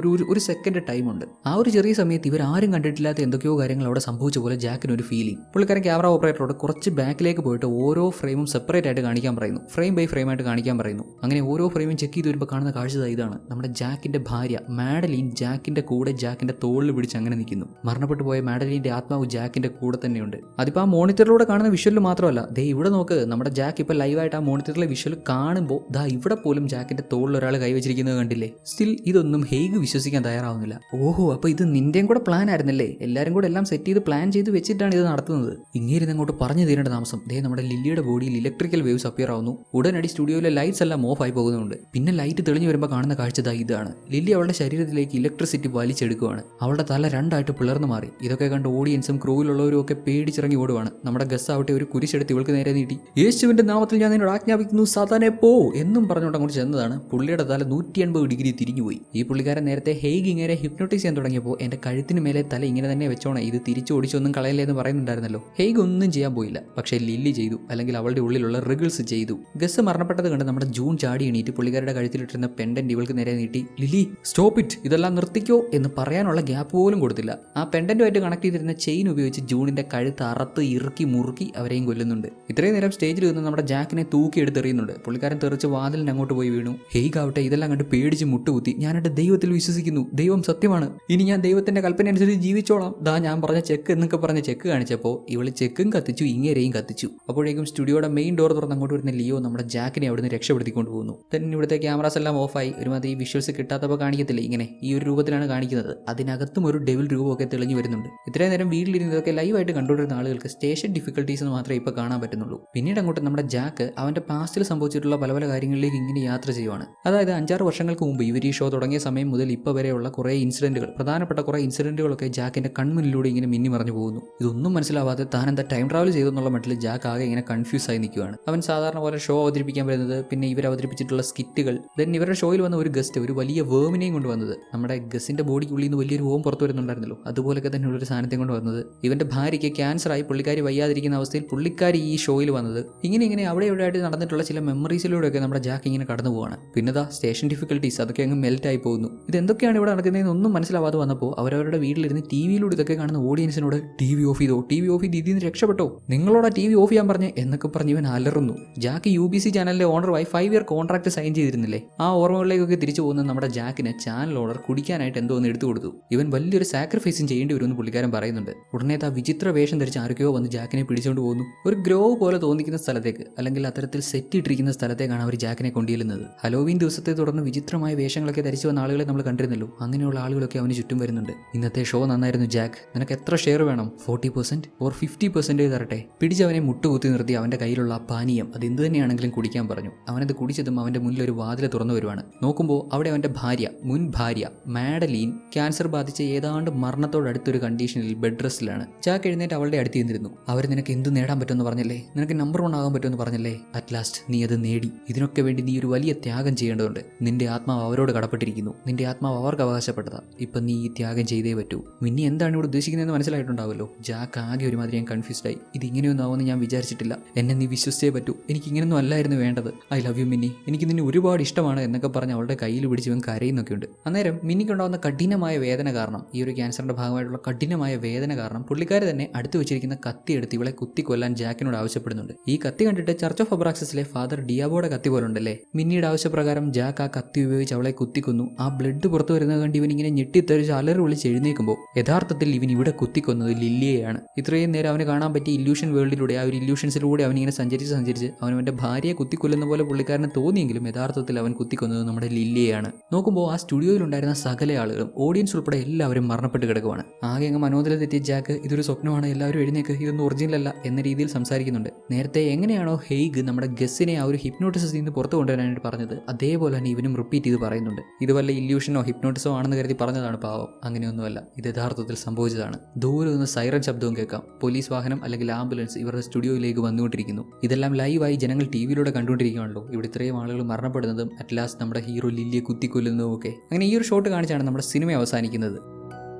ഒരു സെക്കൻഡ് ടൈമുണ്ട്. ആ ഒരു ചെറിയ സമയത്ത് ഇവരാരും കണ്ടിട്ടില്ലാത്ത എന്തൊക്കെയോ കാര്യങ്ങൾ അവിടെ സംഭവിച്ച പോലെ പോലെ ജാക്കിന് ഒരു ഫീലിംഗ്. പുള്ളിക്കാരൻ ക്യാമറ ഓപ്പറേറ്ററോട് കുറച്ച് ബാക്കിലേക്ക് പോയിട്ട് ഓരോ ഫ്രെയിമും സെപ്പറേറ്റ് ആയിട്ട് കാണിക്കാൻ പറയുന്നു, ഫ്രെയിം ബൈ ഫ്രെയിം ആയിട്ട് കാണിക്കാൻ പറയുന്നു. അങ്ങനെ ഓരോ ഫ്രെയിമും ചെക്ക് ചെയ്ത് വരുമ്പോൾ കാണുന്ന കാഴ്ച ഇതാണ്. നമ്മുടെ ജാക്കിന്റെ ഭാര്യ മാഡലീൻ ജാക്കിന്റെ കൂടെ ജാക്കിന്റെ തോളിൽ പിടിച്ച് അങ്ങനെ നിൽക്കുന്നു. മരണപ്പെട്ടു പോയ മാഡലീന്റെ ആത്മാവ് ജാക്കിന്റെ കൂടെ തന്നെയുണ്ട്. അതിപ്പോൾ ആ മോണിറ്ററിലൂടെ കാണുന്ന വിഷ്വലിൽ മാത്രമല്ല, ദേ ഇവിടെ നോക്ക്, നമ്മുടെ ജാക്ക് ഇപ്പോൾ ലൈവായിട്ട് ആ മോണിറ്ററിലെ വിഷ്വൽ കാണുമ്പോൾ ദാ ഇവിടെ പോലും ജാക്കിന്റെ തോളിൽ ഒരാൾ കൈവച്ചിരിക്കുന്നത് കണ്ടില്ലേ. സ്റ്റിൽ ഇതൊന്നും ഹെയ്ഗ് വിശ്വസിക്കാൻ തയ്യാറാവുന്നില്ല. ഓഹോ, അപ്പോൾ ഇത് നിന്റെയും കൂടെ പ്ലാൻ ആയിരുന്നല്ലേ, എല്ലാവരും കൂടെ എല്ലാം സെറ്റ് ചെയ്ത് പ്ലാൻ ചെയ്ത് വെച്ചിട്ടാണ് ഇത് നടത്തുന്നത്. ഇങ്ങനെ അങ്ങോട്ട് പറഞ്ഞു തീരേണ്ട താമസം ദേ നമ്മുടെ ലില്ലിയുടെ ബോഡിയിൽ ഇലക്ട്രിക്കൽ വേവ്സ് അപ്പിയർ ആവുന്നു. ഉടനടി സ്റ്റുഡിയോയിലെ ലൈറ്റ്സ് എല്ലാം ഓഫ് ആയി പോകുന്നുണ്ട്. പിന്നെ ലൈറ്റ് തെളിഞ്ഞു വരുമ്പോൾ കാണുന്ന കാഴ്ച ഇതാണ്. ലില്ലി അവളുടെ ശരീരത്തിലേക്ക് ഇലക്ട്രിസിറ്റി വലിച്ചെടുക്കുകയാണ്. അവളുടെ തല രണ്ടായിട്ട് പിളർന്നു മാറി. ഇതൊക്കെ കണ്ട് ഓഡിയൻസും ക്രൂവിലുള്ളവരും ഒക്കെ പേടിച്ചിറങ്ങി ഓടുവാണ്. നമ്മുടെ ഗസ് ആവട്ടെ ഒരു കുരിശെടുത്ത് ഇവൾക്ക് നേരെ നീട്ടി, യേശുവിന്റെ നാമത്തിൽ ഞാൻ നിന്നോട് ആജ്ഞാപിക്കുന്നു, സാത്താനെ പോ എന്നും പറഞ്ഞുകൊണ്ട് അങ്ങോട്ട് ചെന്നതാണ്. പുള്ളിയുടെ തല 180 ഡിഗ്രി തിരിഞ്ഞുപോയി. ഈ പുള്ളിക്കാരൻ നേരത്തെ ഹെയ്ഗ് ഇങ്ങനെ ഹിപ്നോട്ടൈസ് ചെയ്യാൻ തുടങ്ങിയപ്പോൾ എന്റെ കഴുത്തിന് മേലെ തല ഇങ്ങനെ തന്നെ വെച്ചോണേ, ഇത് തിരിച്ചു ഓടിച്ചൊന്നും കളയല്ലേ എന്ന് പറയുന്നുണ്ടായിരുന്നല്ലോ. ഹെയ്ഗ് ഒന്നും ചെയ്യാൻ പോയില്ല, പക്ഷേ ലില്ലി ചെയ്തു, അല്ലെങ്കിൽ അവളുടെ ഉള്ളിലുള്ള റിഗിൾസ് ചെയ്തു. ഗസ് മരണപ്പെട്ടത് കണ്ട് നമ്മുടെ ജൂൺ ചാടി എണീറ്റ് പുള്ളിക്കാരുടെ കഴുത്തിലിട്ടിരുന്ന പെൻഡന്റ് ഇവൾക്ക് നേരെ നീട്ടി, ലില്ലി സ്റ്റോപ്പ് ഇറ്റ്, ഇതെല്ലാം നിർത്തിക്കോ എന്ന് പറയാനുള്ള ഗ്യാപ്പ് പോലും കൊടുത്തില്ല. ആ പെൻഡന്റുമായിട്ട് കണക്ട് ചെയ്തിരുന്ന ചെയിൻ ഉപയോഗിച്ച് ജൂണിന്റെ കഴുത്ത് അറത്ത് ഇറുക്കി മുറുക്കി അവരെയും കൊല്ലുന്നുണ്ട്. ഇത്രയും നേരം സ്റ്റേജിൽ നിന്ന് നമ്മുടെ ജാക്കിനെ തൂക്കി എടുത്തെറിയുന്നുണ്ട്. പുള്ളിക്കാരൻ തെറിച്ച് വാതിലിന് അങ്ങോട്ട് പോയി വീണു. ഹെയ്ഗ് ആവട്ടെ ഇതെല്ലാം കണ്ട് പേടിച്ച് മുട്ടുകുത്തി, ഞാൻ എന്റെ ദൈവത്തിൽ വിശ്വസിക്കുന്നു, ദൈവം സത്യമാണ്, ഇനി ഞാൻ ദൈവത്തിന്റെ കൽപ്പന അനുസരിച്ച് ജീവിച്ചോളാം, ദാ ഞാൻ പറഞ്ഞ ചെക്ക് എന്നൊക്കെ പറഞ്ഞ് ചെക്ക് കാണിച്ചപ്പോൾ ഇവള് ചെക്കും കത്തിച്ചു ഇങ്ങേരെയും കത്തിച്ചു. അപ്പോഴേക്കും സ്റ്റുഡിയോയുടെ മെയിൻ ഡോർ തുറന്ന് അങ്ങോട്ട് വരുന്ന ലിയോ നമ്മുടെ ജാക്കിനെ അവിടുന്ന് രക്ഷപ്പെടുത്തിക്കൊണ്ട് പോകുന്നു. തന്നെ ഇവിടുത്തെ ക്യാമറാസ് എല്ലാം ഓഫായി. ഒരുമാതിരി വിഷ്വൽസ് കിട്ടാത്തപ്പോൾ കാണിക്കത്തില്ല, ഇങ്ങനെ ഈ ഒരു രൂപത്തിലാണ് കാണിക്കുന്നത്. അതിനകത്തും ഒരു ഡെവിൽ രൂപമൊക്കെ തെളിഞ്ഞു വരുന്നുണ്ട്. ഇത്രയും നേരം വീട്ടിലിരുന്നതൊക്കെ ലൈവായിട്ട് കണ്ടുകൊണ്ടിരുന്ന ആളുകൾക്ക് സ്റ്റേഷൻ ഡിഫിക്കൽട്ടീസ് എന്ന് മാത്രമേ ഇപ്പോൾ കാണാൻ പറ്റുന്നുള്ളൂ. പിന്നീട് അങ്ങോട്ട് നമ്മുടെ ജാക്ക് അവന്റെ പാസ്റ്റിൽ സംഭവിച്ചിട്ടുള്ള പല പല കാര്യങ്ങളിലേക്ക് ഇങ്ങനെ യാത്ര ചെയ്യുവാണ്. അതായത് 5-6 വർഷങ്ങൾക്ക് മുമ്പ് ഇവർ ഈ ഷോ തുടങ്ങിയ സമയം മുതൽ ഇപ്പോൾ വരെയുള്ള കുറേ ഇൻസിഡന്റുകൾ, പ്രധാനപ്പെട്ട കുറേ ഇൻസിഡന്റുകളൊക്കെ ജാക്കിന്റെ കൺമുന്നിലൂടെ ഇങ്ങനെ മിന്നി മറിഞ്ഞു പോകുന്നു. ഇതൊന്നും മനസ്സിലാവാതെ താൻ എന്താ ടൈം ട്രാവൽ ചെയ്തെന്നുള്ള മട്ടിൽ ജാക്ക് ആകെ ഇങ്ങനെ കൺഫ്യൂസ് ആയി നിൽക്കുകയാണ്. അവൻ സാധാരണ പോലെ ഷോ അവതരിപ്പിക്കാൻ വരുന്നത്, പിന്നെ ഇവർ അവതരിപ്പിച്ചിട്ടുള്ള സ്കിറ്റുകൾ, ദെൻ ഇവരുടെ ഷോയിൽ വന്ന ഒരു ഗസ്റ്റ് ഒരു വലിയ വേമിനെയും കൊണ്ട് വന്നത്, നമ്മുടെ ഗസിന്റെ ബോഡിക്കുള്ളിൽ നിന്ന് വലിയൊരു ഓം പുറത്തു വരുന്നുണ്ടായിരുന്നല്ലോ, അതുപോലൊക്കെ തന്നെയുള്ളൊരു സാധനത്തെ കൊണ്ട് വന്നത്. ഇവന്റെ ഭാര്യയ്ക്ക് ക്യാൻസറായി പുള്ളിക്കാരി വയ്യാതിരിക്കുന്ന അവസ്ഥയിൽ പുള്ളിക്കാരി ഈ ഷോയിൽ വന്നത്. ഇങ്ങനെ അവിടെ എവിടെയായിട്ട് നടന്നിട്ടുള്ള ചില മെമ്മറീസിലൂടെയൊക്കെ നമ്മുടെ ജാക്ക് ഇങ്ങനെ കടന്നു പോവാണ്. പിന്നെതാ സ്റ്റേഷൻ ഡിഫിക്കൽട്ടീസ് അതൊക്കെ അങ്ങ് മെൽറ്റ് ആയി പോകുന്നു. ഇതെന്തൊക്കെയാണ് ഇവിടെ നടക്കുന്നതെന്ന് ഒന്നും മനസ്സിലാവാതെ വന്നപ്പോൾ അവരവരുടെ വീട്ടിലിരുന്ന് ടി വിയിലൂടെ ഇതൊക്കെ കാണുന്ന ഓഡിയൻസിനോട് ടി വി ഓഫ് ചെയ്തോ, ടി വി ഓഫ് ചെയ്ത് ഇതിൽ നിന്ന് രക്ഷപ്പെട്ടോ, നിങ്ങളോട് ടി വി ഓഫ് ചെയ്യാൻ പറഞ്ഞ് എന്നൊക്കെ പറഞ്ഞ് ഇവൻ അലറുന്നു. ജാക്ക് UBC ചാനലിലെ ഓണറുമായി 5 ഇയർ കോൺട്രാക്ട് സൈൻ ചെയ്തിരുന്നില്ലേ, ആ ഓർമ്മകളിലേക്കൊക്കെ തിരിച്ചു പോകുന്ന നമ്മുടെ ജാക്കിന് ചാനൽ ഓണർ കുടിക്കാനായിട്ട് എന്തോ ഒന്ന് എടുത്തു കൊടുത്തു. ഇവൻ വലിയൊരു സാക്രിഫൈസും ചെയ്യേണ്ടി വരുമെന്ന് പുള്ളിക്കാരൻ പറയുന്നുണ്ട്. ഉടനെ ആ വിചിത്ര വേഷം ധരിച്ച് ആരൊക്കെയോ വന്ന് ജാക്കിനെ പിടിച്ചുകൊണ്ട് പോകുന്നു. ഒരു ഗ്രോവ് പോലെ തോന്നിക്കുന്ന സ്ഥലത്തേക്ക്, അല്ലെങ്കിൽ അത്തരത്തിൽ സെറ്റ് ഇട്ടിരിക്കുന്ന സ്ഥലത്തേക്കാണ് അവർ ജാക്കിനെ കൊണ്ടുചെല്ലുന്നത്. ഹലോവീൻ ദിവസത്തെ തുടർന്ന് വിചിത്രമായ വേഷങ്ങളൊക്കെ ധരിച്ചു വന്ന ആളുകളെ നമ്മൾ കണ്ടിരുന്നല്ലോ, അങ്ങനെയുള്ള ആളുകളൊക്കെ അവന് ചുറ്റും വരുന്നുണ്ട്. ഇന്നത്തെ ഷോ നന്നായിരുന്നു ജാക്ക്, നിനക്ക് എത്ര ഷെയർ വേണം, 40% ഓർ 50% തരട്ടെ. പിടിച്ചവനെ മുട്ടുകുത്തി നിർത്തി അവന്റെ കയ്യിലുള്ള ആ പാനീയം അത് എന്ത് തന്നെയാണെങ്കിലും കുടിക്കാൻ പറഞ്ഞു. അവനത് കുടിച്ചതും അവന്റെ മുന്നിൽ ഒരു വാതിൽ തുറന്നു വരുവാണ്. നോക്കുമ്പോൾ അവിടെ അവന്റെ ഭാര്യ, മുൻ ഭാര്യ മാഡലീൻ, ക്യാൻസർ ബാധിച്ച ഏതാണ്ട് മരണത്തോടടുത്തൊരു കണ്ടീഷനിൽ ബെഡ് റെസ്റ്റിലാണ്. ജാക്ക് എഴുന്നേറ്റ് അവളുടെ അടുത്ത് നിന്നിരുന്നു. അവർ നിനക്ക് എന്ത് നേടാൻ പറ്റുമെന്ന് പറഞ്ഞല്ലേ, നിനക്ക് നമ്പർ 1 ആകാൻ പറ്റുമെന്ന് പറഞ്ഞല്ലേ, അറ്റ് ലാസ്റ്റ് നീ അത് നേടി. ഇതിനൊക്കെ വേണ്ടി നീ ഒരു വലിയ ത്യാഗം ചെയ്യേണ്ടതുണ്ട്. നിന്റെ ആത്മാവ് അവരോട് കടപ്പെട്ടിരിക്കുന്നു, നിന്റെ ആത്മാവ് അവർക്ക് അവകാശപ്പെട്ടതാ. ഇപ്പം നീ ഈ ത്യാഗം ചെയ്തേ പറ്റൂ. മിന്നി എന്താണ് ഇവിടെ ഉദ്ദേശിക്കുന്നതെന്ന് മനസ്സിലായിട്ടുണ്ടാവുമല്ലോ. ജാക്ക് ആകെ ഒരുമാതിരി ഞാൻ കൺഫ്യൂസ്ഡ് ആയി. ഇത് ഇങ്ങനെയൊന്നും ആവുമെന്ന് ഞാൻ വിചാരിച്ചിട്ടില്ല, എന്നെ നീ വിശ്വസിച്ചേ പറ്റൂ, എനിക്ക് ഇങ്ങനെയൊന്നും അല്ലായിരുന്നു വേണ്ടത്, ഐ ലവ് യു മിന്നി, എനിക്ക് നിന്നെ ഒരുപാട് ഇഷ്ടമാണ് എന്നൊക്കെ പറഞ്ഞ് അവളുടെ കയ്യിൽ പിടിച്ച് ഇവൻ കരയുന്നൊക്കെ ഉണ്ട്. അന്നേരം മിന്നിക്കുണ്ടാവുന്ന കഠിനമായ വേദന കാരണം, ഈ ഒരു ക്യാൻസറിന്റെ ഭാഗമായിട്ടുള്ള കഠിനമായ വേദന കാരണം പുള്ളിക്കാരി തന്നെ അടുത്ത് വെച്ചിരിക്കുന്ന കത്തി എടുത്ത് ഇവളെ കുത്തിക്കൊല്ലാൻ ജാക്കിനോട് ആവശ്യപ്പെടുന്നുണ്ട്. ഈ കത്തി കണ്ടിട്ട് ചർച്ച് ഓഫ് അബ്രാക്സിലെ ഫാദർ ഡിയാബോയുടെ കത്തി പോലെ ഉണ്ടല്ലേ. മിന്നിയുടെ ആവശ്യപ്രകാരം ജാക്ക് ആ കത്തി ഉപയോഗിച്ച് അവളെ കുത്തിക്കൊന്നു. ആ ബ്ലഡ് പുറത്തു വരുന്നത് കണ്ട് ഇവൻ ഇങ്ങനെ ഞെട്ടിത്തെറിച്ച് അലറി വിളിച്ച് എഴുന്നേൽക്കുമ്പോൾ യഥാർത്ഥത്തിൽ ഇവൻ ഇവിടെ കുത്തിക്കൊന്നത് ലില്ലിയെയാണ്. ഇത്രയും നേരം അവന് കാണാൻ പറ്റിയ ഇല്യൂഷൻ വേൾഡിലൂടെ, ആ ഒരു ഇല്യൂഷൻസിലൂടെ അവനിങ്ങനെ സഞ്ചരിച്ച് അവനവൻ്റെ ഭാര്യയെ കുത്തിക്കൊല്ലുന്ന പോലെ പുള്ളിക്കാരന് തോന്നിയെങ്കിലും യഥാർത്ഥത്തിൽ അവൻ കുത്തിക്കൊന്നത് നമ്മുടെ ലില്ലിയെയാണ്. നോക്കുമ്പോൾ ആ സ്റ്റുഡിയോയിലുണ്ടായിരുന്ന സകല ആളുകളും, ഓഡിയൻസ് ഉൾപ്പെടെ എല്ലാവരും മരണപ്പെട്ട് കിടക്കുവാണ്. ആകെ അങ്ങ് മനോദരം തെറ്റിയ ജാക്ക് ഇതൊരു സ്വപ്നമാണ്, എല്ലാവരും എഴുന്നേക്ക്, ഇതൊന്നും ഒറിജിനൽ അല്ല എന്ന രീതിയിൽ സംസാരിക്കുന്നുണ്ട്. നേരത്തെ എങ്ങനെയാണോ ഹെയ്ഗ് നമ്മുടെ ഗസ്സിനെ ആ ഒരു ഹിപ്നോട്ടിസത്തിൽ നിന്ന് പുറത്തു കൊണ്ടുവരാനായിട്ട് പറഞ്ഞത്, അതേപോലെ തന്നെ ഇവനും റിപ്പീറ്റ് ചെയ്ത് പറയുന്നുണ്ട്. ഇത് വല്ല ഇല്യൂഷനോ ഹിപ്നോട്ടിസോ ആണെന്ന് കരുതി പറഞ്ഞതാണ് പാവം. അങ്ങനെയൊന്നുമല്ല, ഇത് യഥാർത്ഥത്തിൽ സംഭവിച്ചതാണ്. ദൂരെ നിന്ന് സൈറൻ ശബ്ദവും കേൾക്കാം. പോലീസ് വാഹനം അല്ലെങ്കിൽ ആംബുലൻസ് ഇവരുടെ സ്റ്റുഡിയോയിലേക്ക് വന്നുകൊണ്ടിരിക്കുന്നു. ഇതെല്ലാം ലൈവായി ജനങ്ങൾ TV-യിലൂടെ കണ്ടുകൊണ്ടിരിക്കുകയാണല്ലോ. ഇവിടെ ഇത്രയും ആളുകൾ മരണപ്പെടുന്നതും അറ്റ് ലാസ്റ്റ് നമ്മുടെ ഹീറോ ലില്ലിയെ കുത്തിക്കൊല്ലുന്നതും ഒക്കെ. അങ്ങനെ ഈ ഒരു ഷോട്ട് കാണിച്ചാണ് നമ്മുടെ സിനിമ അവസാനിക്കുന്നത്.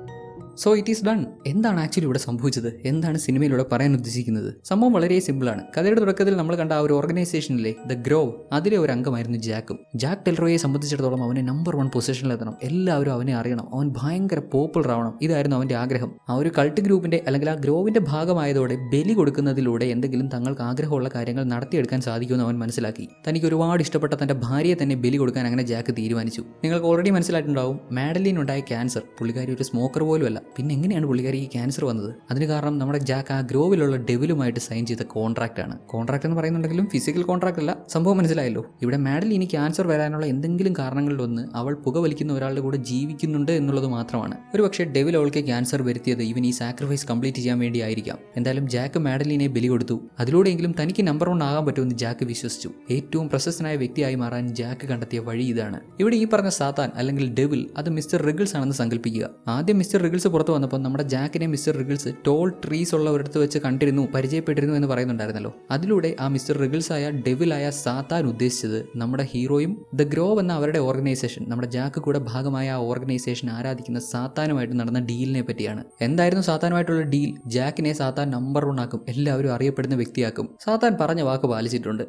So it is done. എന്താണ് ആക്ച്വലി ഇവിടെ സംഭവിച്ചത്? എന്താണ് സിനിമയിലൂടെ പറയാൻ ഉദ്ദേശിക്കുന്നത്? സംഭവം വളരെ സിമ്പിളാണ്. കഥയുടെ തുടക്കത്തിൽ നമ്മൾ കണ്ട ആ ഒരു ഓർഗനൈസേഷനിലെ ദ ഗ്രോവ്, അതിലെ ഒരു അംഗമായിരുന്നു ജാക്കും. ജാക്ക് ടെൽറോയെ സംബന്ധിച്ചിടത്തോളം അവനെ നമ്പർ 1 പൊസിഷനിലെത്തണം, എല്ലാവരും അവനെ അറിയണം, അവൻ ഭയങ്കര പോപ്പുലർ ആവണം, ഇതായിരുന്നു അവന്റെ ആഗ്രഹം. ആ ഒരു കൾട്ട് ഗ്രൂപ്പിന്റെ അല്ലെങ്കിൽ ആ ഗ്രോവിന്റെ ഭാഗമായതോടെ ബലി കൊടുക്കുന്നതിലൂടെ എന്തെങ്കിലും തങ്ങൾക്ക് ആഗ്രഹമുള്ള കാര്യങ്ങൾ നടത്തിയെടുക്കാൻ സാധിക്കുമെന്ന് അവൻ മനസ്സിലാക്കി. തനിക്ക് ഒരുപാട് ഇഷ്ടപ്പെട്ട തന്റെ ഭാര്യയെ തന്നെ ബലി കൊടുക്കാൻ അങ്ങനെ ജാക്ക് തീരുമാനിച്ചു. നിങ്ങൾക്ക് ഓൾറെഡി മനസ്സിലായിട്ടുണ്ടാവും, മാഡലിൻ ഉണ്ടായ ക്യാൻസർ. പുള്ളിക്കാരി ഒരു സ്മോക്കർ പോലും അല്ല. പിന്നെ എങ്ങനെയാണ് പുള്ളിക്കാരി ഈ ക്യാൻസർ വന്നത്? അതിന് കാരണം നമ്മുടെ ജാക്ക് ആ ഗ്രോവിലുള്ള ഡെവിലുമായിട്ട് സൈൻ ചെയ്ത കോൺട്രാക്ട് ആണ്. കോൺട്രാക്ട് എന്ന് പറയുന്നുണ്ടെങ്കിലും ഫിസിക്കൽ കോൺട്രാക്ട് അല്ല. സംഭവം മനസ്സിലായല്ലോ. ഇവിടെ മാഡലിന് ക്യാൻസർ വരാനുള്ള എന്തെങ്കിലും കാരണങ്ങളിലൊന്ന് അവൾ പുകവലിക്കുന്ന ഒരാളുടെ കൂടെ ജീവിക്കുന്നുണ്ട് എന്നുള്ളത് മാത്രമാണ്. ഒരു പക്ഷേ ഡെവിൽ അവൾക്ക് ക്യാൻസർ വരുത്തിയത് ഇവൻ ഈ സാക്രിഫൈസ് കംപ്ലീറ്റ് ചെയ്യാൻ വേണ്ടി ആയിരിക്കാം. എന്തായാലും ജാക്ക് മാഡലിനെ ബലി കൊടുത്തു. അതിലൂടെയെങ്കിലും തനിക്ക് നമ്പർ 1 ആകാൻ പറ്റുമെന്ന് ജാക്ക് വിശ്വസിച്ചു. ഏറ്റവും പ്രശസ്തനായ വ്യക്തിയായി മാറാൻ ജാക്ക് കണ്ടെത്തിയ വഴി ഇതാണ്. ഇവിടെ ഈ പറഞ്ഞ സാത്താൻ അല്ലെങ്കിൽ ഡെവിൽ അത് മിസ്റ്റർ റിഗിൾസ് ആണെന്ന് സങ്കല്പിക്കുക. ആദ്യം മിസ്റ്റർ റിഗിൾസ് പുറത്തു വന്നപ്പോൾ നമ്മുടെ ജാക്കിനെ മിസ്റ്റർ റിഗിൾസ് ടോൾ ട്രീസ് ഉള്ള ഒരിടത്ത് വെച്ച് കണ്ടിരുന്നു, പരിചയപ്പെട്ടിരുന്നു എന്ന് പറയുന്നുണ്ടായിരുന്നല്ലോ. അതിലൂടെ ആ മിസ്റ്റർ റിഗിൾസ് ആയ ഡെവിലായ സാത്താൻ ഉദ്ദേശിച്ചത് നമ്മുടെ ഹീറോയും ദ ഗ്രോവ് എന്ന അവരുടെ ഓർഗനൈസേഷൻ, നമ്മുടെ ജാക്ക് കൂടെ ഭാഗമായ ആ ഓർഗനൈസേഷൻ ആരാധിക്കുന്ന സാത്താനുമായിട്ട് നടന്ന ഡീലിനെ പറ്റിയാണ്. എന്തായിരുന്നു സാത്താനുമായിട്ടുള്ള ഡീൽ? ജാക്കിനെ സാത്താൻ നമ്പർ 1 ആക്കും, എല്ലാവരും അറിയപ്പെടുന്ന വ്യക്തിയാക്കും. സാത്താൻ പറഞ്ഞ വാക്ക് പാലിച്ചിട്ടുണ്ട്.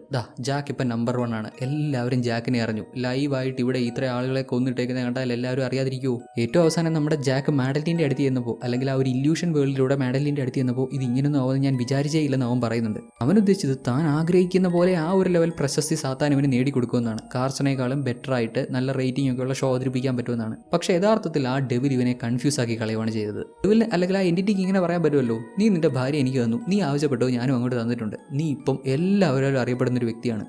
ജാക്ക് ഇപ്പം നമ്പർ 1 ആണ്. എല്ലാവരും ജാക്കിനെ അറിഞ്ഞു. ലൈവായിട്ട് ഇവിടെ ഇത്ര ആളുകളെ കൊന്നിട്ടേക്കുന്നത് കണ്ടാൽ എല്ലാവരും അറിയാതിരിക്കുമോ? ഏറ്റവും അവസാനം നമ്മുടെ ജാക്ക് മാഡലിൻ്റെ അടുത്ത് ചെന്നപ്പോൾ, അല്ലെങ്കിൽ ആ ഒരു ഇല്യൂഷൻ വേൾഡിലൂടെ മാഡലിൻ്റെ അടുത്ത് ചെന്നപ്പോൾ, ഇത് ഇങ്ങനൊന്നും ആവുമെന്ന് ഞാൻ വിചാരിച്ചേ ഇല്ലെന്ന് അവൻ പറയുന്നുണ്ട്. അവൻ ഉദ്ദേശിച്ചത് താൻ ആഗ്രഹിക്കുന്ന പോലെ ആ ഒരു ലെവൽ പ്രശസ്തി സാത്താൻ ഇവന് നേടിക്കൊടുക്കുമെന്നാണ്. കാർസനേക്കാളും ബെറ്റർ ആയിട്ട് നല്ല റേറ്റിംഗ് ഒക്കെ ഉള്ള ഷോ അവതരിപ്പിക്കാൻ പറ്റുമെന്നാണ്. പക്ഷേ യഥാർത്ഥത്തിൽ ആ ഡെവിൽ ഇവനെ കൺഫ്യൂസ് ആക്കി കളയുവാണ് ചെയ്തത്. ഡെവിൽ അല്ലെങ്കിൽ ആ എൻറ്റിറ്റിക്ക് ഇങ്ങനെ പറയാൻ പറ്റുമല്ലോ, നീ നിന്റെ ഭാര്യ എനിക്ക് തന്നു, നീ ആവശ്യപ്പെട്ടോ ഞാനും അങ്ങോട്ട് തന്നിട്ടുണ്ട്, നീ ഇപ്പം എല്ലാവരും അറിയപ്പെടുന്ന ഒരു വ്യക്തിയാണ്.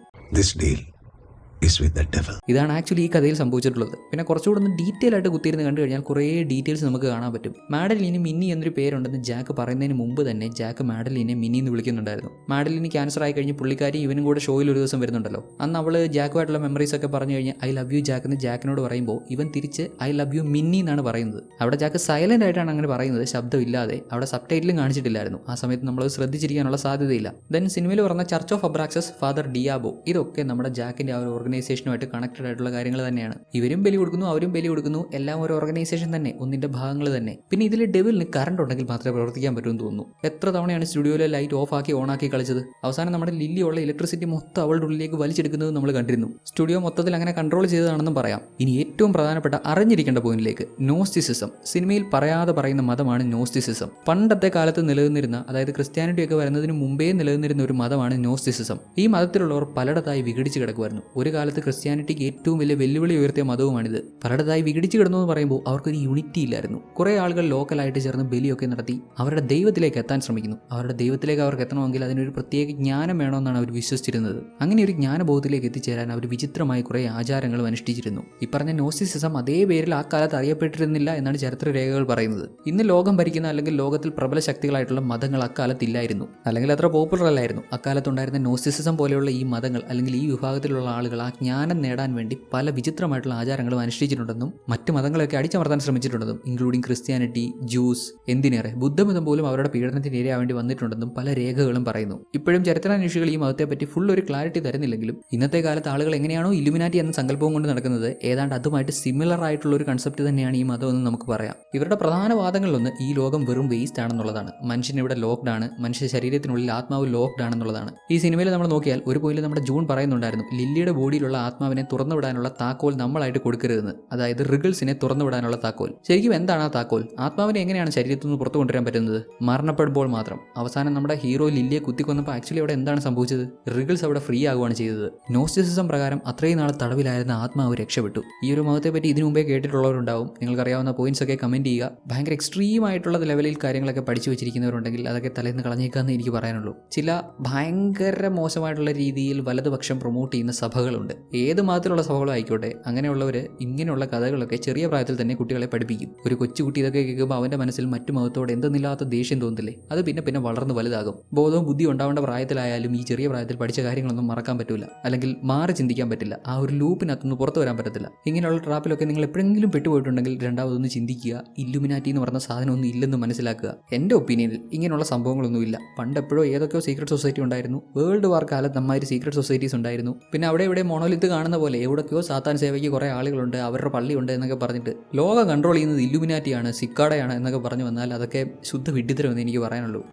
ഇതാണ് ആക്ച്വലി ഈ കഥയിൽ സംഭവിച്ചിട്ടുള്ളത്. പിന്നെ കുറച്ചുകൂടെ ഒന്ന് ഡീറ്റെയിൽ ആയിട്ട് കുത്തിയിരുന്ന് കണ്ടു കഴിഞ്ഞാൽ കുറേ ഡീറ്റെയിൽസ് നമുക്ക് കാണാൻ പറ്റും. മാഡലിന് മിന്നി എന്നൊരു പേരുണ്ടെന്ന് ജാക്ക് പറയുന്നതിന് മുമ്പ് തന്നെ ജാക്ക് മാഡലിനെ മിന്നി എന്ന് വിളിക്കുന്നുണ്ടായിരുന്നു. മാഡലിന് ക്യാൻസർ ആയി കഴിഞ്ഞ് പുള്ളിക്കാരി ഇവനും കൂടെ ഷോയിൽ ഒരു ദിവസം വരുന്നുണ്ടല്ലോ. അന്ന് അവൾ ജാക്കുമായിട്ടുള്ള മെമ്മറീസ് ഒക്കെ പറഞ്ഞു കഴിഞ്ഞാൽ ഐ ലവ് യു ജാക്ക് എന്ന് ജാക്കിനോട് പറയുമ്പോൾ ഇവൻ തിരിച്ച് ഐ ലവ് യു മിന്നി എന്നാണ് പറയുന്നത്. അവിടെ ജാക്ക് സൈലന്റ് ആയിട്ടാണ് അങ്ങനെ പറയുന്നത്, ശബ്ദമില്ലാതെ. അവിടെ സബ് ടൈറ്റിലും കാണിച്ചിട്ടില്ലായിരുന്നു. ആ സമയത്ത് നമ്മളത് ശ്രദ്ധിച്ചിരിക്കാനുള്ള സാധ്യതയില്ല. ദെൻ സിനിമയിൽ പറഞ്ഞ ചർച്ച് ഓഫ് അബ്രാക്സസ്, ഫാദർ ഡിയാബോ, ഇതൊക്കെ നമ്മുടെ ജാക്കിന്റെ ആ ഒരു ഓർഗനൈസേഷനുമായിട്ട് കണക്റ്റഡ് ആയിട്ടുള്ള കാര്യങ്ങൾ തന്നെയാണ്. ഇവരും ബലി കൊടുക്കുന്നു, അവരും ബലി കൊടുക്കുന്നു, എല്ലാം ഒരു ഓർഗനൈസേഷൻ തന്നെ, ഒന്നിന്റെ ഭാഗങ്ങൾ തന്നെ. പിന്നെ ഇതിൽ ഡെവിലിന് കറണ്ട് ഉണ്ടെങ്കിൽ മാത്രമേ പ്രവർത്തിക്കാൻ പറ്റുമെന്ന് തോന്നുന്നു. എത്ര തവണയാണ് സ്റ്റുഡിയോയിലെ ലൈറ്റ് ഓഫ് ആക്കി ഓൺ ആക്കി കളിച്ചത്? അവസാനം നമ്മുടെ ലില്ലിയുള്ള ഇലക്ട്രിസിറ്റി മൊത്തം അവളുടെ ഉള്ളിലേക്ക് വലിച്ചെടുക്കുന്നത് നമ്മൾ കണ്ടിരുന്നു. സ്റ്റുഡിയോ മൊത്തത്തിൽ അങ്ങനെ കൺട്രോൾ ചെയ്തതാണെന്നും പറയാം. ഇനി ഏറ്റവും പ്രധാനപ്പെട്ട അറിഞ്ഞിരിക്കേണ്ട പോയിന്റിലേക്ക്, നോസ്റ്റിസിസം. സിനിമയിൽ പറയാതെ പറയുന്ന മതമാണ് നോസ്റ്റിസിസം. പണ്ടത്തെ കാലത്ത് നിലനിന്നിരുന്ന, അതായത് ക്രിസ്ത്യാനിറ്റി ഒക്കെ വരുന്നതിന് മുമ്പേ നിലനിന്നിരുന്ന ഒരു മതമാണ് നോസ്റ്റിസിസം. ഈ മതത്തിലുള്ളവർ പലയിടത്തായി വിഘടിച്ച് കിടക്കുമായിരുന്നു. ഒരു കാലത്ത് ക്രിസ്ത്യാനിറ്റിക്ക് ഏറ്റവും വലിയ വെല്ലുവിളി ഉയർത്തിയ മതവുമാണിത്. പലയിടത്തായി വിഘടിച്ച് കിടന്നു എന്ന് പറയുമ്പോൾ അവർക്കൊരു യൂണിറ്റി ഇല്ലായിരുന്നു. കുറേ ആളുകൾ ലോക്കലായിട്ട് ചേർന്ന് ബലിയൊക്കെ നടത്തി അവരുടെ ദൈവത്തിലേക്ക് എത്താൻ ശ്രമിക്കുന്നു. അവരുടെ ദൈവത്തിലേക്ക് അവർക്ക് എത്തണമെങ്കിൽ അതിനൊരു പ്രത്യേക ജ്ഞാനം വേണമെന്നാണ് അവർ വിശ്വസിച്ചിരുന്നത്. അങ്ങനെ ഒരു ജ്ഞാനബോധത്തിലേക്ക് എത്തിച്ചേരാൻ അവർ വിചിത്രമായ കുറേ ആചാരങ്ങളും അനുഷ്ഠിച്ചിരുന്നു. ഈ പറഞ്ഞ നോസ്റ്റിസിസം അതേ പേരിൽ ആ കാലത്ത് അറിയപ്പെട്ടിരുന്നില്ല എന്നാണ് ചരിത്രരേഖകൾ പറയുന്നത്. ഇന്ന് ലോകം ഭരിക്കുന്ന അല്ലെങ്കിൽ ലോകത്തിൽ പ്രബല ശക്തികളായിട്ടുള്ള മതങ്ങൾ അക്കാലത്തില്ലായിരുന്നു, അല്ലെങ്കിൽ അത്ര പോപ്പുലർ അല്ലായിരുന്നു. അക്കാലത്തുണ്ടായിരുന്ന നോസ്റ്റിസിസം പോലെയുള്ള ഈ മതങ്ങൾ അല്ലെങ്കിൽ ഈ വിഭാഗത്തിലുള്ള ആളുകൾ ആ ജ്ഞാനം നേടാൻ വേണ്ടി പല വിചിത്രമായിട്ടുള്ള ആചാരങ്ങളും അനുഷ്ഠിച്ചിട്ടുണ്ടെന്നും മറ്റു മതങ്ങളെയൊക്കെ അടിച്ചമർത്താൻ ശ്രമിച്ചിട്ടുണ്ടെന്നും, ഇൻക്ലൂഡിംഗ് ക്രിസ്ത്യാനിറ്റി, ജൂസ്, എന്തിനേറെ ബുദ്ധമതം പോലും അവരുടെ പീഡനത്തിന് ഇരയാവേണ്ടി വന്നിട്ടുണ്ടെന്നും പല രേഖകളും പറയുന്നു. ഇപ്പോഴും ചരിത്രാന്വേഷികൾ ഈ മതത്തെപ്പറ്റി ഫുൾ ഒരു ക്ലാരിറ്റി തരുന്നില്ലെങ്കിലും ഇന്നത്തെ കാലത്ത് ആളുകൾ എങ്ങനെയാണോ ഇലുമിനാറ്റി എന്ന സങ്കല്പവും കൊണ്ട് നടക്കുന്നത്, ഏതാണ്ട് അതുമായിട്ട് സിമിലർ ആയിട്ടുള്ള ഒരു കൺസെപ്റ്റ് തന്നെയാണ് ഈ മതമെന്ന് നമുക്ക് പറയാം. ഇവരുടെ പ്രധാന വാദങ്ങളിലൊന്ന് ഈ ലോകം വെറും വേസ്റ്റ് ആണെന്നുള്ളതാണ്. മനുഷ്യൻ ഇവിടെ ലോക്ക്ഡ് ആണ്, മനുഷ്യ ശരീരത്തിനുള്ളിൽ ആത്മാവ് ലോക്ക്ഡ് ആണെന്നുള്ളതാണ്. ഈ സിനിമയിൽ നമ്മൾ നോക്കിയാൽ ഒരു പോയിന്റ് നമ്മുടെ ജൂൺ പറയുന്നുണ്ടായിരുന്നു, ലില്ലിയുടെ ബോഡിയിലുള്ള ആത്മാവിനെ തുറന്നുവിടാനുള്ള താക്കോൽ നമ്മളായിട്ട് കൊടുക്കരുതെന്ന്. അതായത് റിഗിൾസിനെ തുറന്നുവിടാനുള്ള താക്കോൽ. ശരിക്കും എന്താണ് ആ താക്കോൽ? ആത്മാവിനെ എങ്ങനെയാണ് ശരീരത്തിൽ നിന്ന് പുറത്തു കൊണ്ടുവരാൻ പറ്റുന്നത്? മരണപ്പെടുമ്പോൾ മാത്രം. അവസാനം നമ്മുടെ ഹീറോ ലില്ലിയെ കുത്തിക്കൊന്നപ്പോൾ ആക്ച്വലി അവിടെ എന്താണ് സംഭവിച്ചത്? റിഗിൾസ് അവിടെ ഫ്രീ ആകുകയാണ് ചെയ്തത്. നോസ്റ്റിസിസം പ്രകാരം അത്രയും നാൾ തടവിലായിരുന്ന ആത്മാവ് രക്ഷപ്പെട്ടു. ഈ ഒരു മതത്തെ പറ്റി ഇതിനു മുമ്പേ കേട്ടിട്ടുള്ളവരുണ്ടാവും. നിങ്ങൾക്കറിയാവുന്ന പോയിന്റ്സ് ഒക്കെ കമന്റ് ചെയ്യുക. ഭയങ്കര എക്സ്ട്രീം ആയിട്ടുള്ള ലെവലിൽ കാര്യങ്ങളൊക്കെ പഠിച്ചു വെച്ചിരിക്കുന്നവരുണ്ടെങ്കിൽ അതൊക്കെ തലേന്ന് കളഞ്ഞേക്കാന്ന് എനിക്ക് പറയാനുള്ളൂ. ചില ഭയങ്കര മോശമായിട്ടുള്ള രീതിയിൽ വലതുപക്ഷം പ്രൊമോട്ട് ചെയ്യുന്ന സഭകളുണ്ട്. ഏത് മതത്തിലുള്ള സഭകളും ആയിക്കോട്ടെ, അങ്ങനെയുള്ളവർ ഇങ്ങനെയുള്ള കഥകളൊക്കെ ചെറിയ പ്രായത്തിൽ തന്നെ കുട്ടികളെ പഠിപ്പിക്കും. ഒരു കൊച്ചുകുട്ടി ഇതൊക്കെ കേൾക്കുമ്പോൾ അവന്റെ മനസ്സിൽ മറ്റു മതത്തോട് എന്തെന്നില്ലാത്ത ദേഷ്യം തോന്നില്ലേ? അത് പിന്നെ വളർന്ന് വലുതാകും. ബോധവും ബുദ്ധി ഉണ്ടാവേണ്ട പ്രായത്തിലായാലും ഈ ചെറിയ പ്രായത്തിൽ പഠിച്ച കാര്യങ്ങളൊന്നും മറക്കാൻ പറ്റില്ല, അല്ലെങ്കിൽ മാറി ചിന്തിക്കാൻ പറ്റില്ല. ആ ഒരു ലൂപ്പിനകത്തുനിന്ന് പുറത്തു വരാൻ പറ്റത്തില്ല. ഇങ്ങനെയുള്ള ട്രാപ്പിലൊക്കെ നിങ്ങൾ എപ്പോഴെങ്കിലും പെട്ടുപോയിട്ടുണ്ടെങ്കിൽ രണ്ടാമതൊന്ന് ചിന്തിക്കുക. ഇല്ലുമിനാറ്റി എന്ന് പറഞ്ഞ സാധനം ഒന്നും ഇല്ലെന്ന് മനസ്സിലാക്കുക. എൻ്റെ ഒപ്പീനിയനിൽ ഇങ്ങനെയുള്ള സംഭവങ്ങളൊന്നുമില്ല. പണ്ട് എപ്പോഴോ ഏതൊക്കെയോ സീക്രട്ട് സൊസൈറ്റി ഉണ്ടായിരുന്നു. വേൾഡ് വാർ കാലത്ത് നമ്മാതിരി സീക്രട്ട് സൊസൈറ്റീസ് ഉണ്ടായിരുന്നു. പിന്നെ അവിടെ ഇവിടെ മോണോലിത്ത് കാണുന്ന പോലെ എവിടൊക്കെയോ സാത്താൻ സേവയ്ക്ക് കുറേ ആളുകളുണ്ട്, അവരുടെ പള്ളിയുണ്ട് എന്നൊക്കെ പറഞ്ഞിട്ട് ലോകം കൺട്രോൾ ചെയ്യുന്നത് ഇല്ലുമിനാറ്റിയാണ്, സിക്കാഡയാണ് എന്നൊക്കെ പറഞ്ഞു വന്നാൽ അതൊക്കെ ശുദ്ധ വിഡ്ഢിത്തരമെന്ന് എനിക്ക് പറയാനുള്ളൂ.